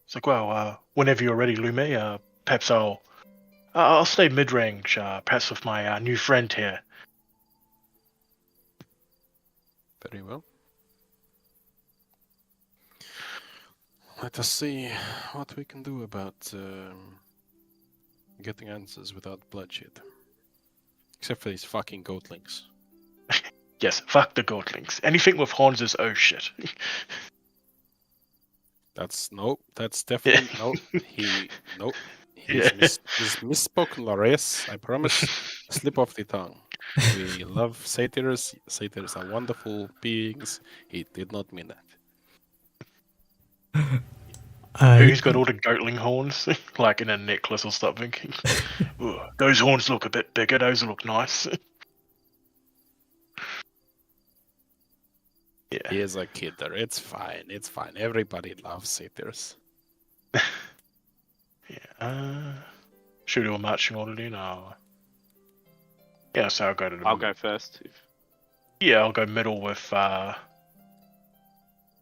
It's like, well, whenever you're ready, Lume, perhaps I'll stay mid-range, perhaps with my new friend here. Very well. Let us see what we can do about getting answers without bloodshed. Except for these fucking goatlings. Yes, fuck the goatlings. Anything with horns is oh shit. That's definitely nope. He's misspoken, Lorius. I promise. Slip off the tongue. We love satyrs. Satyrs are wonderful beings. He did not mean that. Who's got all the goatling horns? Like in a necklace or something. Ooh, those horns look a bit bigger. Those look nice. Yeah. He is a kidder. It's fine. Everybody loves satyrs. Yeah. Should we do a marching order then? Yeah, so I'll go to the... I'll go first. Yeah, I'll go middle with, what's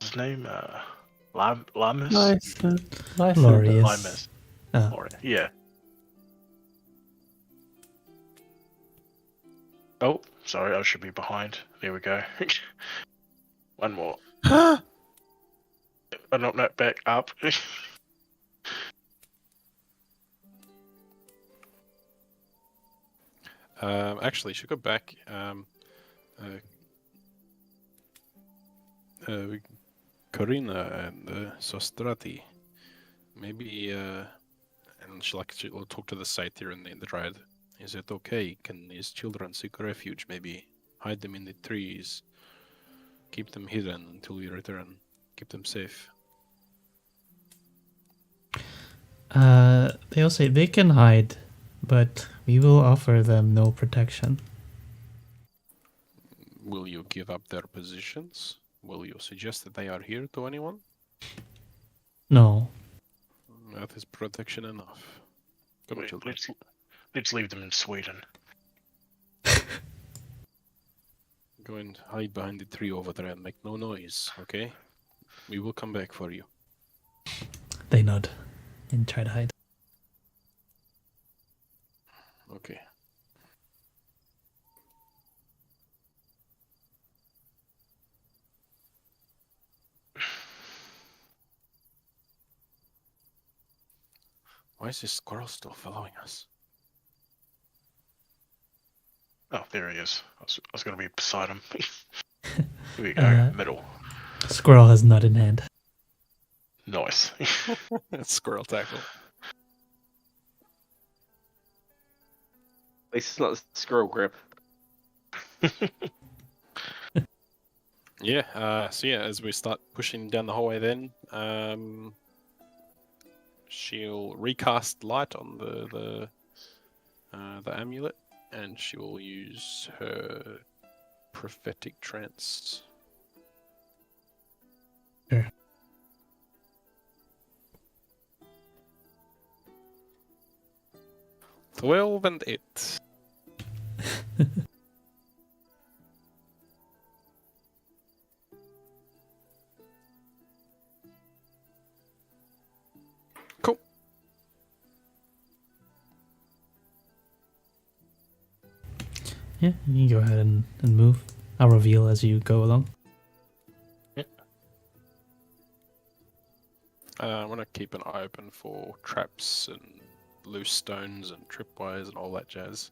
his name? Limus? Lorius. Limus. Yeah. Oh, sorry, I should be behind. There we go. One more. I don't know, back up. Actually, should go back. Corina and Sostrati. Maybe, and she'll talk to the satyr and the dryad. Is it okay? Can these children seek refuge? Maybe hide them in the trees. Keep them hidden until we return. Keep them safe. They'll say they can hide, but we will offer them no protection. Will you give up their positions? Will you suggest that they are here to anyone? No. That is protection enough. Come on, children. Let's leave them in Sweden. Go and hide behind the tree over there and make no noise, okay? We will come back for you. They nod and try to hide. Okay. Why is this squirrel still following us? Oh, there he is. I was going to be beside him. Here we go, middle. Squirrel has nut in hand. Nice. Squirrel tackle. At least it's not squirrel grip. Yeah, so yeah, as we start pushing down the hallway then, she'll recast light on the amulet, and she will use her prophetic trance. Sure. Twelve and 8. Cool. Yeah, you can go ahead and move. I'll reveal as you go along. I want to keep an eye open for traps and loose stones and tripwires and all that jazz.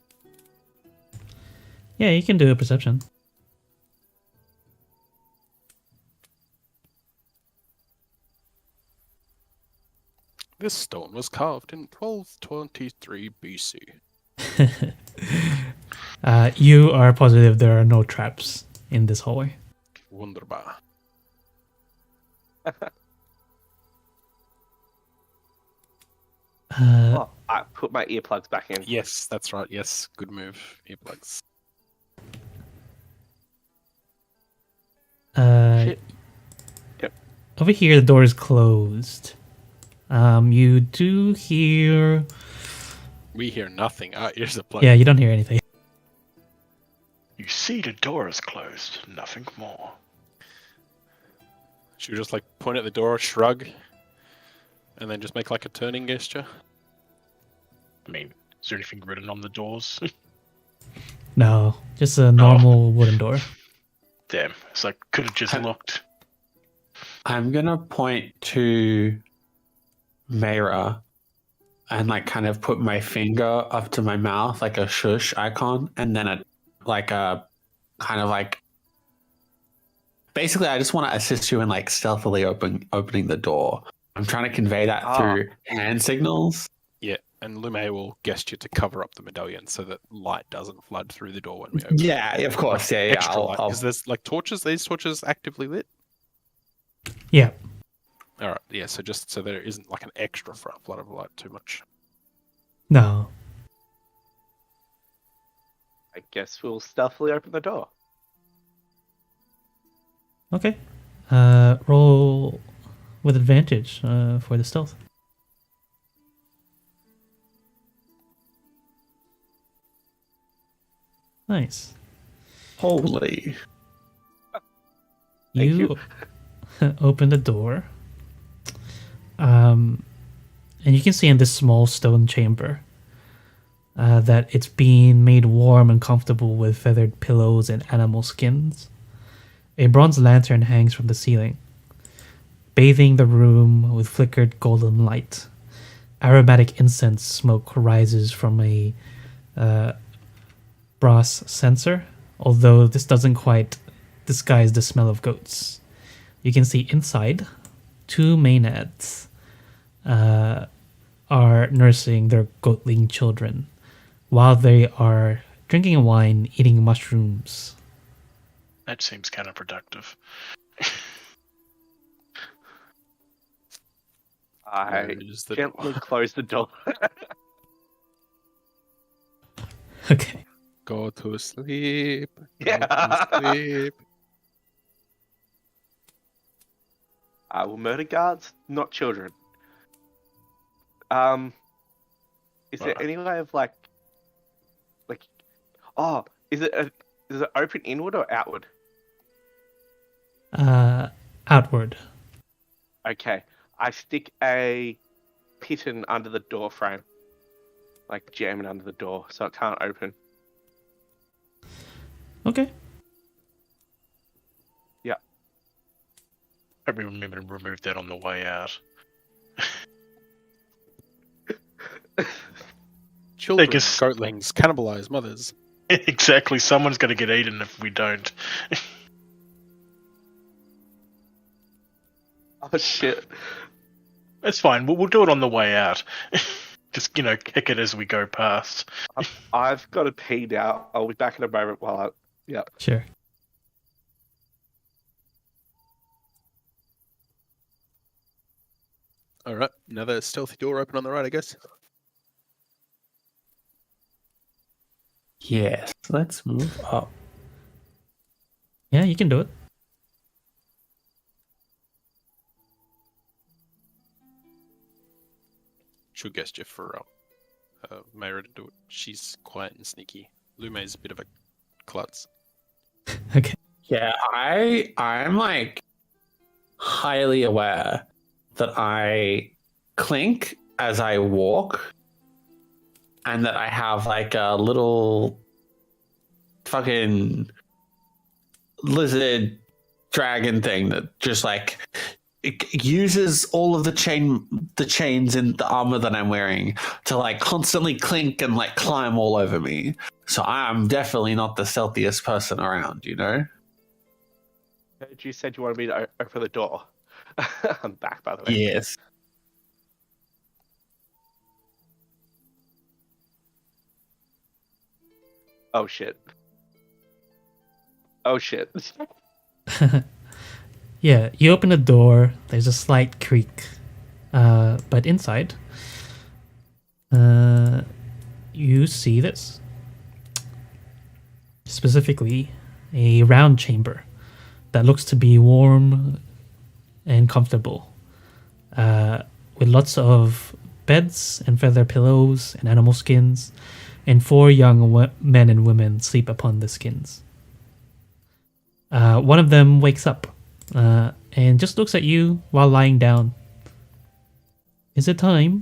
Yeah, you can do a perception. This stone was carved in 1223 BC. You are positive there are no traps in this hallway. Wunderbar. Oh, I put my earplugs back in. Yes, that's right. Yes, good move. Earplugs. Shit. Yep. Over here, the door is closed. You do hear... We hear nothing. Our ears are plugged. Yeah, you don't hear anything. You see the door is closed. Nothing more. Should we just like point at the door, shrug, and then just make like a turning gesture? I mean, is there anything written on the doors? No, just a normal wooden door. Damn, it's like could have just looked. I'm gonna point to Mayra and like kind of put my finger up to my mouth like a shush icon, and then a kind of like basically I just want to assist you in like stealthily opening the door. I'm trying to convey that through hand signals. Yeah, and Lume will gesture to cover up the medallion so that light doesn't flood through the door when we open it. Yeah, of course. Yeah, Extra light. Because there's like torches. These torches actively lit. Yeah. All right. Yeah. So just so there isn't like an extra flood of light too much. No. I guess we'll stealthily open the door. Okay. Roll with advantage for the stealth. Nice. Holy. You open the door. And you can see in this small stone chamber that it's being made warm and comfortable with feathered pillows and animal skins. A bronze lantern hangs from the ceiling, bathing the room with flickered golden light. Aromatic incense smoke rises from a brass censer, although this doesn't quite disguise the smell of goats. You can see inside 2 maenads are nursing their goatling children while they are drinking wine, eating mushrooms. That seems counterproductive. I gently close the door. Okay. Go to sleep. Yeah. To sleep. I will murder guards, not children. Is there any way of like, is it open inward or outward? Outward. Okay, I stick a piton under the door frame, like jam it under the door so it can't open. Okay. Yeah. Hope we remember to remove that on the way out. Children, Because- goatlings, cannibalize mothers. Exactly, someone's going to get eaten if we don't. Oh shit! It's fine. We'll do it on the way out. Just kick it as we go past. I've got to pee now. I'll be back in a moment while I. Yeah. Sure. All right, another stealthy door open on the right, I guess. Yes, let's move up. Yeah, you can do it. She'll gesture for Mayra to do it. She's quiet and sneaky. Lume's a bit of a klutz. Okay. Yeah, I'm like highly aware that I clink as I walk, and that I have like a little fucking lizard dragon thing that just like it uses all of the chains in the armor that I'm wearing to like constantly clink and like climb all over me. So I'm definitely not the stealthiest person around, you know? You said you wanted me to open the door. I'm back, by the way. Yes. Oh shit. Oh shit. Yeah, you open the door. There's a slight creak, but inside, you see this. Specifically, a round chamber that looks to be warm and comfortable, with lots of beds and feather pillows and animal skins, and 4 young men and women sleep upon the skins. One of them wakes up and just looks at you while lying down. Is it time?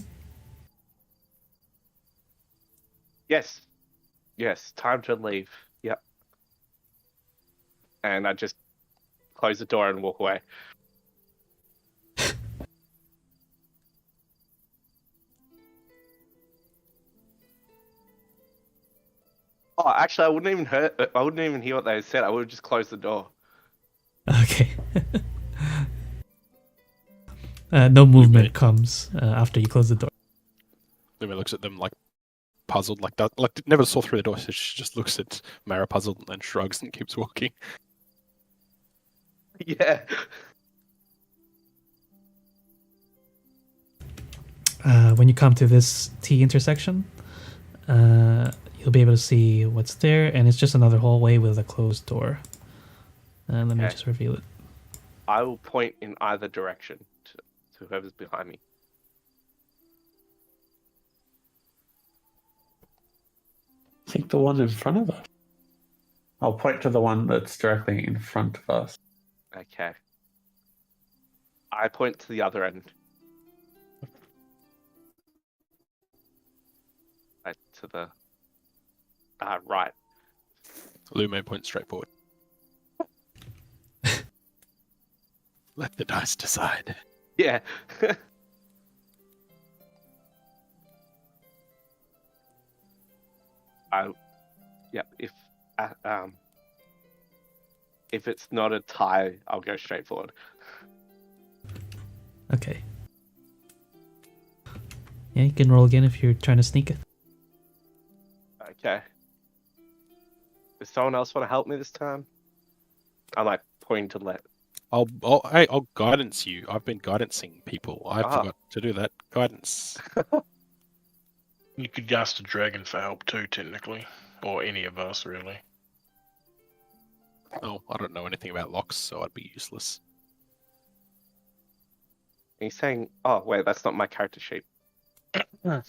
Yes. Yes, time to leave. Yep. And I just close the door and walk away. Oh, actually, I wouldn't even hear what they said. I would have just closed the door. Okay. No movement comes after you close the door. Lume looks at them like puzzled, like that, like never saw through the door. So she just looks at Mayra puzzled and then shrugs and keeps walking. Yeah. When you come to this T intersection, you'll be able to see what's there, and it's just another hallway with a closed door. Let me just reveal it. I will point in either direction to whoever's behind me. I think the one in front of us. I'll point to the one that's directly in front of us. Okay. I point to the other end. Right to the right. Lume points straight forward. Let the dice decide. Yeah. Yeah, if it's not a tie, I'll go straight forward. Okay. Yeah, you can roll again if you're trying to sneak it. Okay. Does someone else want to help me this time? I'm like pointing to let. I'll guidance you. I've been guidancing people. I Ah. forgot to do that. Guidance. You could ask the dragon for help too, technically, or any of us really. Oh, I don't know anything about locks, so I'd be useless. He's saying, "Oh wait, that's not my character sheet." Okay.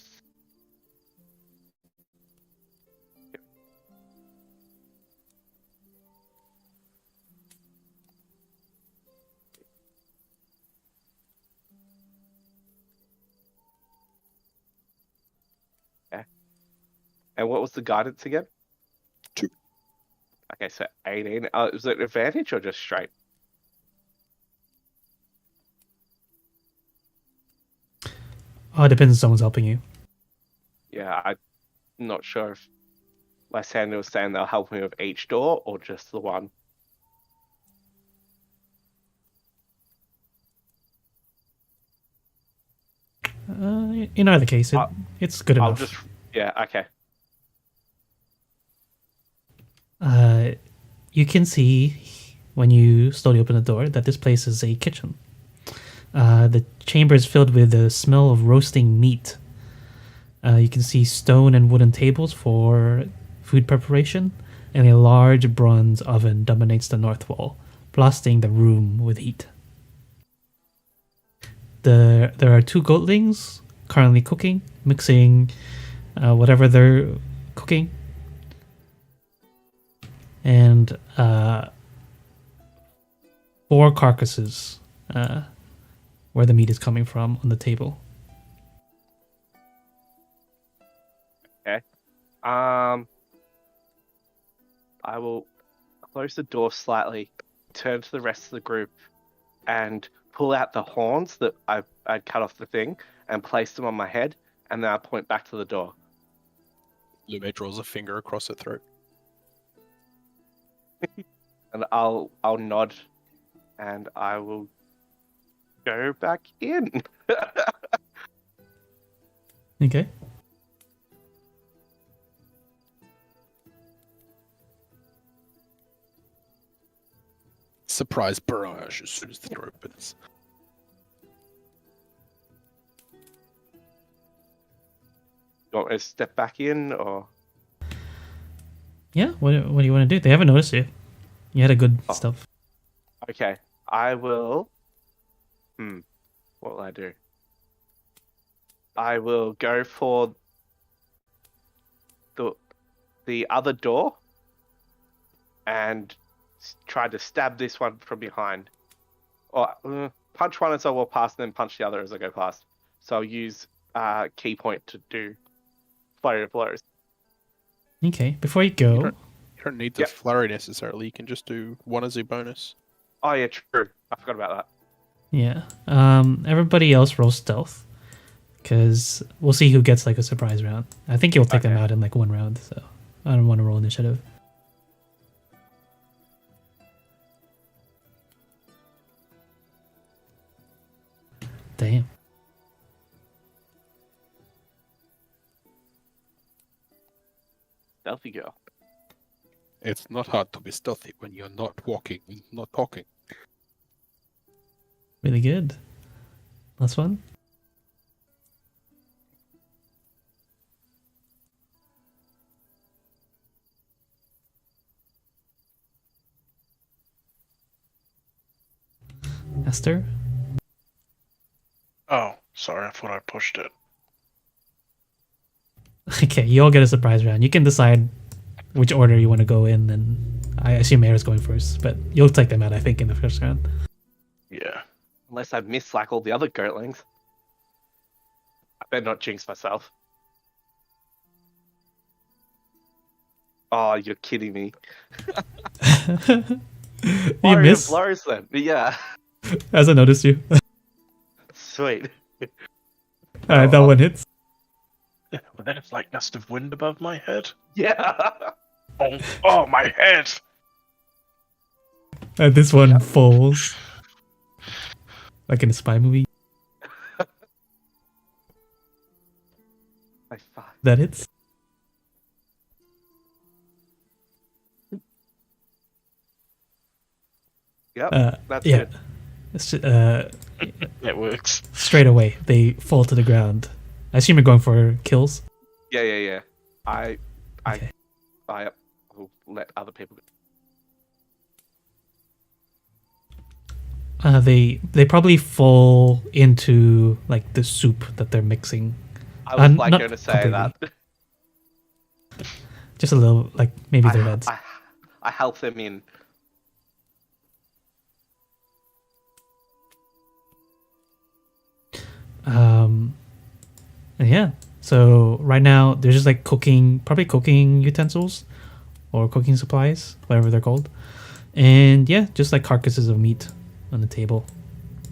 And what was the guidance again? 2. Okay, so 18. Is it advantage or just straight? Oh, it depends if someone's helping you. Yeah, I'm not sure if Lysander was saying they'll help me with each door or just the one. In either case, it's good I'll enough. just... Yeah, okay. You can see when you slowly open the door that this place is a kitchen. The chamber is filled with the smell of roasting meat. You can see stone and wooden tables for food preparation, and a large bronze oven dominates the north wall, blasting the room with heat. There are 2 goatlings currently cooking, mixing whatever they're cooking. And 4 carcasses where the meat is coming from on the table. Okay. I will close the door slightly, turn to the rest of the group, and pull out the horns that I'd cut off the thing and place them on my head, and then I point back to the door. Lume draws a finger across her throat. And I'll nod, and I will go back in. Okay. Surprise barrage as soon as the door opens. You want me to step back in, or? Yeah, what do you want to do? They haven't noticed you. You had a good stuff. Okay, I will. What will I do? I will go for the other door and try to stab this one from behind. Or punch one as I walk past, and then punch the other as I go past. So I'll use key point to do flurry of blows. Okay, before you go... You don't need the flurry necessarily. You can just do 1 as a bonus. Oh yeah, true. I forgot about that. Yeah. Everybody else roll stealth, because we'll see who gets like a surprise round. I think you'll take them out in like 1 round, so I don't want to roll initiative. Damn. Stealthy girl. It's not hard to be stealthy when you're not walking and not talking. Really good. Last one. Esther? Oh, sorry, I thought I pushed it. Okay, you all get a surprise round. You can decide which order you want to go in, and I assume Aira's going first, but you'll take them out, I think, in the first round. Yeah. Unless I miss like all the other goatlings. I better not jinx myself. Oh, you're kidding me. You miss? Blows then. Yeah. As I noticed you. Sweet. Alright, that one hits. Well, that's like gust of wind above my head. Yeah. Oh, my head! This one falls. Like in a spy movie. My fuck. That hits. Yep, that's Yeah. good. It's just, That works. straight away, they fall to the ground. I assume you're going for kills. Yeah. I Okay. will let other people. They probably fall into like the soup that they're mixing. I was not going to say completely. that. Just a little, like maybe their heads. I help them in. And yeah. So right now they're just like probably cooking utensils or cooking supplies, whatever they're called. And yeah, just like carcasses of meat on the table.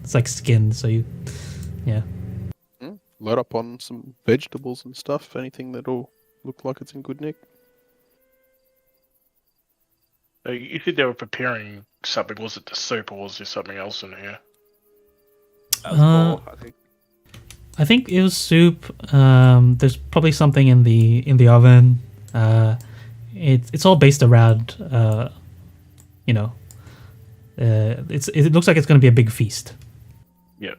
It's like skin, so yeah. Load up on some vegetables and stuff. Anything that'll look like it's in good nick. You said they were preparing something. Was it the soup or was there something else in here? That was cool, I think. I think it was soup. There's probably something in the oven. It's all based around it looks like it's going to be a big feast. Yeah.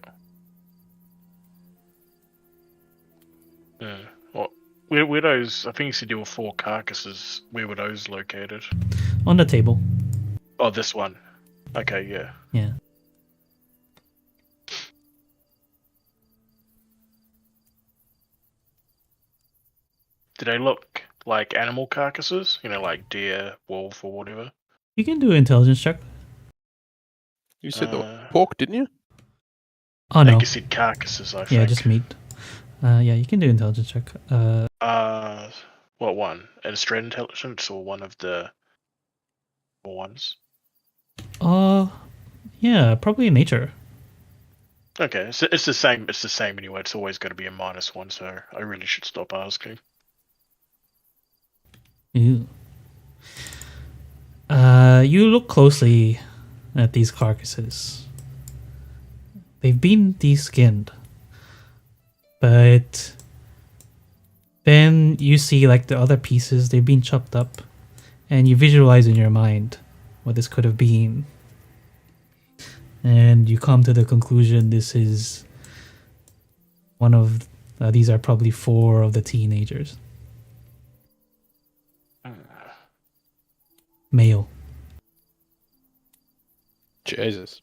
Yeah. Well, where those? I think you said there were 4 carcasses. Where were those located? On the table. Oh, this one. Okay, yeah. Yeah. Do they look like animal carcasses? You know, like deer, wolf, or whatever? You can do an intelligence check. You said the pork, didn't you? Oh I no. think you said carcasses, I think. Yeah, just meat. Yeah, you can do intelligence check. What one? An straight intelligence or one of the 4 ones? Yeah, probably nature. Okay, so it's the same. It's the same anyway. It's always going to be a -1, so I really should stop asking. Ew. You look closely at these carcasses. They've been deskinned. But then you see like the other pieces, they've been chopped up. And you visualize in your mind what this could have been. And you come to the conclusion this is one of these are probably 4 of the teenagers. Male. Jesus.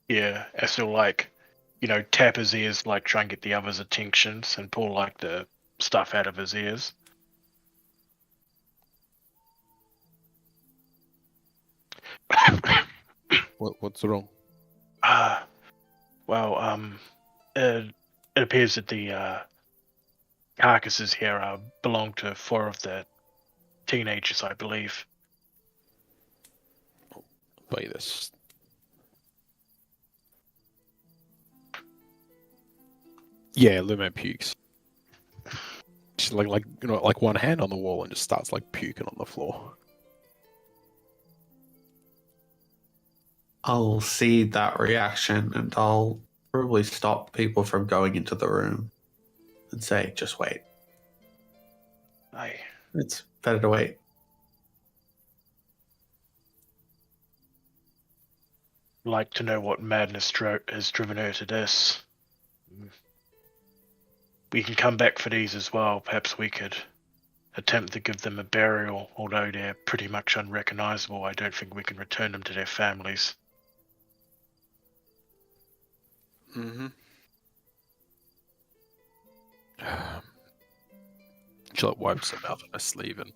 Yeah, as to like, tap his ears, like try and get the others' attentions and pull like the stuff out of his ears. What's wrong? It appears that the carcasses here belong to 4 of the teenagers, I believe. By this. Yeah, Lume pukes. She's like one hand on the wall and just starts like puking on the floor. I'll see that reaction and I'll probably stop people from going into the room and say, just wait. It's better to wait. Like to know what madness has driven her to this. We can come back for these as well. Perhaps we could attempt to give them a burial, although they're pretty much unrecognizable. I don't think we can return them to their families. Mm-hmm. She like wipes her mouth on her sleeve and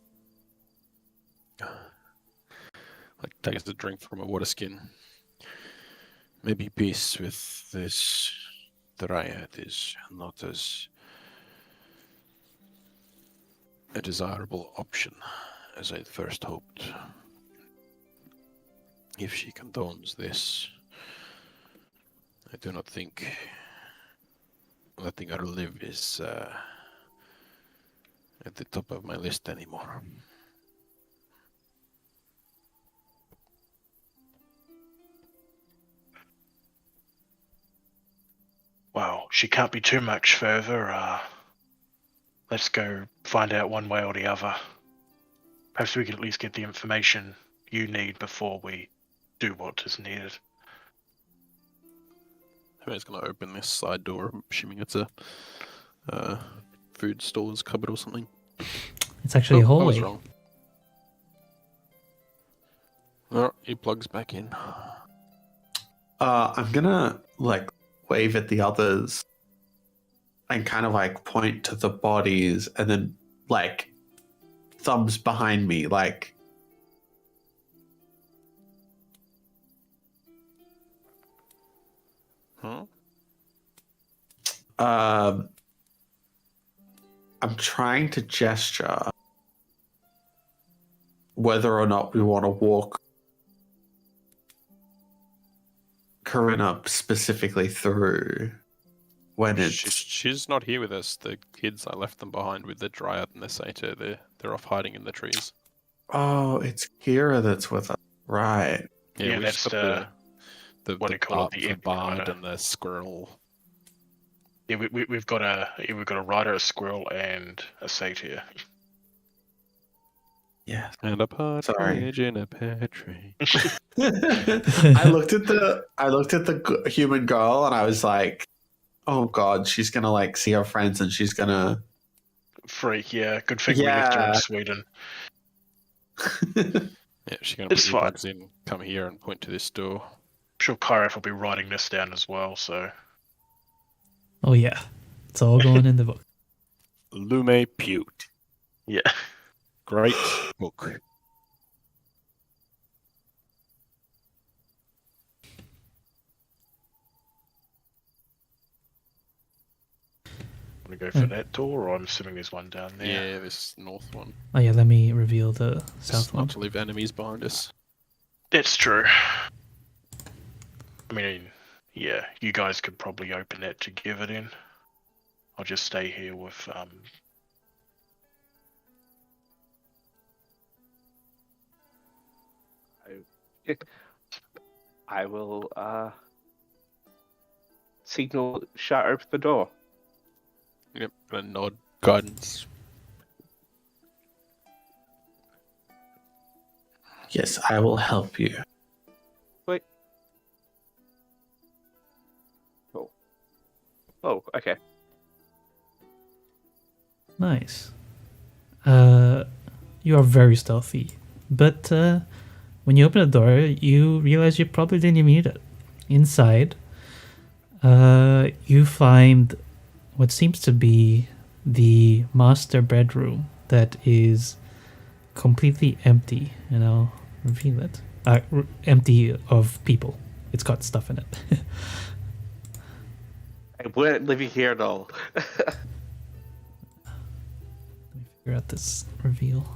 like takes a drink from a water skin. Maybe peace with this dryad is not as a desirable option as I'd first hoped. If she condones this, I do not think letting her live is at the top of my list anymore. Well, she can't be too much further. Let's go find out one way or the other. Perhaps we can at least get the information you need before we do what is needed. I mean, it's going to open this side door. I'm assuming it's a food stores cupboard or something. It's actually a I was hallway. wrong. Oh, he plugs back in. I'm gonna like wave at the others and kind of like point to the bodies and then like thumbs behind me, like Huh? I'm trying to gesture whether or not we want to walk Corinna specifically through when it's She's not here with us. The kids, I left them behind with the Dryad and the Satyr. They're off hiding in the trees. oh, it's Kira that's with us, right? Yeah, we that's just got what do you call it, the the imp bard rider. and the squirrel. Yeah, we've got a rider, a squirrel, and a satyr. Yeah. And a Sorry. partridge in a pear tree. I looked at the human girl and I was like, "Oh God, she's gonna like see her friends and she's gonna." Freak, yeah. Good thing we left her Yeah. in Sweden. Yeah, she's going to It's put fine. earbuds in, come here and point to this door. I'm sure Kyref will be writing this down as well, so... Oh yeah, it's all going in the book. Lume Pute. Yeah. Great book. Want to go for that door, or I'm assuming there's one down there? Yeah, this north one. Oh yeah, let me reveal the south Just one. not to leave enemies behind us. That's true. I mean, yeah, you guys could probably open it to give it in. I'll just stay here with, I will signal Shah open the door. Yep, a nod. Guidance. Yes, I will help you. Wait. Oh, okay. Nice. You are very stealthy, but when you open the door, you realize you probably didn't even need it. Inside, you find what seems to be the master bedroom that is completely empty, and I'll reveal it. Empty of people. It's got stuff in it. I weren't living here at all. Let me figure out this reveal.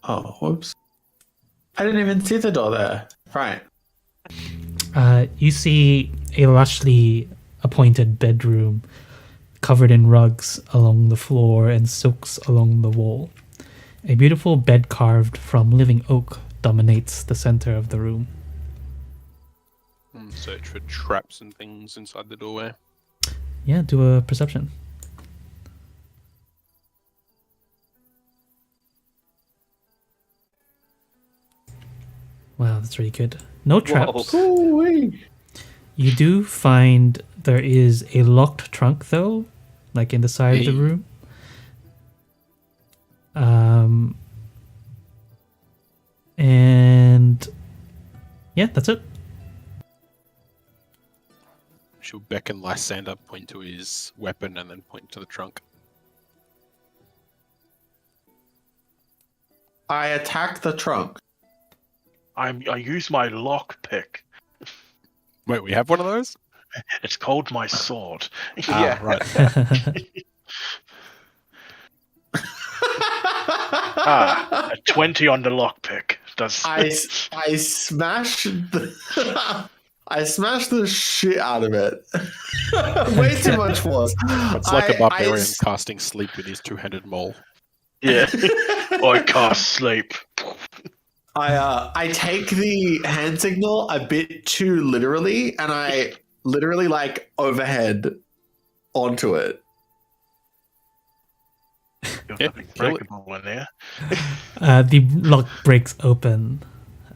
Oh, whoops! I didn't even see the door there. Right. You see a lushly appointed bedroom covered in rugs along the floor and silks along the wall. A beautiful bed carved from living oak dominates the center of the room. Search for traps and things inside the doorway. Yeah, do a perception. Wow, that's really good. No traps. Ooh-wee. You do find there is a locked trunk, though, like in the side of the Hey. room. And yeah, that's it. She'll beckon Lysander, point to his weapon, and then point to the trunk. I attack the trunk. I use my lockpick. Wait, we have one of those? It's called my sword. Yeah. Right. A 20 on the lockpick. Does I smash the I smash the shit out of it. Way too much force. It's like a barbarian casting sleep with his two-handed maul. Yeah. I cast sleep. I take the hand signal a bit too literally, and I literally like overhead onto it. You're Yeah, fucking kill it. breakable in there. The lock breaks open.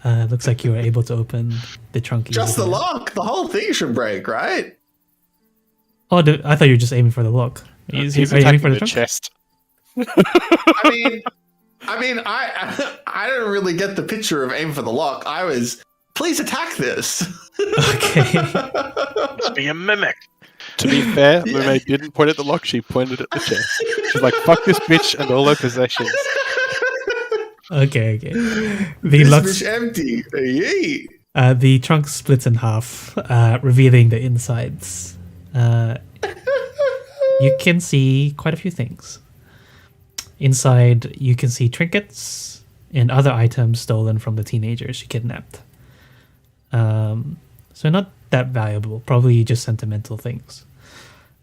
Looks like you were able to open the trunk. Just the easily. lock. The whole thing should break, right? Oh, I thought you were just aiming for the lock. He's are you aiming attacking for the the trunk? chest. I didn't really get the picture of aim for the lock. I was, please attack this. Okay. Must be a mimic. To be fair, Lume didn't point at the lock, she pointed at the chest. She's like, fuck this bitch and all her possessions. Okay. The This lock. bitch empty. Yay. The trunk splits in half, revealing the insides. You can see quite a few things. Inside, you can see trinkets and other items stolen from the teenagers you kidnapped. So not that valuable, probably just sentimental things.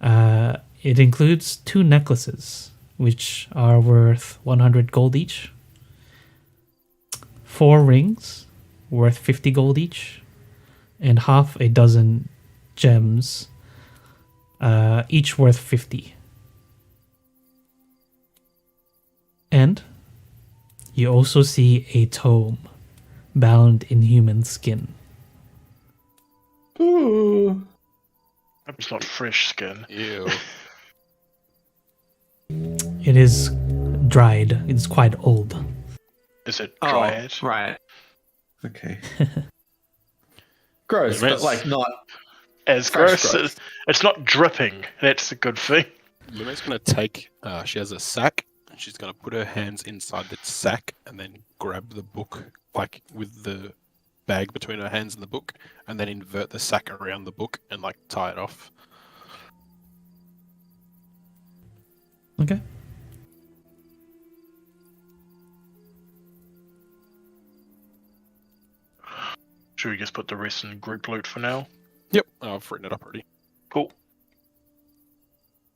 It includes 2 necklaces, which are worth 100 gold each. 4 rings, worth 50 gold each. And half a dozen gems, each worth 50. And you also see a tome bound in human skin. Ooh. It's not fresh skin. Ew. It is dried. It's quite old. Is it dryad? Oh, right. Okay. Gross, Yes. but like not. As Fresh gross gross. as it's not dripping. That's a good thing. Lume's going to take, she has a sack, and she's going to put her hands inside the sack and then grab the book, like with the bag between her hands and the book, and then invert the sack around the book and like tie it off. Okay. Should we just put the rest in group loot for now? Yep, I've written it up already. Cool.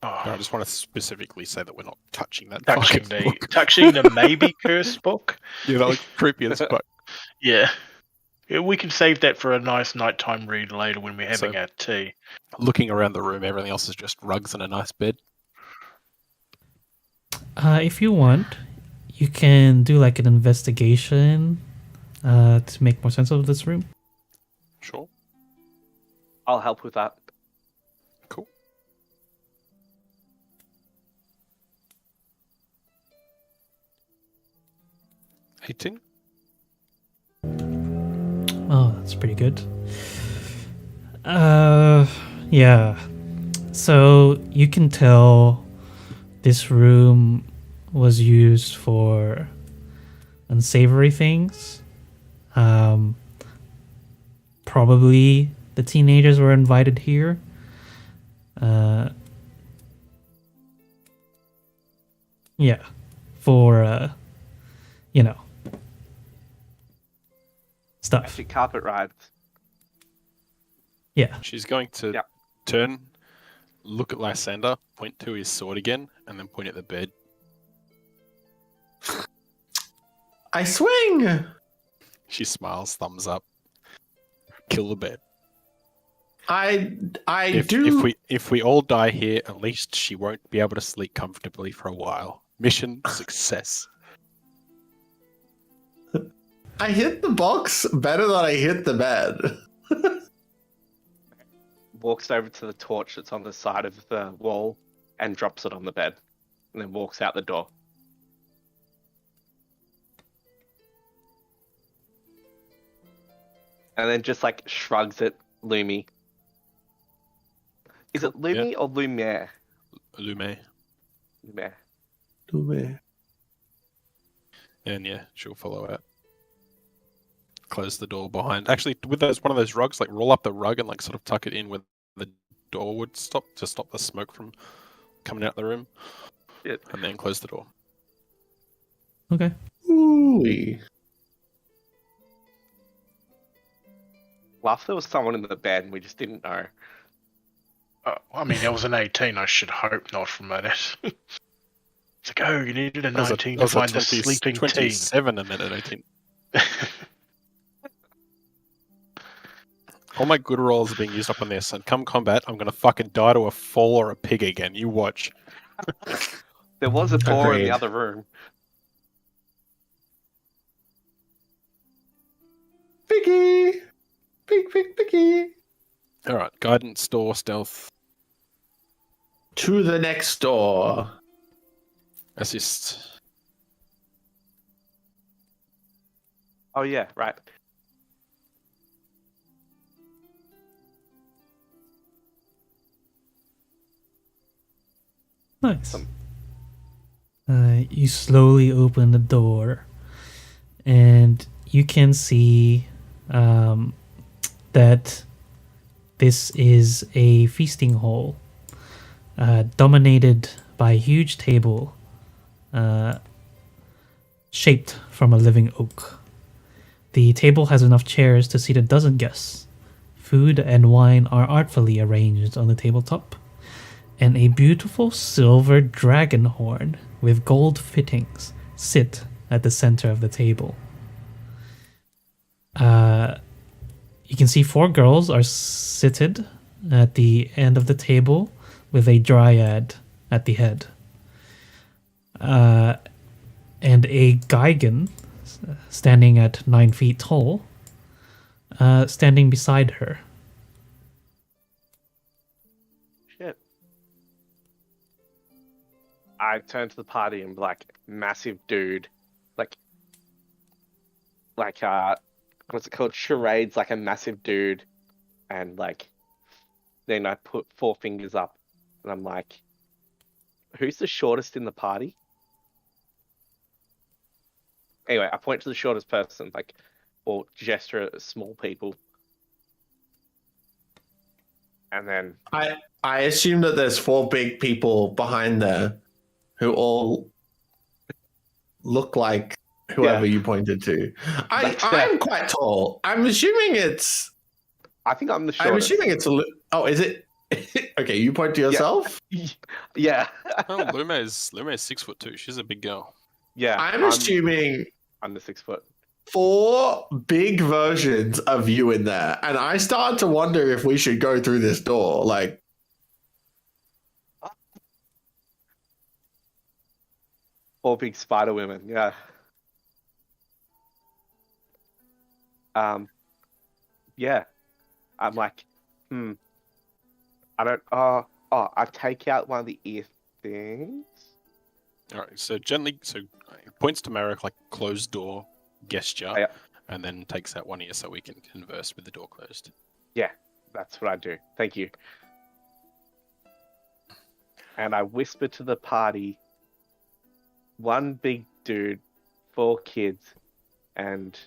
But I Oh, just want to specifically say that we're not touching that touching fucking the book. touching the maybe curse book. Yeah, that looks creepy as fuck. Yeah. Yeah, we can save that for a nice nighttime read later when we're having So- our tea. Looking around the room, everything else is just rugs and a nice bed. If you want, you can do like an investigation to make more sense of this room. Sure. I'll help with that. Cool. $18. Oh, that's pretty good. Yeah. So you can tell this room was used for unsavory things. Probably the teenagers were invited here. Yeah. For, stuff. Actually, carpet rides. Yeah. She's going to Yep. turn, look at Lysander, point to his sword again, and then point at the bed. I swing. She smiles, thumbs up. Kill the bed. I If, do. if we all die here, at least she won't be able to sleep comfortably for a while. Mission success. I hit the box better than I hit the bed. Walks over to the torch that's on the side of the wall and drops it on the bed. And then walks out the door. And then just like shrugs at Lumi. Is it Lumi or Lumiere? Lume. Lumiere. And yeah, she'll follow out. Close the door behind. Actually, with those one of those rugs, like roll up the rug and like sort of tuck it in where the door would stop to stop the smoke from coming out the room. Yeah. And then close the door. Okay. Ooh. Well, if there was someone in the bed and we just didn't know. I mean, it was an 18. I should hope not from that. It's like, oh, you needed a That was 19 that to was a find the 20 sleeping 27 and then an 18. teen. All my good rolls are being used up on this, and come combat, I'm gonna fucking die to a foal or a pig again. You watch. There was a door in the Agreed. other room. Piggy! Piggy! Alright, guidance, door, stealth, To the next door. assist. Oh yeah, right. Nice. You slowly open the door, and you can see that this is a feasting hall, dominated by a huge table shaped from a living oak. The table has enough chairs to seat a dozen guests. Food and wine are artfully arranged on the tabletop, and a beautiful silver dragon horn with gold fittings sit at the center of the table. You can see 4 girls are seated at the end of the table with a dryad at the head. And a Gigan standing at 9 feet tall, standing beside her. Shit. I turn to the party and be like, massive dude, like what's it called? Charades, like a massive dude, and like, then I put 4 fingers up, and I'm like, who's the shortest in the party? Anyway, I point to the shortest person, like, or gesture at small people, and then I assume that there's 4 big people behind there who all look like whoever you pointed to. I'm quite tall. I'm assuming it's. I think I'm the shortest. I'm assuming it's a. Oh, is it? Okay, you point to yourself. Yeah. Oh, Lume's 6'2". She's a big girl. Yeah. I'm assuming I'm the 6 foot. 4 big versions of you in there, and I start to wonder if we should go through this door. Like, 4 big spider women. Yeah. Yeah. I'm like, I don't. I take out one of the ear things. Alright, so gently, points to Marek like closed door gesture, Yeah. and then takes out one ear so we can converse with the door closed. Yeah, that's what I do. Thank you. And I whisper to the party, 1 big dude, 4 kids, and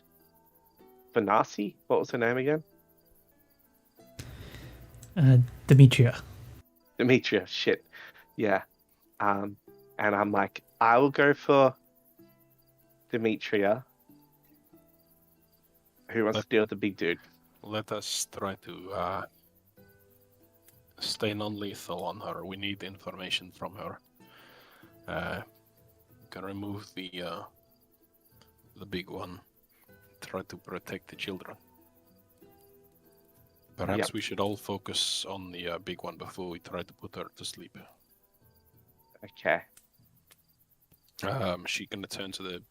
Vanassi? What was her name again? Demetria. Demetria, shit. Yeah. And I'm like, I will go for Demetria. Who wants to deal with the big dude? Let us try to stay non-lethal on her. We need information from her. Can remove the big one. Try to protect the children. Perhaps we should all focus on the big one before we try to put her to sleep. Okay. She gonna turn to the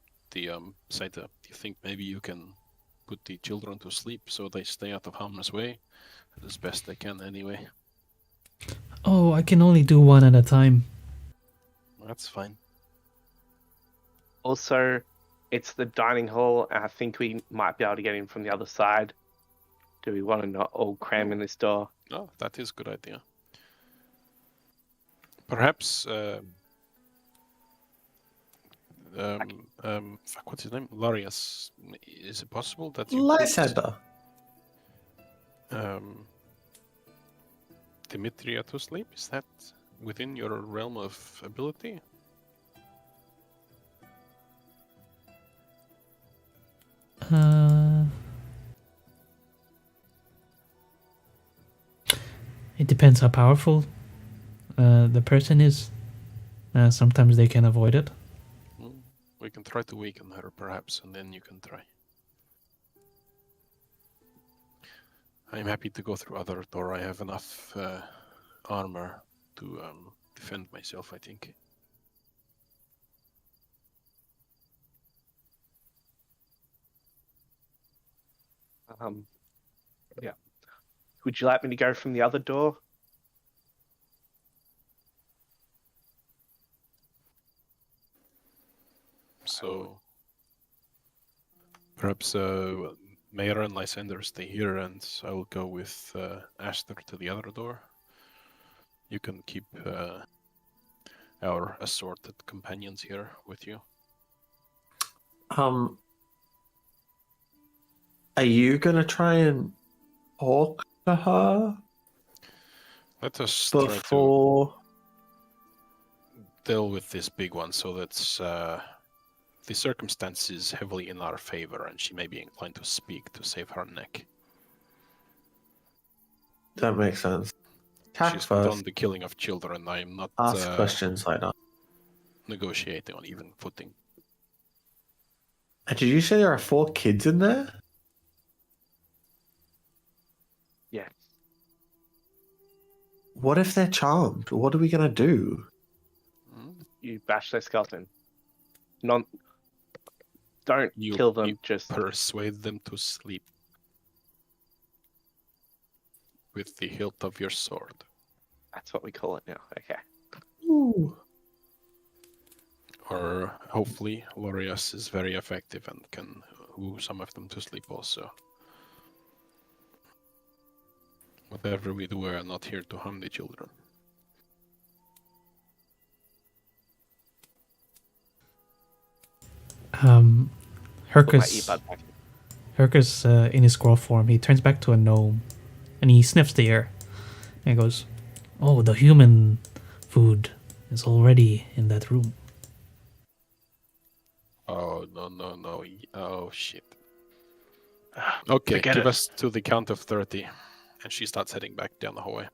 Saita. Do you think maybe you can put the children to sleep so they stay out of harm's way as best they can anyway? Oh, I can only do one at a time. That's fine. Also, it's the dining hall, and I think we might be able to get in from the other side. Do we want to not all cram in this door? Oh, that is a good idea. Perhaps, what's his name? Larius. Is it possible that you Lysander. put Demetria to sleep? Is that within your realm of ability? It depends how powerful the person is. Sometimes they can avoid it. We can try to weaken her, perhaps, and then you can try. I'm happy to go through other door. I have enough armor to defend myself, I think. Yeah. Would you like me to go from the other door? So perhaps Mayor and Lysander stay here, and I'll go with Aster to the other door. You can keep our assorted companions here with you. Are you gonna try and talk to her Let us try to before? deal with this big one, so that's the circumstances heavily in our favor, and she may be inclined to speak to save her neck. That makes sense. Attack She's first. done the killing of children. I am not Ask questions later. negotiating on even footing. And did you say there are 4 kids in there? Yeah. What if they're charmed? What are we gonna do? You bash their skeleton. Don't kill them. You Just persuade them to sleep with the hilt of your sword. that's what we call it now. Okay. Ooh. Or hopefully Lorias is very effective and can woo some of them to sleep also. Whatever we do, we are not here to harm the children. Put my Hercus, earbud back. Hercus in his squirrel form, he turns back to a gnome, and he sniffs the air, and he goes, "Oh, the human food is already in that room." Oh, no. Oh, shit. Okay, Forget give it. us to the count of 30. And she starts heading back down the hallway.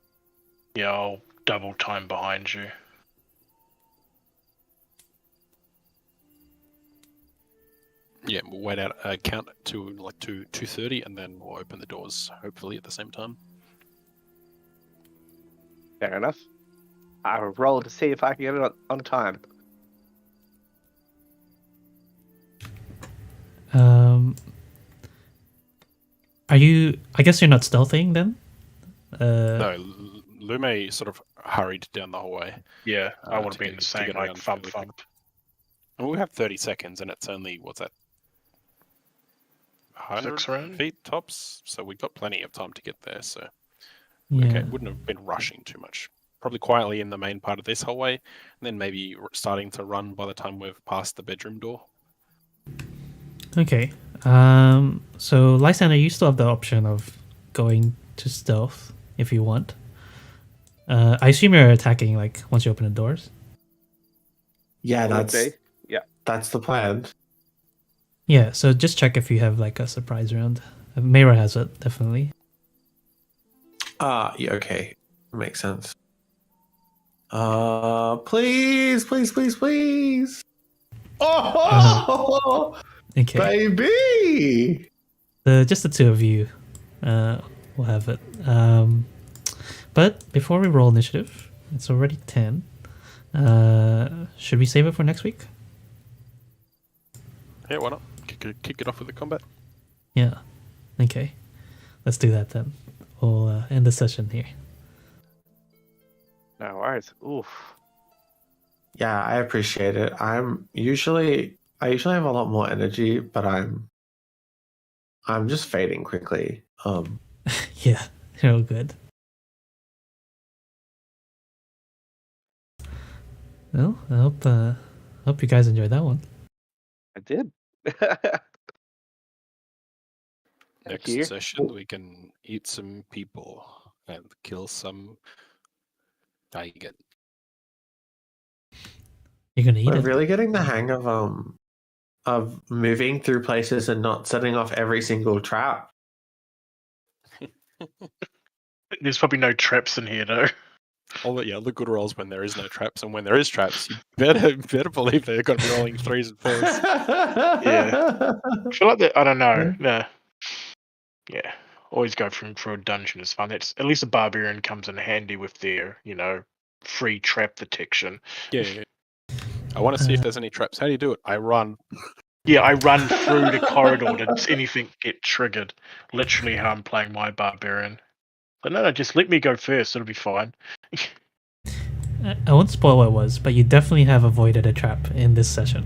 Yeah, I'll double time behind you. Yeah, we'll wait out count to like 2:30, and then we'll open the doors, hopefully at the same time. Fair enough. I'll roll to see if I can get it on time. Are you? I guess you're not stealthing then. No, Lume sort of hurried down the hallway. Yeah, I want to to be in get- the to same get like around thump fairly thump. And we have 30 seconds, and it's only, what's that? 100 around? feet tops, so we've got plenty of time to get there, so Yeah. okay, wouldn't have been rushing too much. Probably quietly in the main part of this hallway, and then maybe starting to run by the time we've passed the bedroom door. Okay. So Lysander, you still have the option of going to stealth if you want. I assume you're attacking like once you open the doors. Yeah, Would that's be? Yeah. that's the plan. Yeah. So just check if you have like a surprise round. Mayra has it definitely. Yeah, okay. Makes sense. Please. Oh, Okay. baby! Just the two of you will have it. But before we roll initiative, it's already 10. Should we save it for next week? Yeah, why not? Kick it off with the combat. Yeah. Okay. Let's do that then. We'll end the session here. No worries. Oof. Yeah, I appreciate it. I usually have a lot more energy, but I'm just fading quickly. Yeah, you're all good. Well, I hope you guys enjoyed that one. I did. Next you. session, we can eat some people and kill some tiger. You're gonna eat We're it. really getting the hang of moving through places and not setting off every single trap. There's probably no traps in here, though. Oh yeah, the good rolls when there is no traps, and when there is traps, you better believe they're going to be rolling 3s and 4s. Yeah. I feel like that. I don't know. Nah. Yeah. Always go for a dungeon is fun. That's at least a barbarian comes in handy with their, free trap detection. Yeah. I want to see if there's any traps. How do you do it? I run. Yeah, I run through the corridor to anything get triggered. Literally how I'm playing my barbarian. But no, just let me go first. It'll be fine. I won't spoil what it was, but you definitely have avoided a trap in this session.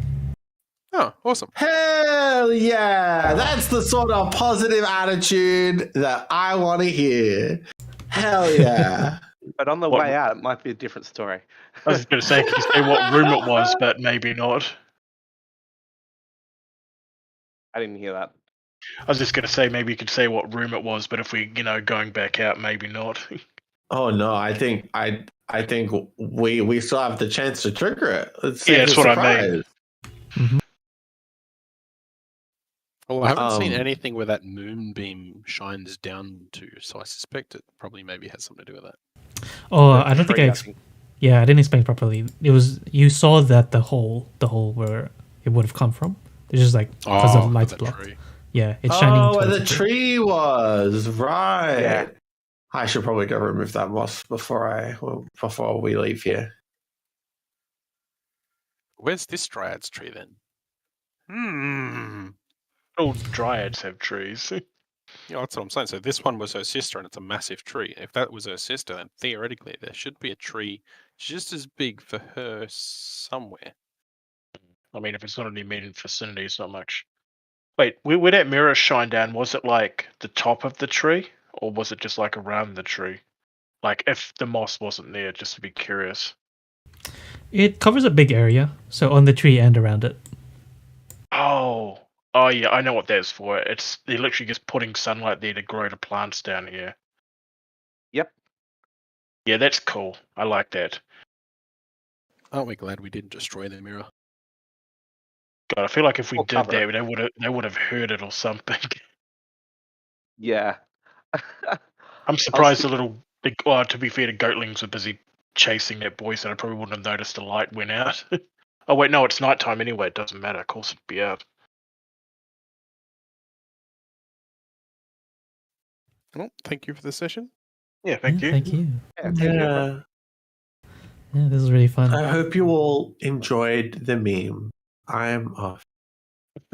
Oh, awesome. Hell yeah! That's the sort of positive attitude that I want to hear. Hell yeah. But on the way out, it might be a different story. I was going to say, could you say what room it was, but maybe not. I didn't hear that. I was just going to say, maybe you could say what room it was, but if we, going back out, maybe not. Oh no, I think we still have the chance to trigger it. Yeah, that's what I mean. Mm-hmm. Well, I haven't seen anything where that moonbeam shines down to, so I suspect it probably maybe has something to do with that. Oh, I don't think I didn't explain properly. It was you saw that the hole where it would have come from. It's just like because the light's blocked. Tree. Yeah, it's shining. Oh, where the tree was, right? Yeah. I should probably go remove that moss before we leave here. Where's this dryad's tree then? All dryads have trees. Yeah, that's what I'm saying. So this one was her sister, and it's a massive tree. If that was her sister, then theoretically there should be a tree just as big for her somewhere. I mean, if it's not in the immediate vicinity, it's not much. Wait, where that mirror shine down, was it like the top of the tree? Or was it just like around the tree? Like if the moss wasn't there, just to be curious. It covers a big area, so on the tree and around it. Oh yeah, I know what that's for. They're literally just putting sunlight there to grow the plants down here. Yep. Yeah, that's cool. I like that. Aren't we glad we didn't destroy the mirror? God, I feel like if we We'll did cover that, they would have heard it or something. Yeah. I'm surprised to be fair, the goatlings were busy chasing that boy, so I probably wouldn't have noticed the light went out. Oh wait, no, it's nighttime anyway. It doesn't matter. Of course it'd be out. Well, thank you for the session. Yeah, thank you. Thank you. Yeah, thank you. Yeah. Yeah, this is really fun. I hope you all enjoyed the meme. I'm off.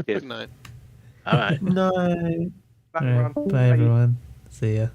Good night. All right. Night. Bye, All everyone. right, bye everyone. See ya.